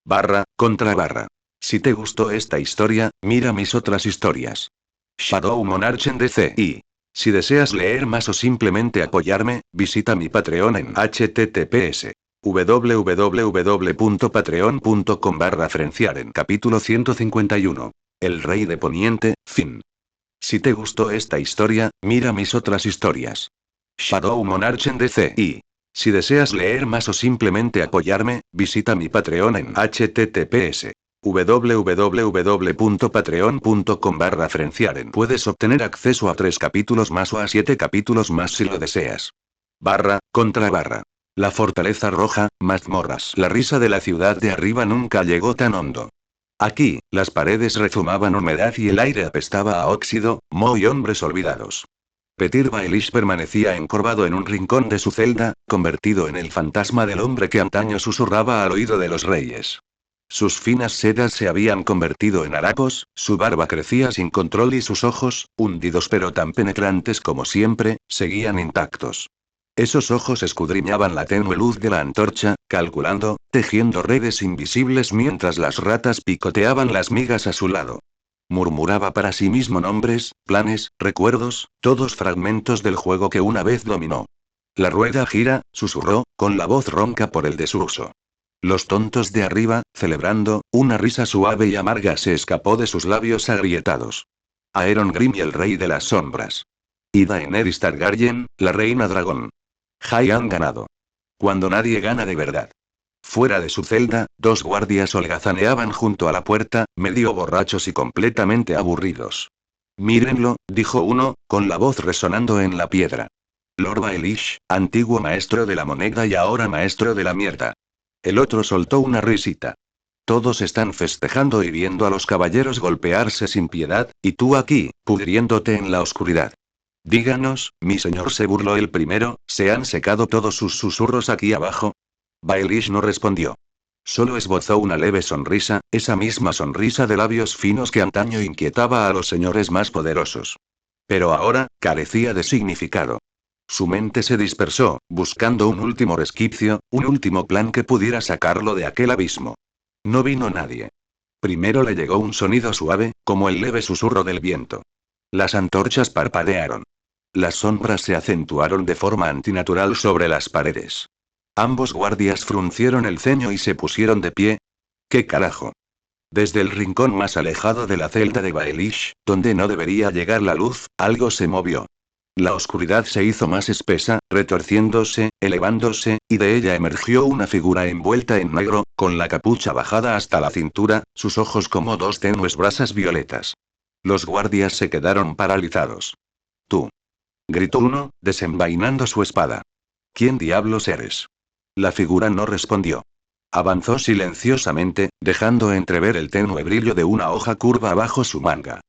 Barra, contra barra. Si te gustó esta historia, mira mis otras historias. Shadow Monarch en DC. Y si deseas leer más o simplemente apoyarme, visita mi Patreon en https www.patreon.com/frenciaren. Capítulo 151. El Rey de Poniente, fin. Si te gustó esta historia, mira mis otras historias. Shadow Monarch en DC. Y si deseas leer más o simplemente apoyarme, visita mi Patreon en https www.patreon.com/frenciaren. Puedes obtener acceso a 3 capítulos más o a 7 capítulos más si lo deseas. Barra, contra barra. La Fortaleza Roja, mazmorras. La risa de la ciudad de arriba nunca llegó tan hondo. Aquí, las paredes rezumaban humedad y el aire apestaba a óxido, moho y hombres olvidados. Petir Baelish permanecía encorvado en un rincón de su celda, convertido en el fantasma del hombre que antaño susurraba al oído de los reyes. Sus finas sedas se habían convertido en harapos, su barba crecía sin control y sus ojos, hundidos pero tan penetrantes como siempre, seguían intactos. Esos ojos escudriñaban la tenue luz de la antorcha, calculando, tejiendo redes invisibles mientras las ratas picoteaban las migas a su lado. Murmuraba para sí mismo nombres, planes, recuerdos, todos fragmentos del juego que una vez dominó. La rueda gira, susurró, con la voz ronca por el desuso. Los tontos de arriba, celebrando, una risa suave y amarga se escapó de sus labios agrietados. Aeron Grim y el rey de las sombras. Y Daenerys Targaryen, la reina dragón. Jai han ganado. Cuando nadie gana de verdad. Fuera de su celda, 2 guardias holgazaneaban junto a la puerta, medio borrachos y completamente aburridos. Mírenlo, dijo uno, con la voz resonando en la piedra. Lord Baelish, antiguo maestro de la moneda y ahora maestro de la mierda. El otro soltó una risita. Todos están festejando y viendo a los caballeros golpearse sin piedad, y tú aquí, pudriéndote en la oscuridad. Díganos, mi señor, se burló el primero, ¿se han secado todos sus susurros aquí abajo? Baelish no respondió. Solo esbozó una leve sonrisa, esa misma sonrisa de labios finos que antaño inquietaba a los señores más poderosos. Pero ahora, carecía de significado. Su mente se dispersó, buscando un último resquicio, un último plan que pudiera sacarlo de aquel abismo. No vino nadie. Primero le llegó un sonido suave, como el leve susurro del viento. Las antorchas parpadearon. Las sombras se acentuaron de forma antinatural sobre las paredes. Ambos guardias fruncieron el ceño y se pusieron de pie. ¿Qué carajo? Desde el rincón más alejado de la celda de Baelish, donde no debería llegar la luz, algo se movió. La oscuridad se hizo más espesa, retorciéndose, elevándose, y de ella emergió una figura envuelta en negro, con la capucha bajada hasta la cintura, sus ojos como 2 tenues brasas violetas. Los guardias se quedaron paralizados. Tú. Gritó uno, desenvainando su espada. ¿Quién diablos eres? La figura no respondió. Avanzó silenciosamente, dejando entrever el tenue brillo de una hoja curva bajo su manga.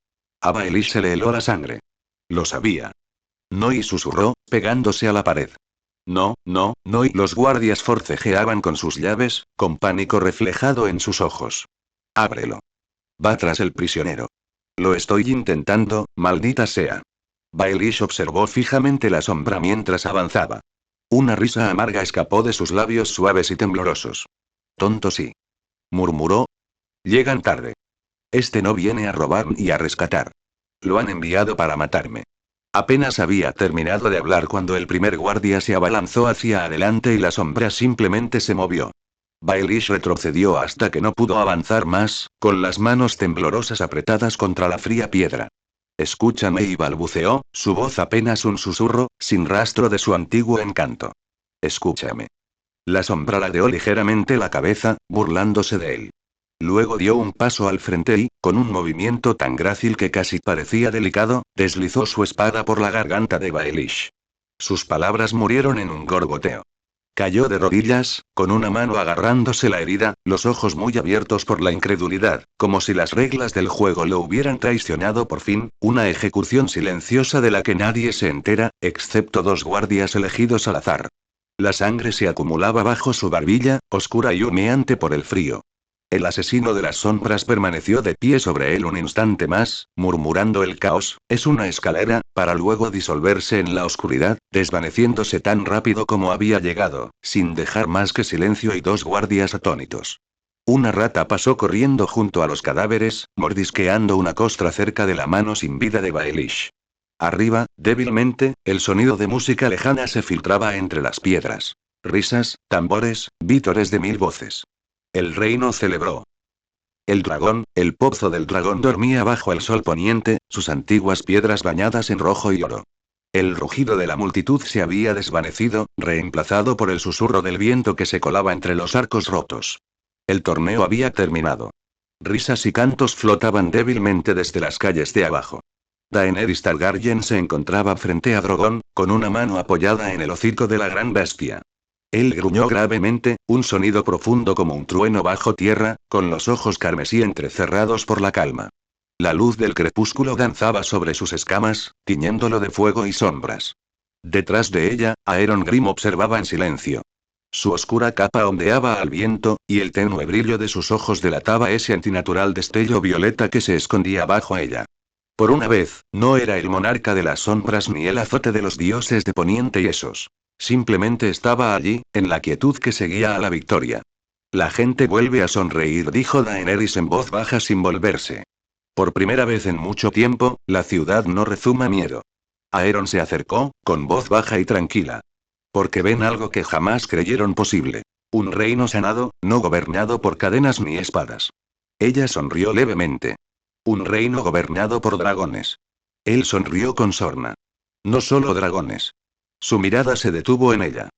A Baelish se le heló la sangre. Lo sabía. No, y susurró, pegándose a la pared. No, no, no, y los guardias forcejeaban con sus llaves, con pánico reflejado en sus ojos. Ábrelo. Va tras el prisionero. Lo estoy intentando, maldita sea. Baelish observó fijamente la sombra mientras avanzaba. Una risa amarga escapó de sus labios suaves y temblorosos. Tonto sí. Murmuró. Llegan tarde. Este no viene a robar ni a rescatar. Lo han enviado para matarme. Apenas había terminado de hablar cuando el primer guardia se abalanzó hacia adelante y la sombra simplemente se movió. Baelish retrocedió hasta que no pudo avanzar más, con las manos temblorosas apretadas contra la fría piedra. Escúchame, y balbuceó, su voz apenas un susurro, sin rastro de su antiguo encanto. Escúchame. La sombra ladeó ligeramente la cabeza, burlándose de él. Luego dio un paso al frente y, con un movimiento tan grácil que casi parecía delicado, deslizó su espada por la garganta de Baelish. Sus palabras murieron en un gorgoteo. Cayó de rodillas, con una mano agarrándose la herida, los ojos muy abiertos por la incredulidad, como si las reglas del juego lo hubieran traicionado por fin, una ejecución silenciosa de la que nadie se entera, excepto 2 guardias elegidos al azar. La sangre se acumulaba bajo su barbilla, oscura y humeante por el frío. El asesino de las sombras permaneció de pie sobre él un instante más, murmurando el caos, es una escalera, para luego disolverse en la oscuridad, desvaneciéndose tan rápido como había llegado, sin dejar más que silencio y dos guardias atónitos. Una rata pasó corriendo junto a los cadáveres, mordisqueando una costra cerca de la mano sin vida de Baelish. Arriba, débilmente, el sonido de música lejana se filtraba entre las piedras. Risas, tambores, vítores de mil voces. El reino celebró. El dragón, el pozo del dragón dormía bajo el sol poniente, sus antiguas piedras bañadas en rojo y oro. El rugido de la multitud se había desvanecido, reemplazado por el susurro del viento que se colaba entre los arcos rotos. El torneo había terminado. Risas y cantos flotaban débilmente desde las calles de abajo. Daenerys Targaryen se encontraba frente a Drogon, con una mano apoyada en el hocico de la gran bestia. Él gruñó gravemente, un sonido profundo como un trueno bajo tierra, con los ojos carmesí entrecerrados por la calma. La luz del crepúsculo danzaba sobre sus escamas, tiñéndolo de fuego y sombras. Detrás de ella, Aeron Grim observaba en silencio. Su oscura capa ondeaba al viento, y el tenue brillo de sus ojos delataba ese antinatural destello violeta que se escondía bajo ella. Por una vez, no era el monarca de las sombras ni el azote de los dioses de Poniente y esos. Simplemente estaba allí, en la quietud que seguía a la victoria. La gente vuelve a sonreír, dijo Daenerys en voz baja sin volverse. Por primera vez en mucho tiempo, la ciudad no rezuma miedo. Aeron se acercó, con voz baja y tranquila. Porque ven algo que jamás creyeron posible. Un reino sanado, no gobernado por cadenas ni espadas. Ella sonrió levemente. Un reino gobernado por dragones. Él sonrió con sorna. No solo dragones. Su mirada se detuvo en ella.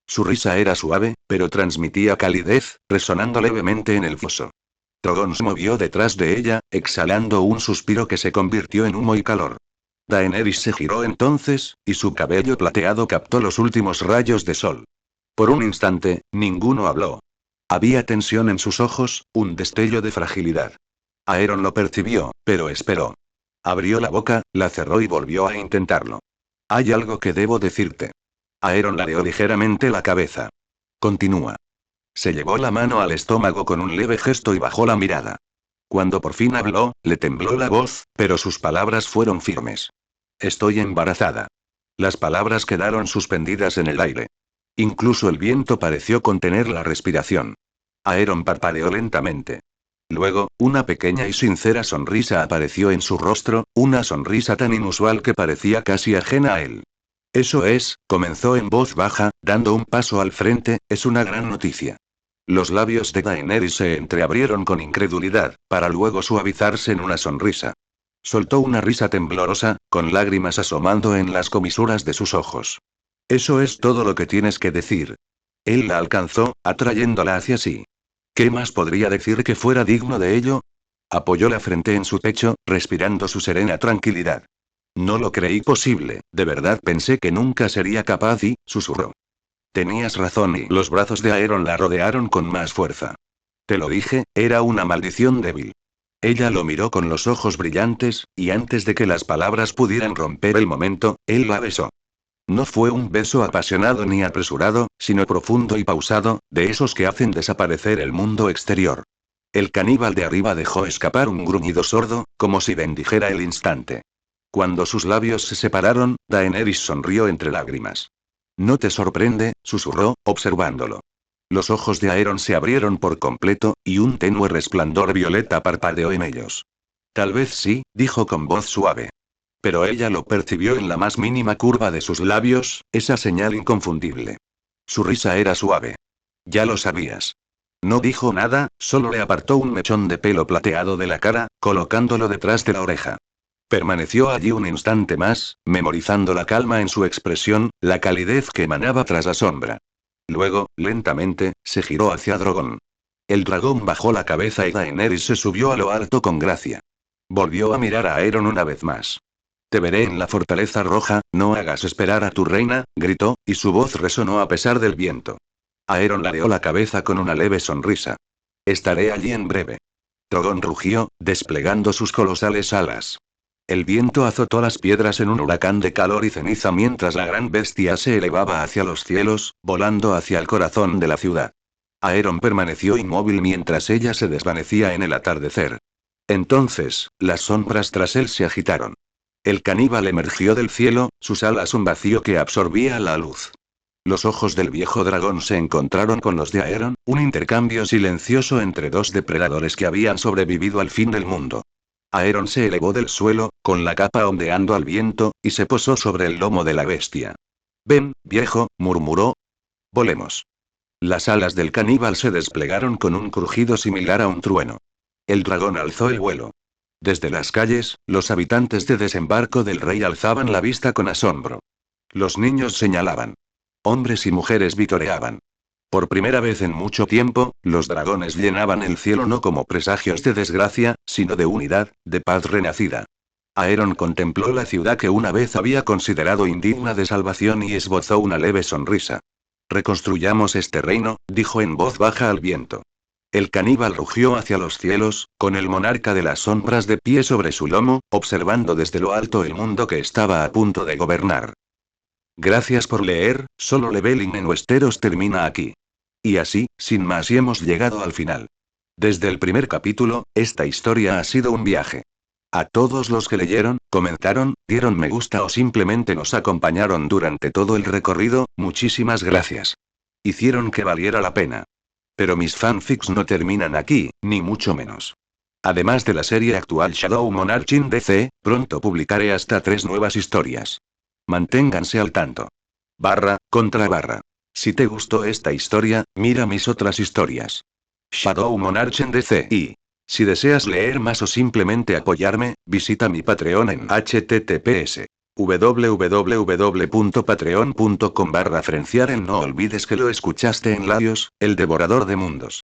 Su risa era suave, pero transmitía calidez, resonando levemente en el foso. Drogon se movió detrás de ella, exhalando un suspiro que se convirtió en humo y calor. Daenerys se giró entonces, y su cabello plateado captó los últimos rayos de sol. Por un instante, ninguno habló. Había tensión en sus ojos, un destello de fragilidad. Aeron lo percibió, pero esperó. Abrió la boca, la cerró y volvió a intentarlo. Hay algo que debo decirte. Aeron ladeó ligeramente la cabeza. Continúa. Se llevó la mano al estómago con un leve gesto y bajó la mirada. Cuando por fin habló, le tembló la voz, pero sus palabras fueron firmes. Estoy embarazada. Las palabras quedaron suspendidas en el aire. Incluso el viento pareció contener la respiración. Aeron parpadeó lentamente. Luego, una pequeña y sincera sonrisa apareció en su rostro, una sonrisa tan inusual que parecía casi ajena a él. Eso es, comenzó en voz baja, dando un paso al frente, es una gran noticia. Los labios de Daenerys se entreabrieron con incredulidad, para luego suavizarse en una sonrisa. Soltó una risa temblorosa, con lágrimas asomando en las comisuras de sus ojos. Eso es todo lo que tienes que decir. Él la alcanzó, atrayéndola hacia sí. ¿Qué más podría decir que fuera digno de ello? Apoyó la frente en su pecho, respirando su serena tranquilidad. No lo creí posible, de verdad pensé que nunca sería capaz y, susurró. Tenías razón y los brazos de Aeron la rodearon con más fuerza. Te lo dije, era una maldición débil. Ella lo miró con los ojos brillantes, y antes de que las palabras pudieran romper el momento, él la besó. No fue un beso apasionado ni apresurado, sino profundo y pausado, de esos que hacen desaparecer el mundo exterior. El caníbal de arriba dejó escapar un gruñido sordo, como si bendijera el instante. Cuando sus labios se separaron, Daenerys sonrió entre lágrimas. No te sorprende, susurró, observándolo. Los ojos de Aeron se abrieron por completo, y un tenue resplandor violeta parpadeó en ellos. Tal vez sí, dijo con voz suave. Pero ella lo percibió en la más mínima curva de sus labios, esa señal inconfundible. Su risa era suave. Ya lo sabías. No dijo nada, solo le apartó un mechón de pelo plateado de la cara, colocándolo detrás de la oreja. Permaneció allí un instante más, memorizando la calma en su expresión, la calidez que emanaba tras la sombra. Luego, lentamente, se giró hacia Drogon. El dragón bajó la cabeza y Daenerys se subió a lo alto con gracia. Volvió a mirar a Aeron una vez más. Te veré en la fortaleza roja, no hagas esperar a tu reina, gritó, y su voz resonó a pesar del viento. Aeron ladeó la cabeza con una leve sonrisa. Estaré allí en breve. Drogon rugió, desplegando sus colosales alas. El viento azotó las piedras en un huracán de calor y ceniza mientras la gran bestia se elevaba hacia los cielos, volando hacia el corazón de la ciudad. Aeron permaneció inmóvil mientras ella se desvanecía en el atardecer. Entonces, las sombras tras él se agitaron. El caníbal emergió del cielo, sus alas un vacío que absorbía la luz. Los ojos del viejo dragón se encontraron con los de Aeron, un intercambio silencioso entre dos depredadores que habían sobrevivido al fin del mundo. Aeron se elevó del suelo, con la capa ondeando al viento, y se posó sobre el lomo de la bestia. Ven, viejo, murmuró. Volemos. Las alas del caníbal se desplegaron con un crujido similar a un trueno. El dragón alzó el vuelo. Desde las calles, los habitantes de Desembarco del Rey alzaban la vista con asombro. Los niños señalaban. Hombres y mujeres vitoreaban. Por primera vez en mucho tiempo, los dragones llenaban el cielo no como presagios de desgracia, sino de unidad, de paz renacida. Aeron contempló la ciudad que una vez había considerado indigna de salvación y esbozó una leve sonrisa. Reconstruyamos este reino, dijo en voz baja al viento. El caníbal rugió hacia los cielos, con el monarca de las sombras de pie sobre su lomo, observando desde lo alto el mundo que estaba a punto de gobernar. Gracias por leer, Solo Leveling en Westeros termina aquí. Y así, sin más, y hemos llegado al final. Desde el primer capítulo, esta historia ha sido un viaje. A todos los que leyeron, comentaron, dieron me gusta o simplemente nos acompañaron durante todo el recorrido, muchísimas gracias. Hicieron que valiera la pena. Pero mis fanfics no terminan aquí, ni mucho menos. Además de la serie actual Shadow Monarch in DC, pronto publicaré hasta 3 nuevas historias. Manténganse al tanto. Contra. Si te gustó esta historia, mira mis otras historias. Shadow Monarch en DC. Y si deseas leer más o simplemente apoyarme, visita mi Patreon en https www.patreon.com/frenciaren. No olvides que lo escuchaste en Laios, el devorador de mundos.